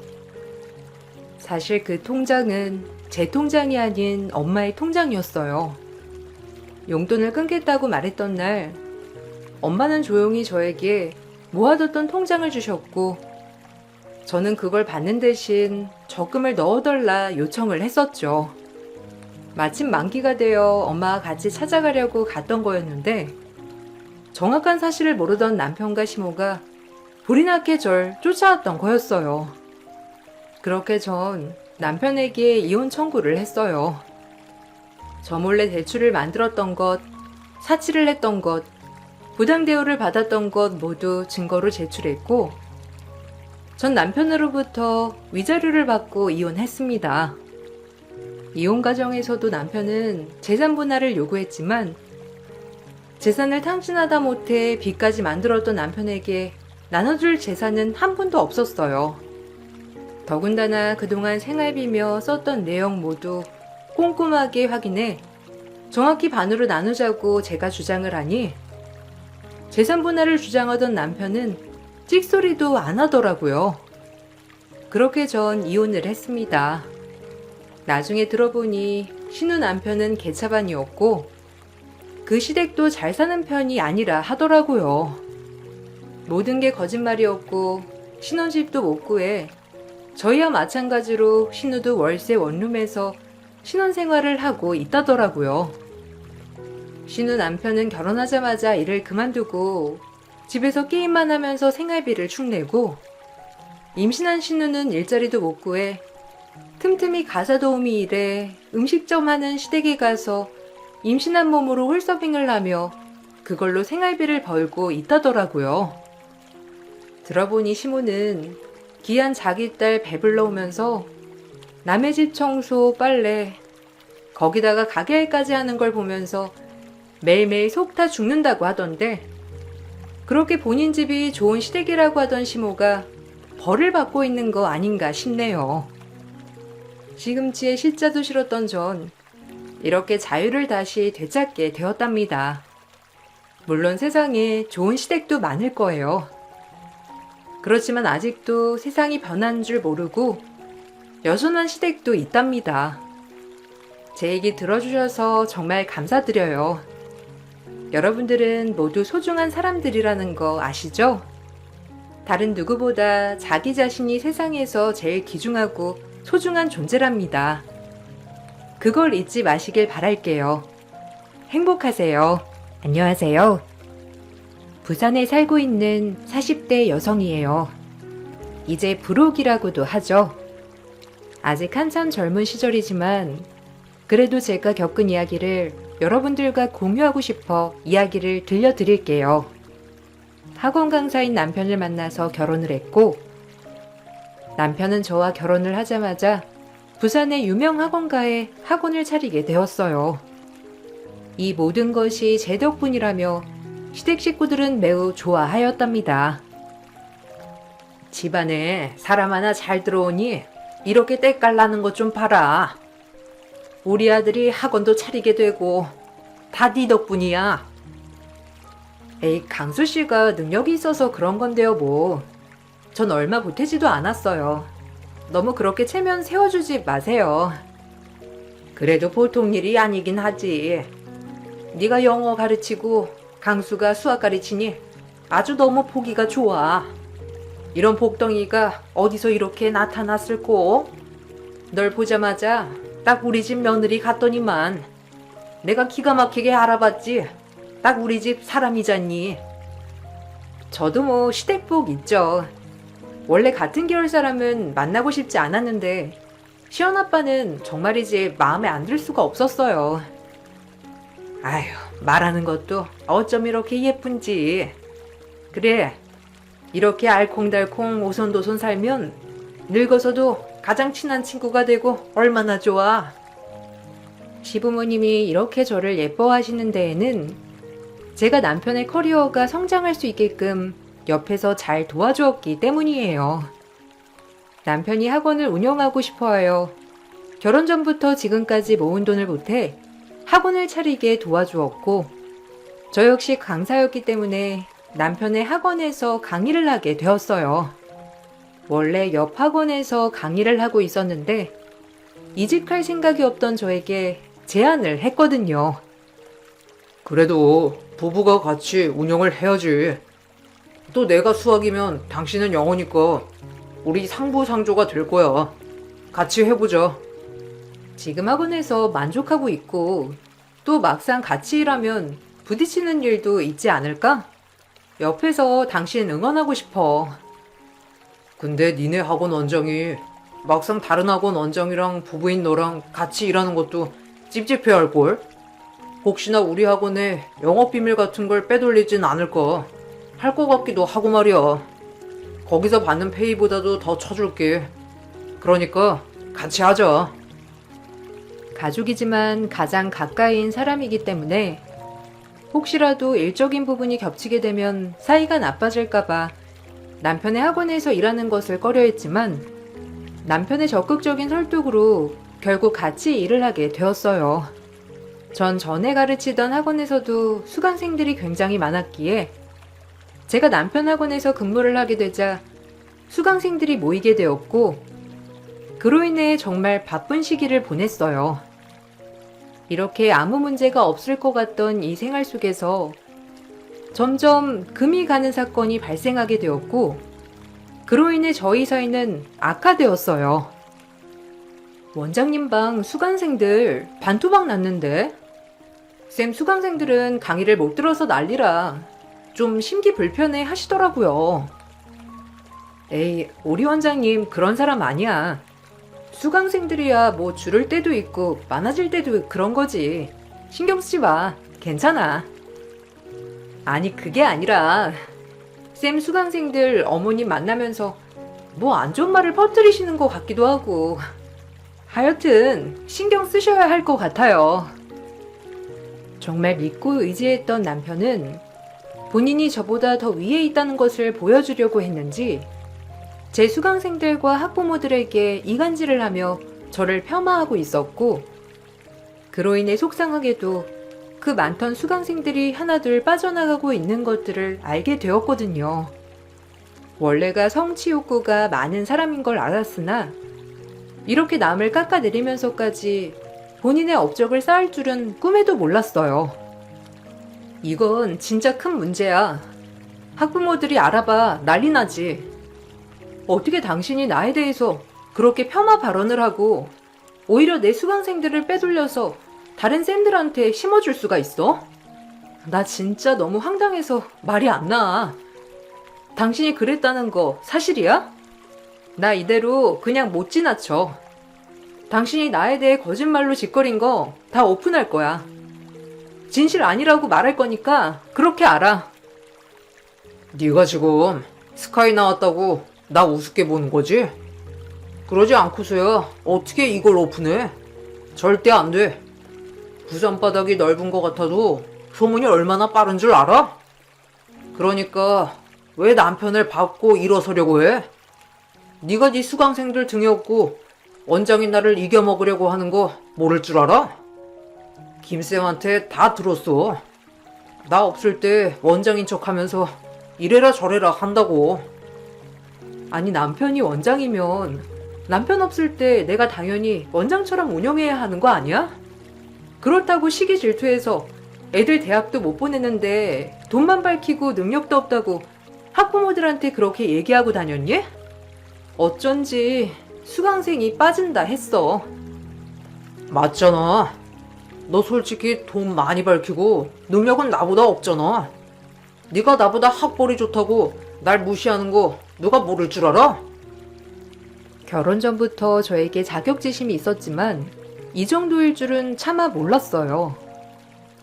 사실 그 통장은 제 통장이 아닌 엄마의 통장이었어요. 용돈을 끊겠다고 말했던 날 엄마는 조용히 저에게 모아뒀던 통장을 주셨고 저는 그걸 받는 대신 적금을 넣어달라 요청을 했었죠. 마침 만기가 되어 엄마와 같이 찾아가려고 갔던 거였는데 정확한 사실을 모르던 남편과 시모가 불이 나게 절 쫓아왔던 거였어요. 그렇게 전 남편에게 이혼 청구를 했어요. 저 몰래 대출을 만들었던 것, 사치를 했던 것, 부당 대우를 받았던 것 모두 증거로 제출했고 전 남편으로부터 위자료를 받고 이혼했습니다. 이혼 과정에서도 남편은 재산 분할을 요구했지만 재산을 탕진하다 못해 빚까지 만들었던 남편에게 나눠줄 재산은 한 푼도 없었어요. 더군다나 그동안 생활비며 썼던 내용 모두 꼼꼼하게 확인해 정확히 반으로 나누자고 제가 주장을 하니 재산 분할을 주장하던 남편은 찍소리도 안 하더라고요. 그렇게 전 이혼을 했습니다. 나중에 들어보니 신우 남편은 개차반이었고 그 시댁도 잘 사는 편이 아니라 하더라고요. 모든 게 거짓말이었고 신혼집도 못 구해 저희와 마찬가지로 신우도 월세 원룸에서 신혼생활을 하고 있다더라고요. 신우 남편은 결혼하자마자 일을 그만두고 집에서 게임만 하면서 생활비를 축내고 임신한 신우는 일자리도 못 구해 틈틈이 가사 도우미 일에 음식점 하는 시댁에 가서 임신한 몸으로 홀서빙을 하며 그걸로 생활비를 벌고 있다더라고요. 들어보니 시모는 귀한 자기 딸 배불러 오면서 남의 집 청소, 빨래, 거기다가 가게일까지 하는 걸 보면서 매일매일 속 타 죽는다고 하던데 그렇게 본인 집이 좋은 시댁이라고 하던 시모가 벌을 받고 있는 거 아닌가 싶네요. 시금치에 실자도 싫었던 전 이렇게 자유를 다시 되찾게 되었답니다. 물론 세상에 좋은 시댁도 많을 거예요. 그렇지만 아직도 세상이 변한 줄 모르고 여전한 시댁도 있답니다. 제 얘기 들어주셔서 정말 감사드려요. 여러분들은 모두 소중한 사람들이라는 거 아시죠? 다른 누구보다 자기 자신이 세상에서 제일 귀중하고 소중한 존재랍니다. 그걸 잊지 마시길 바랄게요. 행복하세요. 안녕하세요. 부산에 살고 있는 40대 여성이에요. 이제 불혹이라고도 하죠. 아직 한참 젊은 시절이지만 그래도 제가 겪은 이야기를 여러분들과 공유하고 싶어 이야기를 들려드릴게요. 학원 강사인 남편을 만나서 결혼을 했고 남편은 저와 결혼을 하자마자 부산의 유명 학원가에 학원을 차리게 되었어요. 이 모든 것이 제 덕분이라며 시댁 식구들은 매우 좋아하였답니다. 집안에 사람 하나 잘 들어오니 이렇게 때깔나는 것 좀 봐라. 우리 아들이 학원도 차리게 되고 다 네 덕분이야. 에이, 강수 씨가 능력이 있어서 그런 건데요, 뭐. 전 얼마 보태지도 않았어요. 너무 그렇게 체면 세워주지 마세요. 그래도 보통 일이 아니긴 하지. 네가 영어 가르치고 강수가 수학 가르치니 아주 너무 보기가 좋아. 이런 복덩이가 어디서 이렇게 나타났을꼬? 널 보자마자 딱 우리 집 며느리 같더니만 내가 기가 막히게 알아봤지. 딱 우리 집 사람이잖니. 저도 뭐 시댁복 있죠. 원래 같은 계열 사람은 만나고 싶지 않았는데 시원아빠는 정말이지 마음에 안 들 수가 없었어요. 아휴, 말하는 것도 어쩜 이렇게 예쁜지. 그래, 이렇게 알콩달콩 오손도손 살면 늙어서도 가장 친한 친구가 되고 얼마나 좋아. 시부모님이 이렇게 저를 예뻐하시는 데에는 제가 남편의 커리어가 성장할 수 있게끔 옆에서 잘 도와주었기 때문이에요. 남편이 학원을 운영하고 싶어하여 결혼 전부터 지금까지 모은 돈을 보태 학원을 차리게 도와주었고 저 역시 강사였기 때문에 남편의 학원에서 강의를 하게 되었어요. 원래 옆 학원에서 강의를 하고 있었는데 이직할 생각이 없던 저에게 제안을 했거든요. 그래도 부부가 같이 운영을 해야지. 또 내가 수학이면 당신은 영어니까 우리 상부상조가 될 거야. 같이 해보자. 지금 학원에서 만족하고 있고 또 막상 같이 일하면 부딪히는 일도 있지 않을까? 옆에서 당신 응원하고 싶어. 근데 니네 학원 원장이 막상 다른 학원 원장이랑 부부인 너랑 같이 일하는 것도 찝찝해 할걸? 혹시나 우리 학원에 영업비밀 같은 걸 빼돌리진 않을까? 할 것 같기도 하고 말이야. 거기서 받는 페이보다도 더 쳐줄게. 그러니까 같이 하자. 가족이지만 가장 가까이인 사람이기 때문에 혹시라도 일적인 부분이 겹치게 되면 사이가 나빠질까봐 남편의 학원에서 일하는 것을 꺼려했지만 남편의 적극적인 설득으로 결국 같이 일을 하게 되었어요. 전 전에 가르치던 학원에서도 수강생들이 굉장히 많았기에 제가 남편 학원에서 근무를 하게 되자 수강생들이 모이게 되었고 그로 인해 정말 바쁜 시기를 보냈어요. 이렇게 아무 문제가 없을 것 같던 이 생활 속에서 점점 금이 가는 사건이 발생하게 되었고 그로 인해 저희 사이는 악화되었어요. 원장님 방 수강생들 반토막 났는데 쌤 수강생들은 강의를 못 들어서 난리라 좀 심기불편해 하시더라고요. 에이, 우리 원장님 그런 사람 아니야. 수강생들이야 뭐 줄을 때도 있고 많아질 때도 그런 거지. 신경 쓰지 마. 괜찮아. 아니 그게 아니라 쌤 수강생들 어머님 만나면서 뭐 안 좋은 말을 퍼뜨리시는 것 같기도 하고 하여튼 신경 쓰셔야 할 것 같아요. 정말 믿고 의지했던 남편은 본인이 저보다 더 위에 있다는 것을 보여주려고 했는지 제 수강생들과 학부모들에게 이간질을 하며 저를 폄하하고 있었고 그로 인해 속상하게도 그 많던 수강생들이 하나둘 빠져나가고 있는 것들을 알게 되었거든요. 원래가 성취 욕구가 많은 사람인 걸 알았으나 이렇게 남을 깎아내리면서까지 본인의 업적을 쌓을 줄은 꿈에도 몰랐어요. 이건 진짜 큰 문제야. 학부모들이 알아봐 난리 나지. 어떻게 당신이 나에 대해서 그렇게 폄하 발언을 하고 오히려 내 수강생들을 빼돌려서 다른 쌤들한테 심어줄 수가 있어? 나 진짜 너무 황당해서 말이 안 나와. 당신이 그랬다는 거 사실이야? 나 이대로 그냥 못 지나쳐. 당신이 나에 대해 거짓말로 짓거린 거 다 오픈할 거야. 진실 아니라고 말할 거니까 그렇게 알아. 네가 지금 스카이 나왔다고 나 우습게 보는 거지? 그러지 않고서야 어떻게 이걸 오픈해? 절대 안 돼. 부산바닥이 넓은 것 같아도 소문이 얼마나 빠른 줄 알아? 그러니까 왜 남편을 밟고 일어서려고 해? 네가 네 수강생들 등에 업고 원장인 나를 이겨먹으려고 하는 거 모를 줄 알아? 김쌤한테 다 들었어. 나 없을 때 원장인 척하면서 이래라 저래라 한다고. 아니 남편이 원장이면 남편 없을 때 내가 당연히 원장처럼 운영해야 하는 거 아니야? 그렇다고 시기 질투해서 애들 대학도 못 보내는데 돈만 밝히고 능력도 없다고 학부모들한테 그렇게 얘기하고 다녔니? 어쩐지 수강생이 빠진다 했어. 맞잖아. 너 솔직히 돈 많이 밝히고 능력은 나보다 없잖아. 네가 나보다 학벌이 좋다고 날 무시하는 거 누가 모를 줄 알아? 결혼 전부터 저에게 자격지심이 있었지만 이 정도일 줄은 차마 몰랐어요.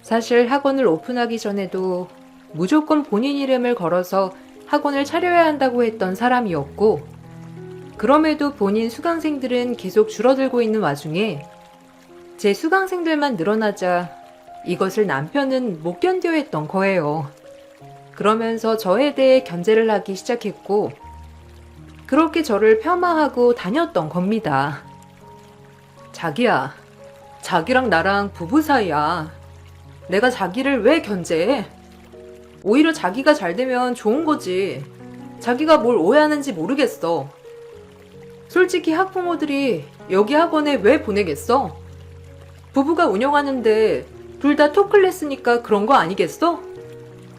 사실 학원을 오픈하기 전에도 무조건 본인 이름을 걸어서 학원을 차려야 한다고 했던 사람이었고 그럼에도 본인 수강생들은 계속 줄어들고 있는 와중에 제 수강생들만 늘어나자 이것을 남편은 못 견뎌 했던 거예요. 그러면서 저에 대해 견제를 하기 시작했고 그렇게 저를 폄하하고 다녔던 겁니다. 자기야, 자기랑 나랑 부부 사이야. 내가 자기를 왜 견제해? 오히려 자기가 잘 되면 좋은 거지. 자기가 뭘 오해하는지 모르겠어. 솔직히 학부모들이 여기 학원에 왜 보내겠어? 부부가 운영하는데 둘 다 톱클래스니까 그런 거 아니겠어?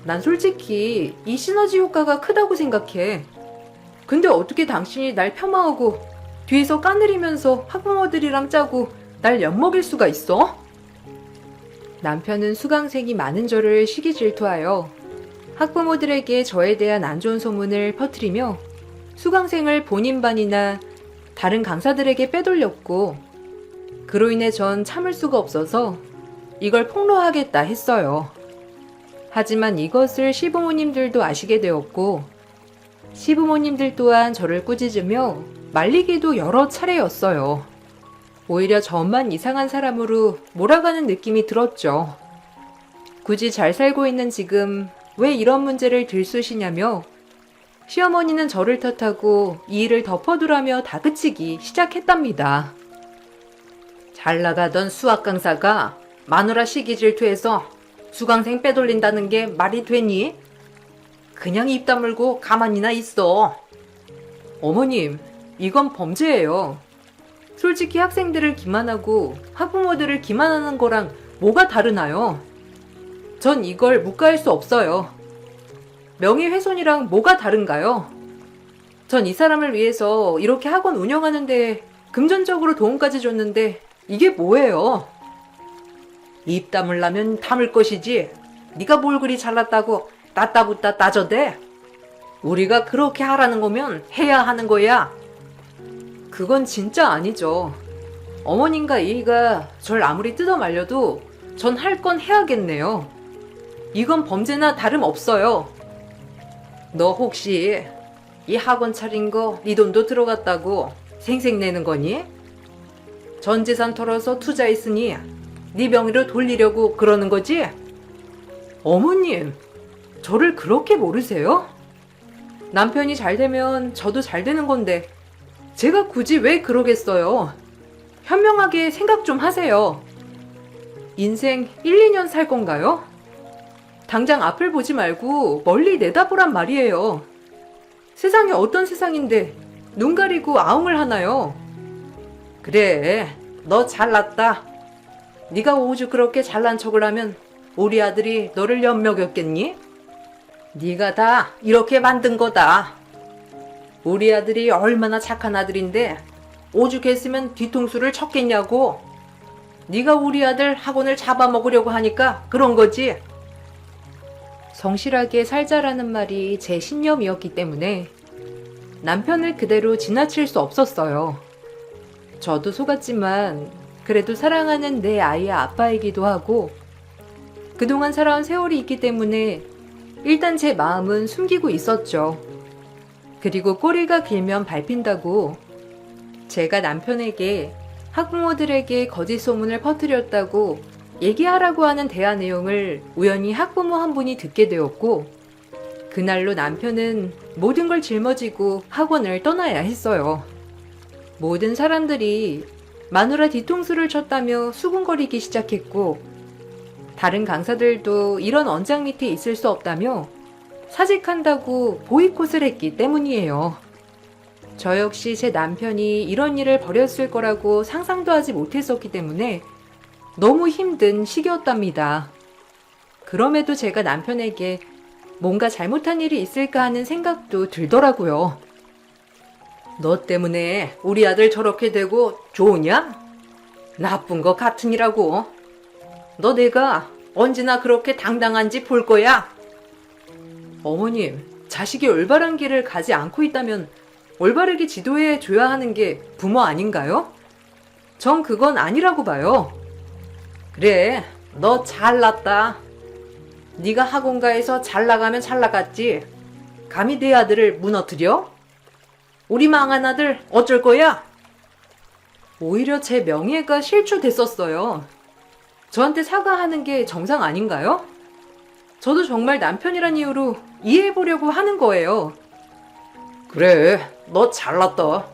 난 솔직히 이 시너지 효과가 크다고 생각해. 근데 어떻게 당신이 날 폄하하고 뒤에서 까내리면서 학부모들이랑 짜고 날 엿먹일 수가 있어? 남편은 수강생이 많은 저를 시기 질투하여 학부모들에게 저에 대한 안 좋은 소문을 퍼뜨리며 수강생을 본인 반이나 다른 강사들에게 빼돌렸고 그로 인해 전 참을 수가 없어서 이걸 폭로하겠다 했어요. 하지만 이것을 시부모님들도 아시게 되었고 시부모님들 또한 저를 꾸짖으며 말리기도 여러 차례였어요. 오히려 저만 이상한 사람으로 몰아가는 느낌이 들었죠. 굳이 잘 살고 있는 지금 왜 이런 문제를 들쑤시냐며 시어머니는 저를 탓하고 이 일을 덮어두라며 다그치기 시작했답니다. 잘 나가던 수학 강사가 마누라 시기 질투해서 수강생 빼돌린다는 게 말이 되니? 그냥 입 다물고 가만히나 있어. 어머님, 이건 범죄예요. 솔직히 학생들을 기만하고 학부모들을 기만하는 거랑 뭐가 다르나요? 전 이걸 묵과할 수 없어요. 명예훼손이랑 뭐가 다른가요? 전 이 사람을 위해서 이렇게 학원 운영하는데 금전적으로 도움까지 줬는데 이게 뭐예요? 입 다물라면 다물 것이지. 네가 뭘 그리 잘났다고 따따붙다 따져대? 우리가 그렇게 하라는 거면 해야 하는 거야. 그건 진짜 아니죠. 어머님과 이이가 절 아무리 뜯어 말려도 전 할 건 해야겠네요. 이건 범죄나 다름없어요. 너 혹시 이 학원 차린 거 네 돈도 들어갔다고 생색내는 거니? 전 재산 털어서 투자했으니 네 명의로 돌리려고 그러는 거지? 어머님, 저를 그렇게 모르세요? 남편이 잘 되면 저도 잘 되는 건데 제가 굳이 왜 그러겠어요? 현명하게 생각 좀 하세요. 인생 1, 2년 살 건가요? 당장 앞을 보지 말고 멀리 내다보란 말이에요. 세상이 어떤 세상인데 눈 가리고 아웅을 하나요? 그래, 너 잘났다. 네가 오죽 그렇게 잘난 척을 하면 우리 아들이 너를 엿먹였겠니? 네가 다 이렇게 만든 거다. 우리 아들이 얼마나 착한 아들인데 오죽했으면 뒤통수를 쳤겠냐고. 네가 우리 아들 학원을 잡아먹으려고 하니까 그런 거지. 성실하게 살자라는 말이 제 신념이었기 때문에 남편을 그대로 지나칠 수 없었어요. 저도 속았지만 그래도 사랑하는 내 아이의 아빠이기도 하고 그동안 살아온 세월이 있기 때문에 일단 제 마음은 숨기고 있었죠. 그리고 꼬리가 길면 밟힌다고 제가 남편에게 학부모들에게 거짓 소문을 퍼뜨렸다고 얘기하라고 하는 대화 내용을 우연히 학부모 한 분이 듣게 되었고 그날로 남편은 모든 걸 짊어지고 학원을 떠나야 했어요. 모든 사람들이 마누라 뒤통수를 쳤다며 수군거리기 시작했고 다른 강사들도 이런 원장 밑에 있을 수 없다며 사직한다고 보이콧을 했기 때문이에요. 저 역시 제 남편이 이런 일을 벌였을 거라고 상상도 하지 못했었기 때문에 너무 힘든 시기였답니다. 그럼에도 제가 남편에게 뭔가 잘못한 일이 있을까 하는 생각도 들더라고요. 너 때문에 우리 아들 저렇게 되고 좋으냐? 나쁜 거 같으니라고. 너 내가 언제나 그렇게 당당한지 볼 거야. 어머님, 자식이 올바른 길을 가지 않고 있다면 올바르게 지도해 줘야 하는 게 부모 아닌가요? 전 그건 아니라고 봐요. 그래, 너 잘났다. 네가 학원가에서 잘 나가면 잘 나갔지. 감히 내 아들을 무너뜨려? 우리 망한 아들 어쩔 거야? 오히려 제 명예가 실추됐었어요. 저한테 사과하는 게 정상 아닌가요? 저도 정말 남편이란 이유로 이해해보려고 하는 거예요. 그래, 너 잘났다.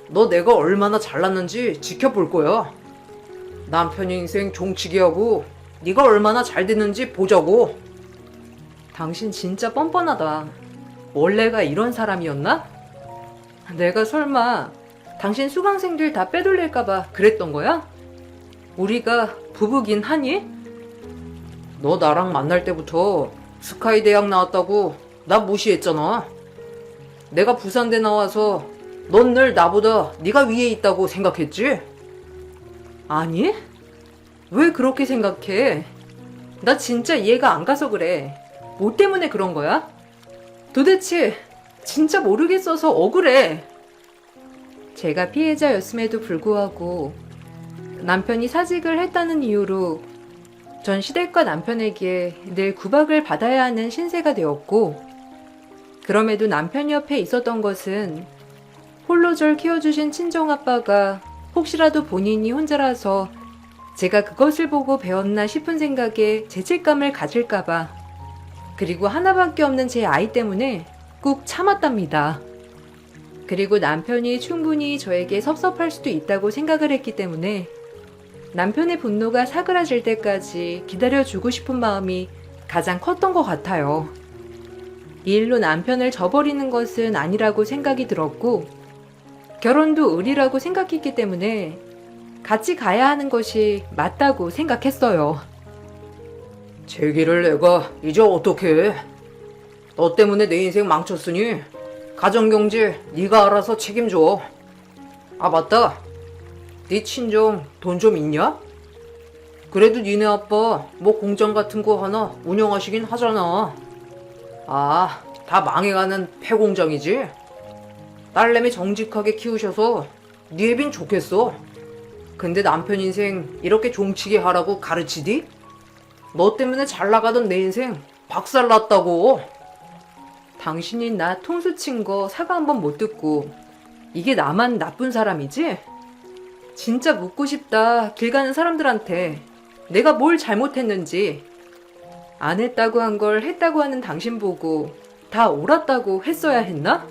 너 내가 얼마나 잘났는지 지켜볼 거야. 남편 인생 종치기 하고 네가 얼마나 잘 됐는지 보자고. 당신 진짜 뻔뻔하다. 원래가 이런 사람이었나? 내가 설마 당신 수강생들 다 빼돌릴까봐 그랬던 거야? 우리가 부부긴 하니? 너 나랑 만날 때부터 스카이 대학 나왔다고 나 무시했잖아. 내가 부산대 나와서 넌 늘 나보다 네가 위에 있다고 생각했지? 아니? 왜 그렇게 생각해? 나 진짜 이해가 안 가서 그래. 뭐 때문에 그런 거야? 도대체 진짜 모르겠어서 억울해. 제가 피해자였음에도 불구하고 남편이 사직을 했다는 이유로 전 시댁과 남편에게 늘 구박을 받아야 하는 신세가 되었고 그럼에도 남편 옆에 있었던 것은 홀로 절 키워주신 친정아빠가 혹시라도 본인이 혼자라서 제가 그것을 보고 배웠나 싶은 생각에 죄책감을 가질까봐, 그리고 하나밖에 없는 제 아이 때문에 꾹 참았답니다. 그리고 남편이 충분히 저에게 섭섭할 수도 있다고 생각을 했기 때문에 남편의 분노가 사그라질 때까지 기다려주고 싶은 마음이 가장 컸던 것 같아요. 이 일로 남편을 저버리는 것은 아니라고 생각이 들었고, 결혼도 의리라고 생각했기 때문에 같이 가야 하는 것이 맞다고 생각했어요. 제 길을 내가 이제 어떻게 해? 너 때문에 내 인생 망쳤으니 가정경제 네가 알아서 책임져. 아 맞다. 네 친정 돈 좀 있냐? 그래도 니네 아빠 뭐 공장 같은 거 하나 운영하시긴 하잖아. 아, 다 망해가는 폐공장이지? 딸내미 정직하게 키우셔서 네 애빈 좋겠어. 근데 남편 인생 이렇게 종치게 하라고 가르치디? 너 때문에 잘 나가던 내 인생 박살났다고. 당신이 나 통수 친 거 사과 한 번 못 듣고 이게 나만 나쁜 사람이지? 진짜 묻고 싶다, 길 가는 사람들한테. 내가 뭘 잘못했는지. 안 했다고 한 걸 했다고 하는 당신 보고 다 옳았다고 했어야 했나?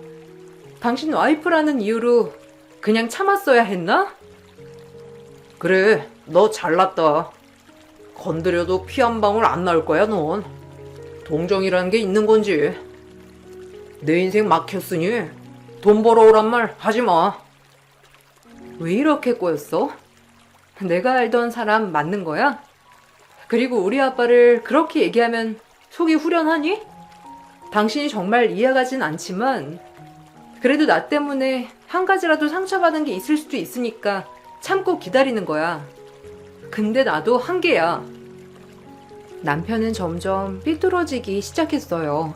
당신 와이프라는 이유로 그냥 참았어야 했나? 그래, 너 잘났다. 건드려도 피 한 방울 안 나올 거야, 넌. 동정이라는 게 있는 건지. 내 인생 막혔으니 돈 벌어오란 말 하지 마. 왜 이렇게 꼬였어? 내가 알던 사람 맞는 거야? 그리고 우리 아빠를 그렇게 얘기하면 속이 후련하니? 당신이 정말 이해가진 않지만 그래도 나 때문에 한 가지라도 상처받은 게 있을 수도 있으니까 참고 기다리는 거야. 근데 나도 한계야. 남편은 점점 삐뚤어지기 시작했어요.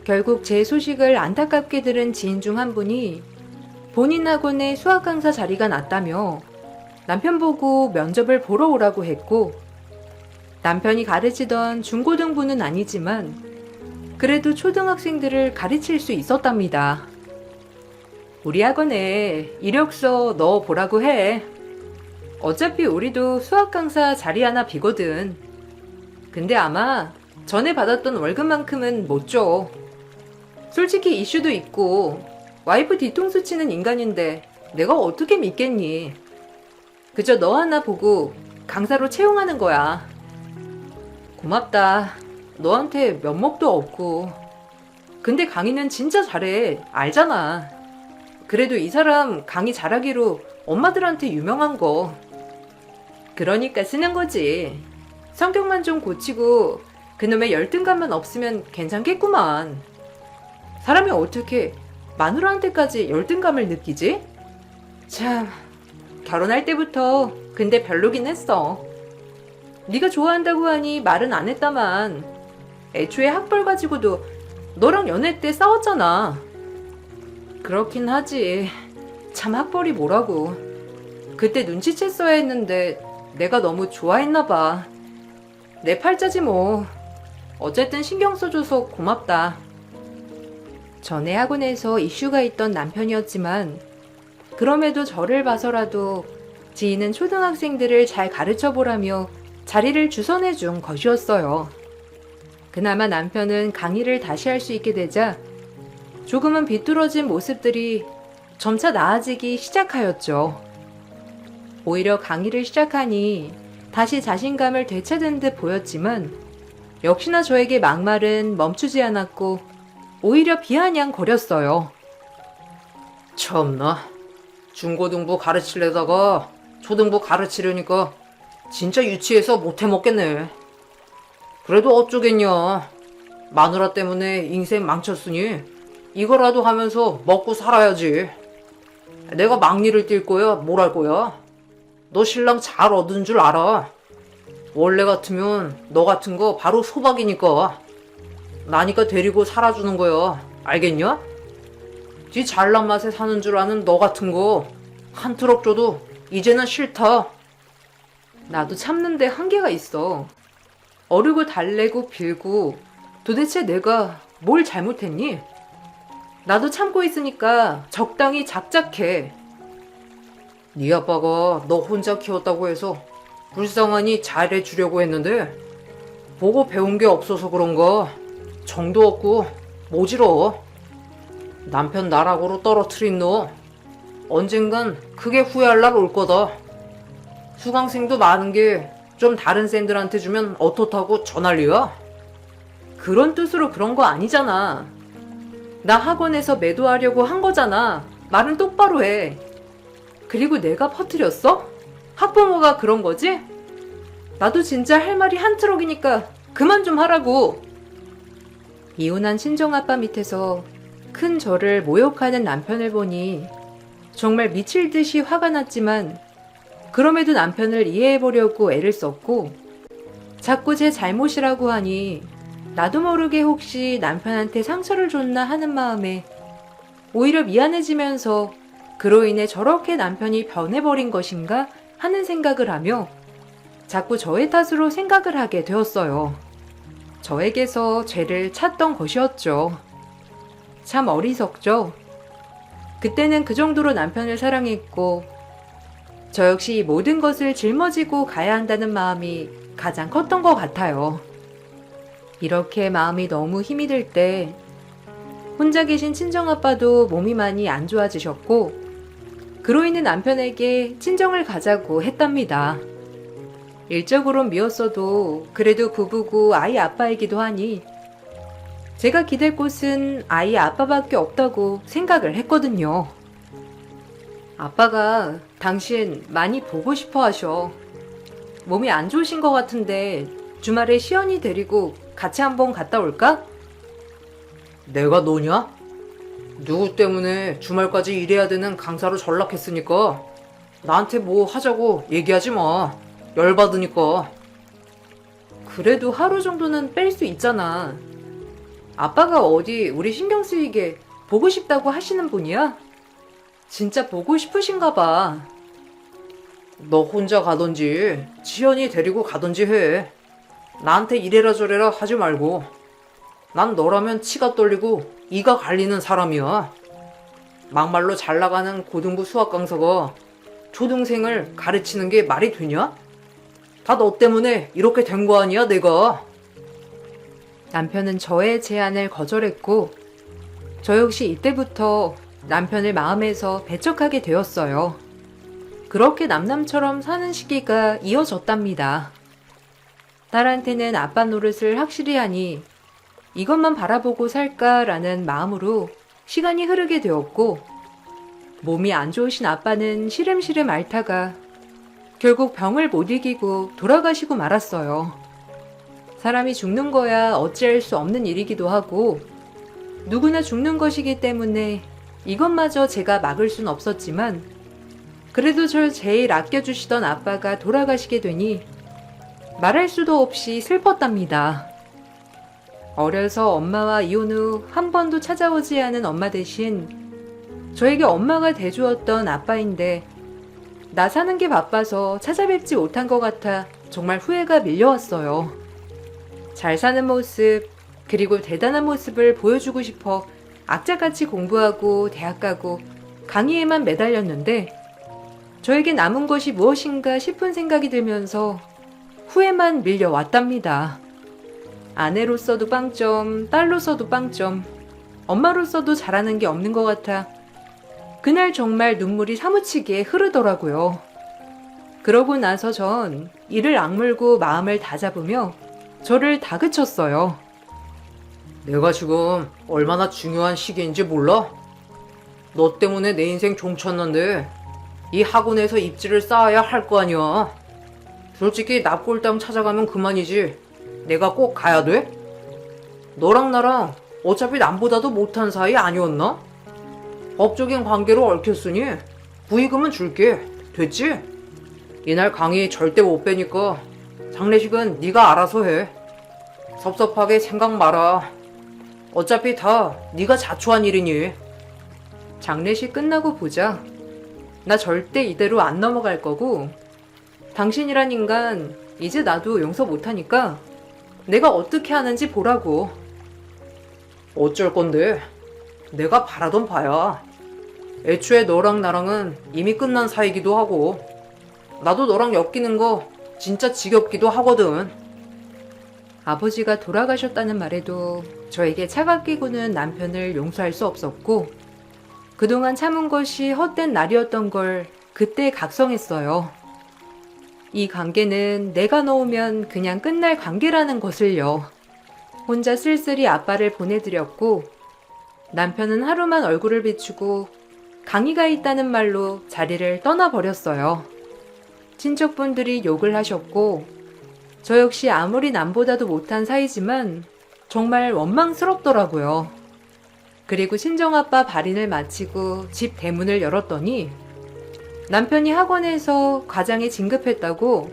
결국 제 소식을 안타깝게 들은 지인 중 한 분이 본인 학원에 수학 강사 자리가 났다며 남편 보고 면접을 보러 오라고 했고, 남편이 가르치던 중고등부는 아니지만 그래도 초등학생들을 가르칠 수 있었답니다. 우리 학원에 이력서 넣어보라고 해. 어차피 우리도 수학 강사 자리 하나 비거든. 근데 아마 전에 받았던 월급만큼은 못 줘. 솔직히 이슈도 있고 와이프 뒤통수 치는 인간인데 내가 어떻게 믿겠니? 그저 너 하나 보고 강사로 채용하는 거야. 고맙다. 너한테 면목도 없고. 근데 강의는 진짜 잘해. 알잖아. 그래도 이 사람 강의 잘하기로 엄마들한테 유명한 거. 그러니까 쓰는 거지. 성격만 좀 고치고 그놈의 열등감만 없으면 괜찮겠구만. 사람이 어떻게 마누라한테까지 열등감을 느끼지? 참, 결혼할 때부터 근데 별로긴 했어. 네가 좋아한다고 하니 말은 안 했다만 애초에 학벌 가지고도 너랑 연애 때 싸웠잖아. 그렇긴 하지. 참 학벌이 뭐라고. 그때 눈치챘어야 했는데 내가 너무 좋아했나 봐. 내 팔자지 뭐. 어쨌든 신경 써줘서 고맙다. 전에 학원에서 이슈가 있던 남편이었지만 그럼에도 저를 봐서라도 지인은 초등학생들을 잘 가르쳐보라며 자리를 주선해준 것이었어요. 그나마 남편은 강의를 다시 할 수 있게 되자 조금은 비뚤어진 모습들이 점차 나아지기 시작하였죠. 오히려 강의를 시작하니 다시 자신감을 되찾은 듯 보였지만 역시나 저에게 막말은 멈추지 않았고 오히려 비아냥거렸어요. 참나. 중고등부 가르치려다가 초등부 가르치려니까 진짜 유치해서 못해 먹겠네. 그래도 어쩌겠냐. 마누라 때문에 인생 망쳤으니 이거라도 하면서 먹고 살아야지. 내가 막리를 뛸 거야, 뭘 할 거야. 너 신랑 잘 얻은 줄 알아. 원래 같으면 너 같은 거 바로 소박이니까. 나니까 데리고 살아주는 거야. 알겠냐? 지 잘난 맛에 사는 줄 아는 너 같은 거 한 트럭 줘도 이제는 싫다. 나도 참는데 한계가 있어. 어르고 달래고 빌고 도대체 내가 뭘 잘못했니? 나도 참고 있으니까 적당히 작작해. 네 아빠가 너 혼자 키웠다고 해서 불쌍하니 잘해주려고 했는데 보고 배운 게 없어서 그런가 정도 없고 모질어. 남편 나락으로 떨어뜨린 너 언젠간 크게 후회할 날 올 거다. 수강생도 많은 게 좀 다른 쌤들한테 주면 어떻다고 전할리야? 그런 뜻으로 그런 거 아니잖아. 나 학원에서 매도하려고 한 거잖아. 말은 똑바로 해. 그리고 내가 퍼뜨렸어? 학부모가 그런 거지? 나도 진짜 할 말이 한 트럭이니까 그만 좀 하라고. 이혼한 친정아빠 밑에서 큰 저를 모욕하는 남편을 보니 정말 미칠 듯이 화가 났지만 그럼에도 남편을 이해해보려고 애를 썼고 자꾸 제 잘못이라고 하니 나도 모르게 혹시 남편한테 상처를 줬나 하는 마음에 오히려 미안해지면서 그로 인해 저렇게 남편이 변해버린 것인가 하는 생각을 하며 자꾸 저의 탓으로 생각을 하게 되었어요. 저에게서 죄를 찾던 것이었죠. 참 어리석죠. 그때는 그 정도로 남편을 사랑했고 저 역시 이 모든 것을 짊어지고 가야 한다는 마음이 가장 컸던 것 같아요. 이렇게 마음이 너무 힘이 들 때 혼자 계신 친정아빠도 몸이 많이 안 좋아지셨고 그로 인해 남편에게 친정을 가자고 했답니다. 일적으론 미웠어도 그래도 부부고 아이 아빠이기도 하니 제가 기댈 곳은 아이 아빠밖에 없다고 생각을 했거든요. 아빠가 당신 많이 보고 싶어 하셔. 몸이 안 좋으신 것 같은데 주말에 시연이 데리고 같이 한번 갔다 올까? 내가 너냐? 누구 때문에 주말까지 일해야 되는 강사로 전락했으니까 나한테 뭐 하자고 얘기하지 마. 열받으니까. 그래도 하루 정도는 뺄 수 있잖아. 아빠가 어디 우리 신경 쓰이게 보고 싶다고 하시는 분이야? 진짜 보고 싶으신가 봐. 너 혼자 가던지 지연이 데리고 가던지 해. 나한테 이래라 저래라 하지 말고. 난 너라면 치가 떨리고 이가 갈리는 사람이야. 막말로 잘 나가는 고등부 수학 강사가 초등생을 가르치는 게 말이 되냐? 다 너 때문에 이렇게 된 거 아니야, 내가? 남편은 저의 제안을 거절했고 저 역시 이때부터 남편을 마음에서 배척하게 되었어요. 그렇게 남남처럼 사는 시기가 이어졌답니다. 딸한테는 아빠 노릇을 확실히 하니 이것만 바라보고 살까라는 마음으로 시간이 흐르게 되었고 몸이 안 좋으신 아빠는 시름시름 앓다가 결국 병을 못 이기고 돌아가시고 말았어요. 사람이 죽는 거야 어찌할 수 없는 일이기도 하고 누구나 죽는 것이기 때문에 이것마저 제가 막을 순 없었지만 그래도 절 제일 아껴주시던 아빠가 돌아가시게 되니 말할 수도 없이 슬펐답니다. 어려서 엄마와 이혼 후 한 번도 찾아오지 않은 엄마 대신 저에게 엄마가 돼주었던 아빠인데 나 사는 게 바빠서 찾아뵙지 못한 것 같아 정말 후회가 밀려왔어요. 잘 사는 모습 그리고 대단한 모습을 보여주고 싶어 악자같이 공부하고 대학 가고 강의에만 매달렸는데 저에게 남은 것이 무엇인가 싶은 생각이 들면서 후회만 밀려왔답니다. 아내로서도 빵점, 딸로서도 빵점, 엄마로서도 잘하는 게 없는 것 같아 그날 정말 눈물이 사무치게 흐르더라고요. 그러고 나서 전 이를 악물고 마음을 다잡으며 저를 다그쳤어요. 내가 지금 얼마나 중요한 시기인지 몰라? 너 때문에 내 인생 종쳤는데 이 학원에서 입지를 쌓아야 할 거 아니야. 솔직히 납골당 찾아가면 그만이지. 내가 꼭 가야 돼? 너랑 나랑 어차피 남보다도 못한 사이 아니었나? 법적인 관계로 얽혔으니 부의금은 줄게. 됐지? 이날 강의 절대 못 빼니까 장례식은 네가 알아서 해. 섭섭하게 생각 마라. 어차피 다 네가 자초한 일이니. 장례식 끝나고 보자. 나 절대 이대로 안 넘어갈 거고 당신이란 인간 이제 나도 용서 못하니까 내가 어떻게 하는지 보라고. 어쩔 건데? 내가 바라던 바야. 애초에 너랑 나랑은 이미 끝난 사이기도 하고, 나도 너랑 엮이는 거 진짜 지겹기도 하거든. 아버지가 돌아가셨다는 말에도 저에게 차갑게 구는 남편을 용서할 수 없었고, 그동안 참은 것이 헛된 날이었던 걸 그때 각성했어요. 이 관계는 내가 놓으면 그냥 끝날 관계라는 것을요. 혼자 쓸쓸히 아빠를 보내드렸고, 남편은 하루만 얼굴을 비추고 강의가 있다는 말로 자리를 떠나버렸어요. 친척분들이 욕을 하셨고, 저 역시 아무리 남보다도 못한 사이지만 정말 원망스럽더라고요. 그리고 친정아빠 발인을 마치고 집 대문을 열었더니 남편이 학원에서 과장에 진급했다고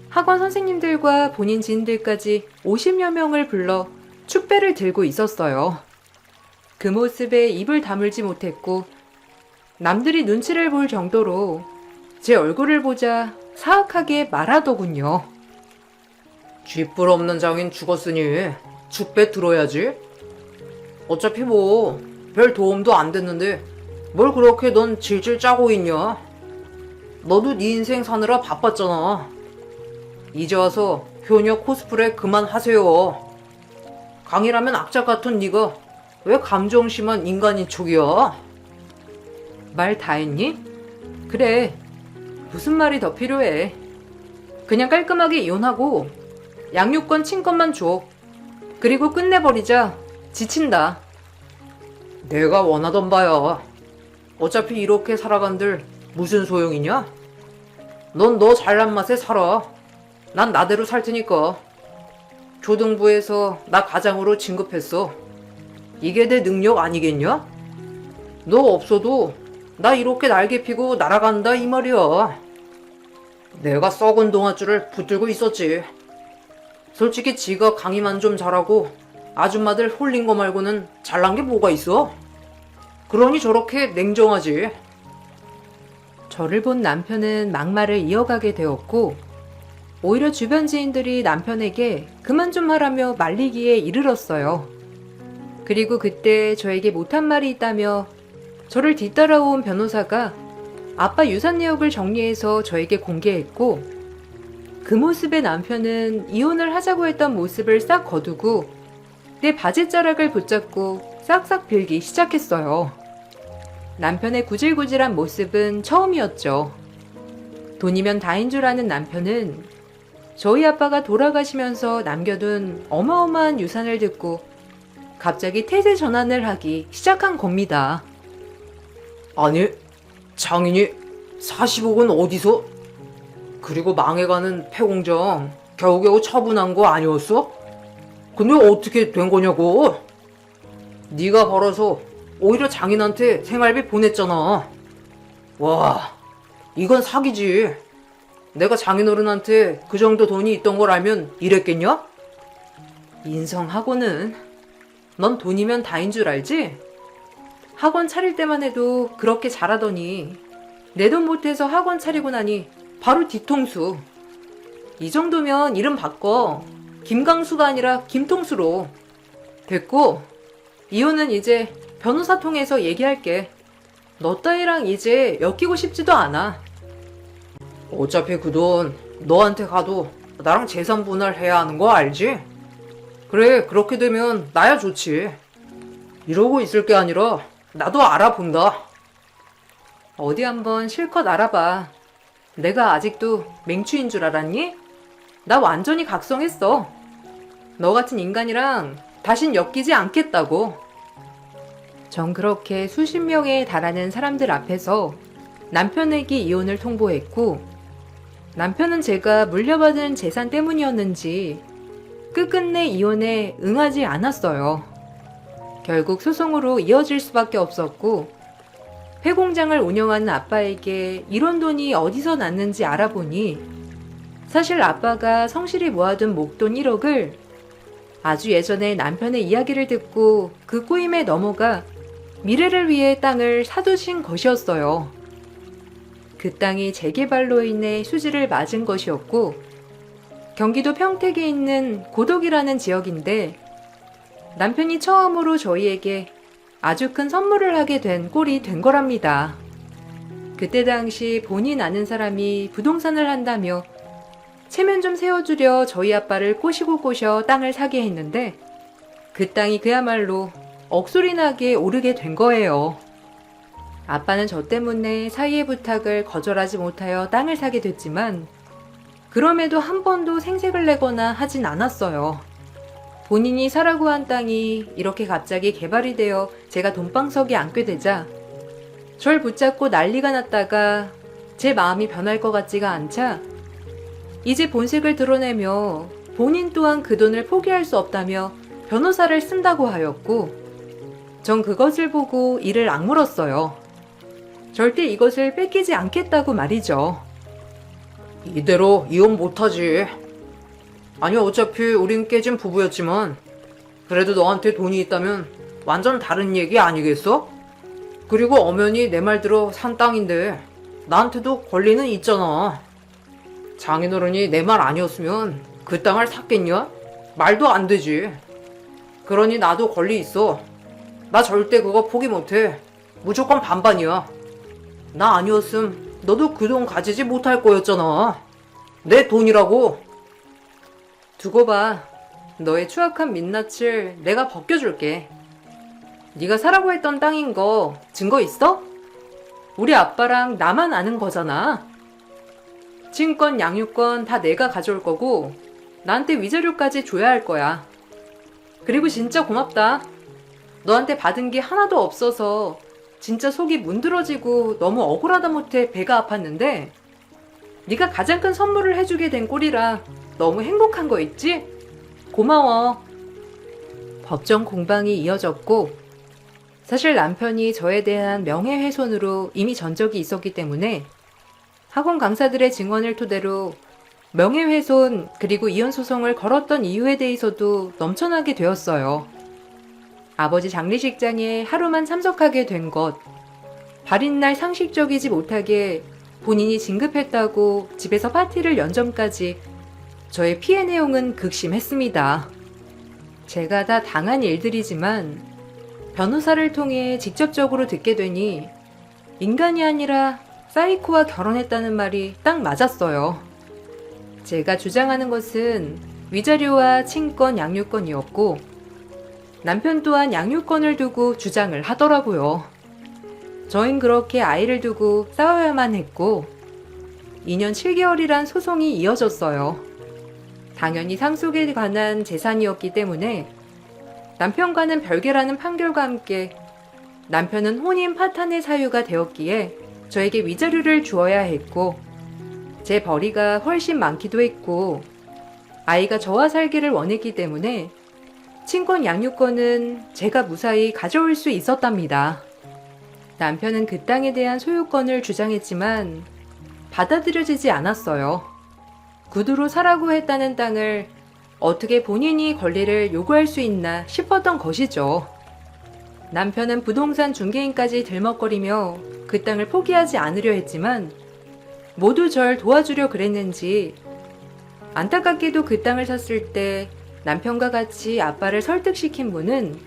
학원 선생님들과 본인 지인들까지 50여 명을 불러 축배를 들고 있었어요. 그 모습에 입을 다물지 못했고 남들이 눈치를 볼 정도로 제 얼굴을 보자 사악하게 말하더군요. 쥐뿔 없는 장인 죽었으니 축배 들어야지. 어차피 뭐 별 도움도 안 됐는데 뭘 그렇게 넌 질질 짜고 있냐? 너도 네 인생 사느라 바빴잖아. 이제 와서 효녀 코스프레 그만하세요. 강이라면 악착 같은 네가 왜 감정 심한 인간인 척이야? 말 다 했니? 그래. 무슨 말이 더 필요해. 그냥 깔끔하게 이혼하고 양육권 친권만 줘. 그리고 끝내버리자. 지친다. 내가 원하던 바야. 어차피 이렇게 살아간들 무슨 소용이냐? 넌 너 잘난 맛에 살아. 난 나대로 살 테니까. 초등부에서 나 가장으로 진급했어. 이게 내 능력 아니겠냐? 너 없어도 나 이렇게 날개 피고 날아간다 이 말이야. 내가 썩은 동아줄을 붙들고 있었지. 솔직히 지가 강의만 좀 잘하고 아줌마들 홀린 거 말고는 잘난 게 뭐가 있어? 그러니 저렇게 냉정하지. 저를 본 남편은 막말을 이어가게 되었고, 오히려 주변 지인들이 남편에게 그만 좀 하라며 말리기에 이르렀어요. 그리고 그때 저에게 못한 말이 있다며 저를 뒤따라온 변호사가 아빠 유산 내역을 정리해서 저에게 공개했고, 그 모습의 남편은 이혼을 하자고 했던 모습을 싹 거두고 내 바지자락을 붙잡고 싹싹 빌기 시작했어요. 남편의 구질구질한 모습은 처음이었죠. 돈이면 다인 줄 아는 남편은 저희 아빠가 돌아가시면서 남겨둔 어마어마한 유산을 듣고 갑자기 태세 전환을 하기 시작한 겁니다. 아니, 장인이 40억은 어디서? 그리고 망해가는 폐공장 겨우겨우 처분한 거 아니었어? 근데 어떻게 된 거냐고? 네가 벌어서 오히려 장인한테 생활비 보냈잖아. 와, 이건 사기지. 내가 장인어른한테 그 정도 돈이 있던 걸 알면 이랬겠냐? 인성하고는 넌 돈이면 다인 줄 알지? 학원 차릴 때만 해도 그렇게 잘하더니 내 돈 못해서 학원 차리고 나니 바로 뒤통수. 이 정도면 이름 바꿔. 김강수가 아니라 김통수로. 됐고, 이혼은 이제 변호사 통해서 얘기할게. 너 따위랑 이제 엮이고 싶지도 않아. 어차피 그 돈 너한테 가도 나랑 재산 분할해야 하는 거 알지? 그래, 그렇게 되면 나야 좋지. 이러고 있을 게 아니라 나도 알아본다. 어디 한번 실컷 알아봐. 내가 아직도 맹추인 줄 알았니? 나 완전히 각성했어. 너 같은 인간이랑 다신 엮이지 않겠다고. 전 그렇게 수십 명에 달하는 사람들 앞에서 남편에게 이혼을 통보했고, 남편은 제가 물려받은 재산 때문이었는지 끝끝내 이혼에 응하지 않았어요. 결국 소송으로 이어질 수밖에 없었고, 폐공장을 운영하는 아빠에게 이런 돈이 어디서 났는지 알아보니 사실 아빠가 성실히 모아둔 목돈 1억을 아주 예전에 남편의 이야기를 듣고 그 꼬임에 넘어가 미래를 위해 땅을 사두신 것이었어요. 그 땅이 재개발로 인해 수지를 맞은 것이었고, 경기도 평택에 있는 고덕이라는 지역인데 남편이 처음으로 저희에게 아주 큰 선물을 하게 된 꼴이 된 거랍니다. 그때 당시 본인 아는 사람이 부동산을 한다며 체면 좀 세워주려 저희 아빠를 꼬시고 꼬셔 땅을 사게 했는데 그 땅이 그야말로 억소리 나게 오르게 된 거예요. 아빠는 저 때문에 사위의 부탁을 거절하지 못하여 땅을 사게 됐지만 그럼에도 한 번도 생색을 내거나 하진 않았어요. 본인이 사라고 한 땅이 이렇게 갑자기 개발이 되어 제가 돈방석에 앉게 되자 절 붙잡고 난리가 났다가 제 마음이 변할 것 같지가 않자 이제 본색을 드러내며 본인 또한 그 돈을 포기할 수 없다며 변호사를 쓴다고 하였고 전 그것을 보고 이를 악물었어요. 절대 이것을 뺏기지 않겠다고 말이죠. 이대로 이혼 못하지. 아니 어차피 우린 깨진 부부였지만 그래도 너한테 돈이 있다면 완전 다른 얘기 아니겠어? 그리고 엄연히 내 말대로 산 땅인데 나한테도 권리는 있잖아. 장인어른이 내 말 아니었으면 그 땅을 샀겠냐? 말도 안 되지. 그러니 나도 권리 있어. 나 절대 그거 포기 못해. 무조건 반반이야. 나 아니었음 너도 그 돈 가지지 못할 거였잖아. 내 돈이라고. 두고 봐. 너의 추악한 민낯을 내가 벗겨줄게. 네가 사라고 했던 땅인 거 증거 있어? 우리 아빠랑 나만 아는 거잖아. 친권, 양육권 다 내가 가져올 거고 나한테 위자료까지 줘야 할 거야. 그리고 진짜 고맙다. 너한테 받은 게 하나도 없어서 진짜 속이 문드러지고 너무 억울하다 못해 배가 아팠는데 네가 가장 큰 선물을 해주게 된 꼴이라 너무 행복한 거 있지? 고마워. 법정 공방이 이어졌고 사실 남편이 저에 대한 명예훼손으로 이미 전적이 있었기 때문에 학원 강사들의 증언을 토대로 명예훼손 그리고 이혼 소송을 걸었던 이유에 대해서도 넘쳐나게 되었어요. 아버지 장례식장에 하루만 참석하게 된 것, 발인날 상식적이지 못하게 본인이 진급했다고 집에서 파티를 연 점까지 저의 피해 내용은 극심했습니다. 제가 다 당한 일들이지만 변호사를 통해 직접적으로 듣게 되니 인간이 아니라 사이코와 결혼했다는 말이 딱 맞았어요. 제가 주장하는 것은 위자료와 친권, 양육권이었고 남편 또한 양육권을 두고 주장을 하더라고요. 저흰 그렇게 아이를 두고 싸워야만 했고 2년 7개월이란 소송이 이어졌어요. 당연히 상속에 관한 재산이었기 때문에 남편과는 별개라는 판결과 함께 남편은 혼인 파탄의 사유가 되었기에 저에게 위자료를 주어야 했고 제 벌이가 훨씬 많기도 했고 아이가 저와 살기를 원했기 때문에 친권 양육권은 제가 무사히 가져올 수 있었답니다. 남편은 그 땅에 대한 소유권을 주장했지만 받아들여지지 않았어요. 구두로 사라고 했다는 땅을 어떻게 본인이 권리를 요구할 수 있나 싶었던 것이죠. 남편은 부동산 중개인까지 들먹거리며 그 땅을 포기하지 않으려 했지만 모두 절 도와주려 그랬는지 안타깝게도 그 땅을 샀을 때 남편과 같이 아빠를 설득시킨 분은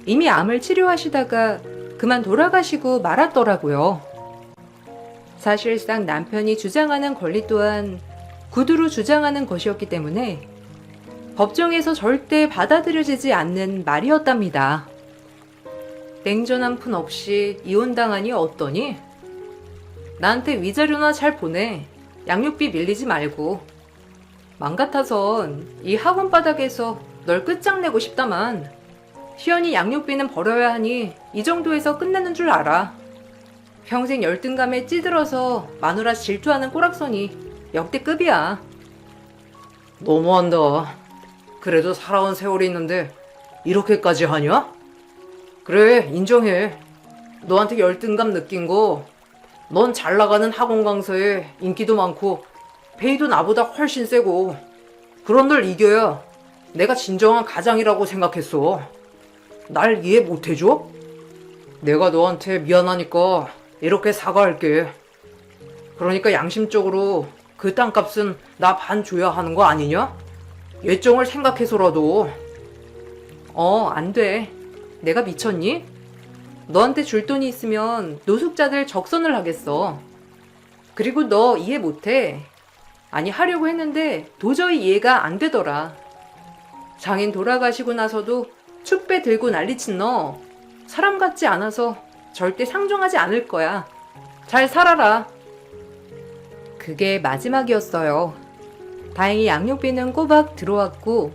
이미 암을 치료하시다가 그만 돌아가시고 말았더라고요. 사실상 남편이 주장하는 권리 또한 구두로 주장하는 것이었기 때문에 법정에서 절대 받아들여지지 않는 말이었답니다. 냉전 한 푼 없이 이혼당하니 어떠니? 나한테 위자료나 잘 보내. 양육비 밀리지 말고. 맘 같아선 이 학원 바닥에서 널 끝장내고 싶다만 시연이 양육비는 벌어야 하니 이 정도에서 끝내는 줄 알아. 평생 열등감에 찌들어서 마누라 질투하는 꼬락선이 역대급이야. 너무한다. 그래도 살아온 세월이 있는데 이렇게까지 하냐? 그래, 인정해. 너한테 열등감 느낀 거, 넌 잘 나가는 학원 강사에 인기도 많고 페이도 나보다 훨씬 세고 그런 널 이겨야 내가 진정한 가장이라고 생각했어. 날 이해 못해줘? 내가 너한테 미안하니까 이렇게 사과할게. 그러니까 양심적으로 그 땅값은 나 반 줘야 하는 거 아니냐? 예정을 생각해서라도. 안 돼. 내가 미쳤니? 너한테 줄 돈이 있으면 노숙자들 적선을 하겠어. 그리고 너 이해 못해. 아니, 하려고 했는데 도저히 이해가 안 되더라. 장인 돌아가시고 나서도 축배 들고 난리친 너 사람 같지 않아서 절대 상종하지 않을 거야. 잘 살아라. 그게 마지막이었어요. 다행히 양육비는 꼬박 들어왔고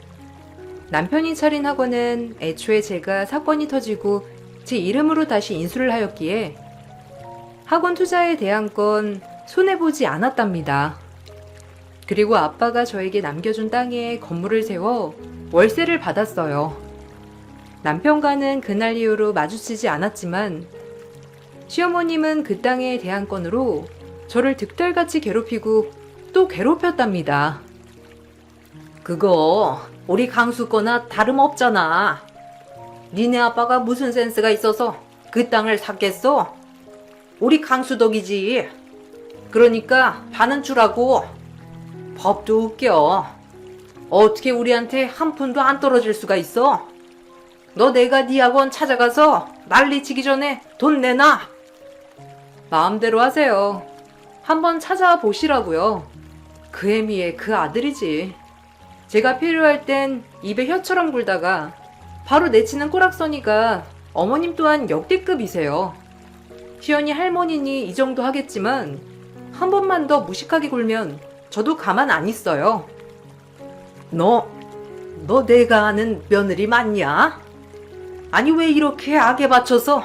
남편이 차린 학원은 애초에 제가 사건이 터지고 제 이름으로 다시 인수를 하였기에 학원 투자에 대한 건 손해보지 않았답니다. 그리고 아빠가 저에게 남겨준 땅에 건물을 세워 월세를 받았어요. 남편과는 그날 이후로 마주치지 않았지만 시어머님은 그 땅에 대한 건으로 저를 득달같이 괴롭히고 또 괴롭혔답니다. 그거 우리 강수 거나 다름없잖아. 니네 아빠가 무슨 센스가 있어서 그 땅을 샀겠어? 우리 강수 덕이지. 그러니까 반은 주라고. 법도 웃겨. 어떻게 우리한테 한 푼도 안 떨어질 수가 있어? 너 내가 네 학원 찾아가서 난리치기 전에 돈 내놔. 마음대로 하세요. 한번 찾아보시라고요. 그 애미의 그 아들이지. 제가 필요할 땐 입에 혀처럼 굴다가 바로 내치는 꼬락서니가 어머님 또한 역대급이세요. 시연이 할머니니 이 정도 하겠지만 한 번만 더 무식하게 굴면 저도 가만 안 있어요. 너 내가 아는 며느리 맞냐? 아니 왜 이렇게 악에 받쳐서?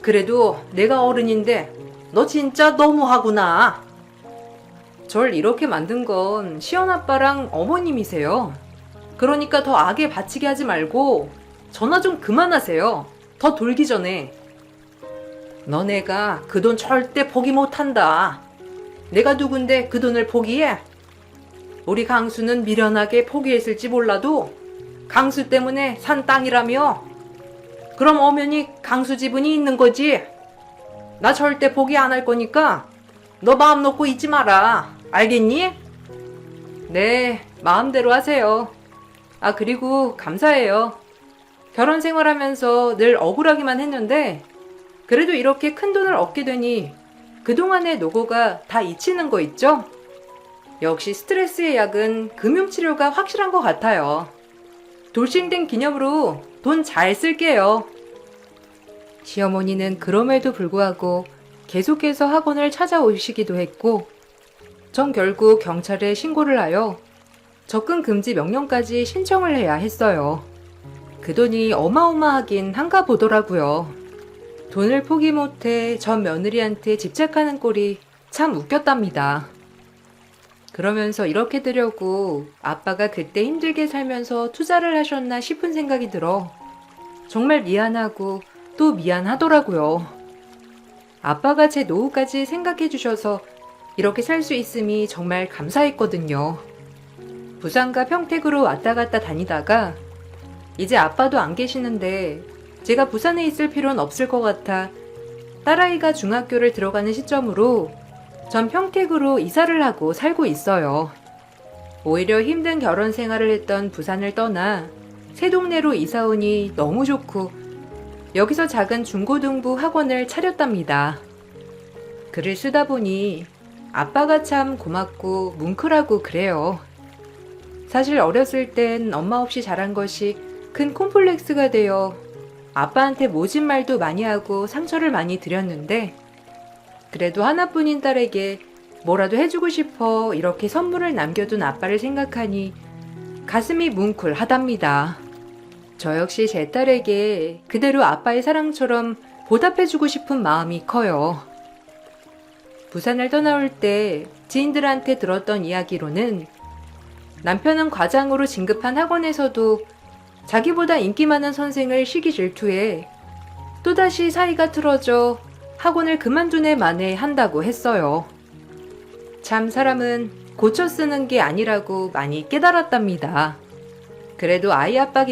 그래도 내가 어른인데 너 진짜 너무하구나. 절 이렇게 만든 건 시연아빠랑 어머님이세요. 그러니까 더 악에 바치게 하지 말고 전화 좀 그만하세요. 더 돌기 전에. 너네가 그 돈 절대 포기 못한다. 내가 누군데 그 돈을 포기해? 우리 강수는 미련하게 포기했을지 몰라도 강수 때문에 산 땅이라며. 그럼 엄연히 강수 지분이 있는 거지. 나 절대 포기 안 할 거니까 너 마음 놓고 있지 마라. 알겠니? 네, 마음대로 하세요. 아, 그리고 감사해요. 결혼 생활하면서 늘 억울하기만 했는데 그래도 이렇게 큰 돈을 얻게 되니 그동안의 노고가 다 잊히는 거 있죠? 역시 스트레스의 약은 금융치료가 확실한 것 같아요. 돌싱된 기념으로 돈 잘 쓸게요. 시어머니는 그럼에도 불구하고 계속해서 학원을 찾아오시기도 했고 전 결국 경찰에 신고를 하여 접근 금지 명령까지 신청을 해야 했어요. 그 돈이 어마어마하긴 한가 보더라고요. 돈을 포기 못해 전 며느리한테 집착하는 꼴이 참 웃겼답니다. 그러면서 이렇게 되려고 아빠가 그때 힘들게 살면서 투자를 하셨나 싶은 생각이 들어 정말 미안하고 또 미안하더라고요. 아빠가 제 노후까지 생각해 주셔서 이렇게 살 수 있음이 정말 감사했거든요. 부산과 평택으로 왔다 갔다 다니다가 이제 아빠도 안 계시는데 제가 부산에 있을 필요는 없을 것 같아 딸아이가 중학교를 들어가는 시점으로 전 평택으로 이사를 하고 살고 있어요. 오히려 힘든 결혼 생활을 했던 부산을 떠나 새 동네로 이사 오니 너무 좋고 여기서 작은 중고등부 학원을 차렸답니다. 글을 쓰다 보니 아빠가 참 고맙고 뭉클하고 그래요. 사실 어렸을 땐 엄마 없이 자란 것이 큰 콤플렉스가 되어 아빠한테 모진 말도 많이 하고 상처를 많이 드렸는데 그래도 하나뿐인 딸에게 뭐라도 해주고 싶어 이렇게 선물을 남겨둔 아빠를 생각하니 가슴이 뭉클하답니다. 저 역시 제 딸에게 그대로 아빠의 사랑처럼 보답해주고 싶은 마음이 커요. 부산을 떠나올 때 지인들한테 들었던 이야기로는 남편은 과장으로 진급한 학원에서도 자기보다 인기 많은 선생을 시기 질투해 또다시 사이가 틀어져 학원을 그만둔 애 만에 한다고 했어요. 참 사람은 고쳐 쓰는 게 아니라고 많이 깨달았답니다. 그래도 아이 아빠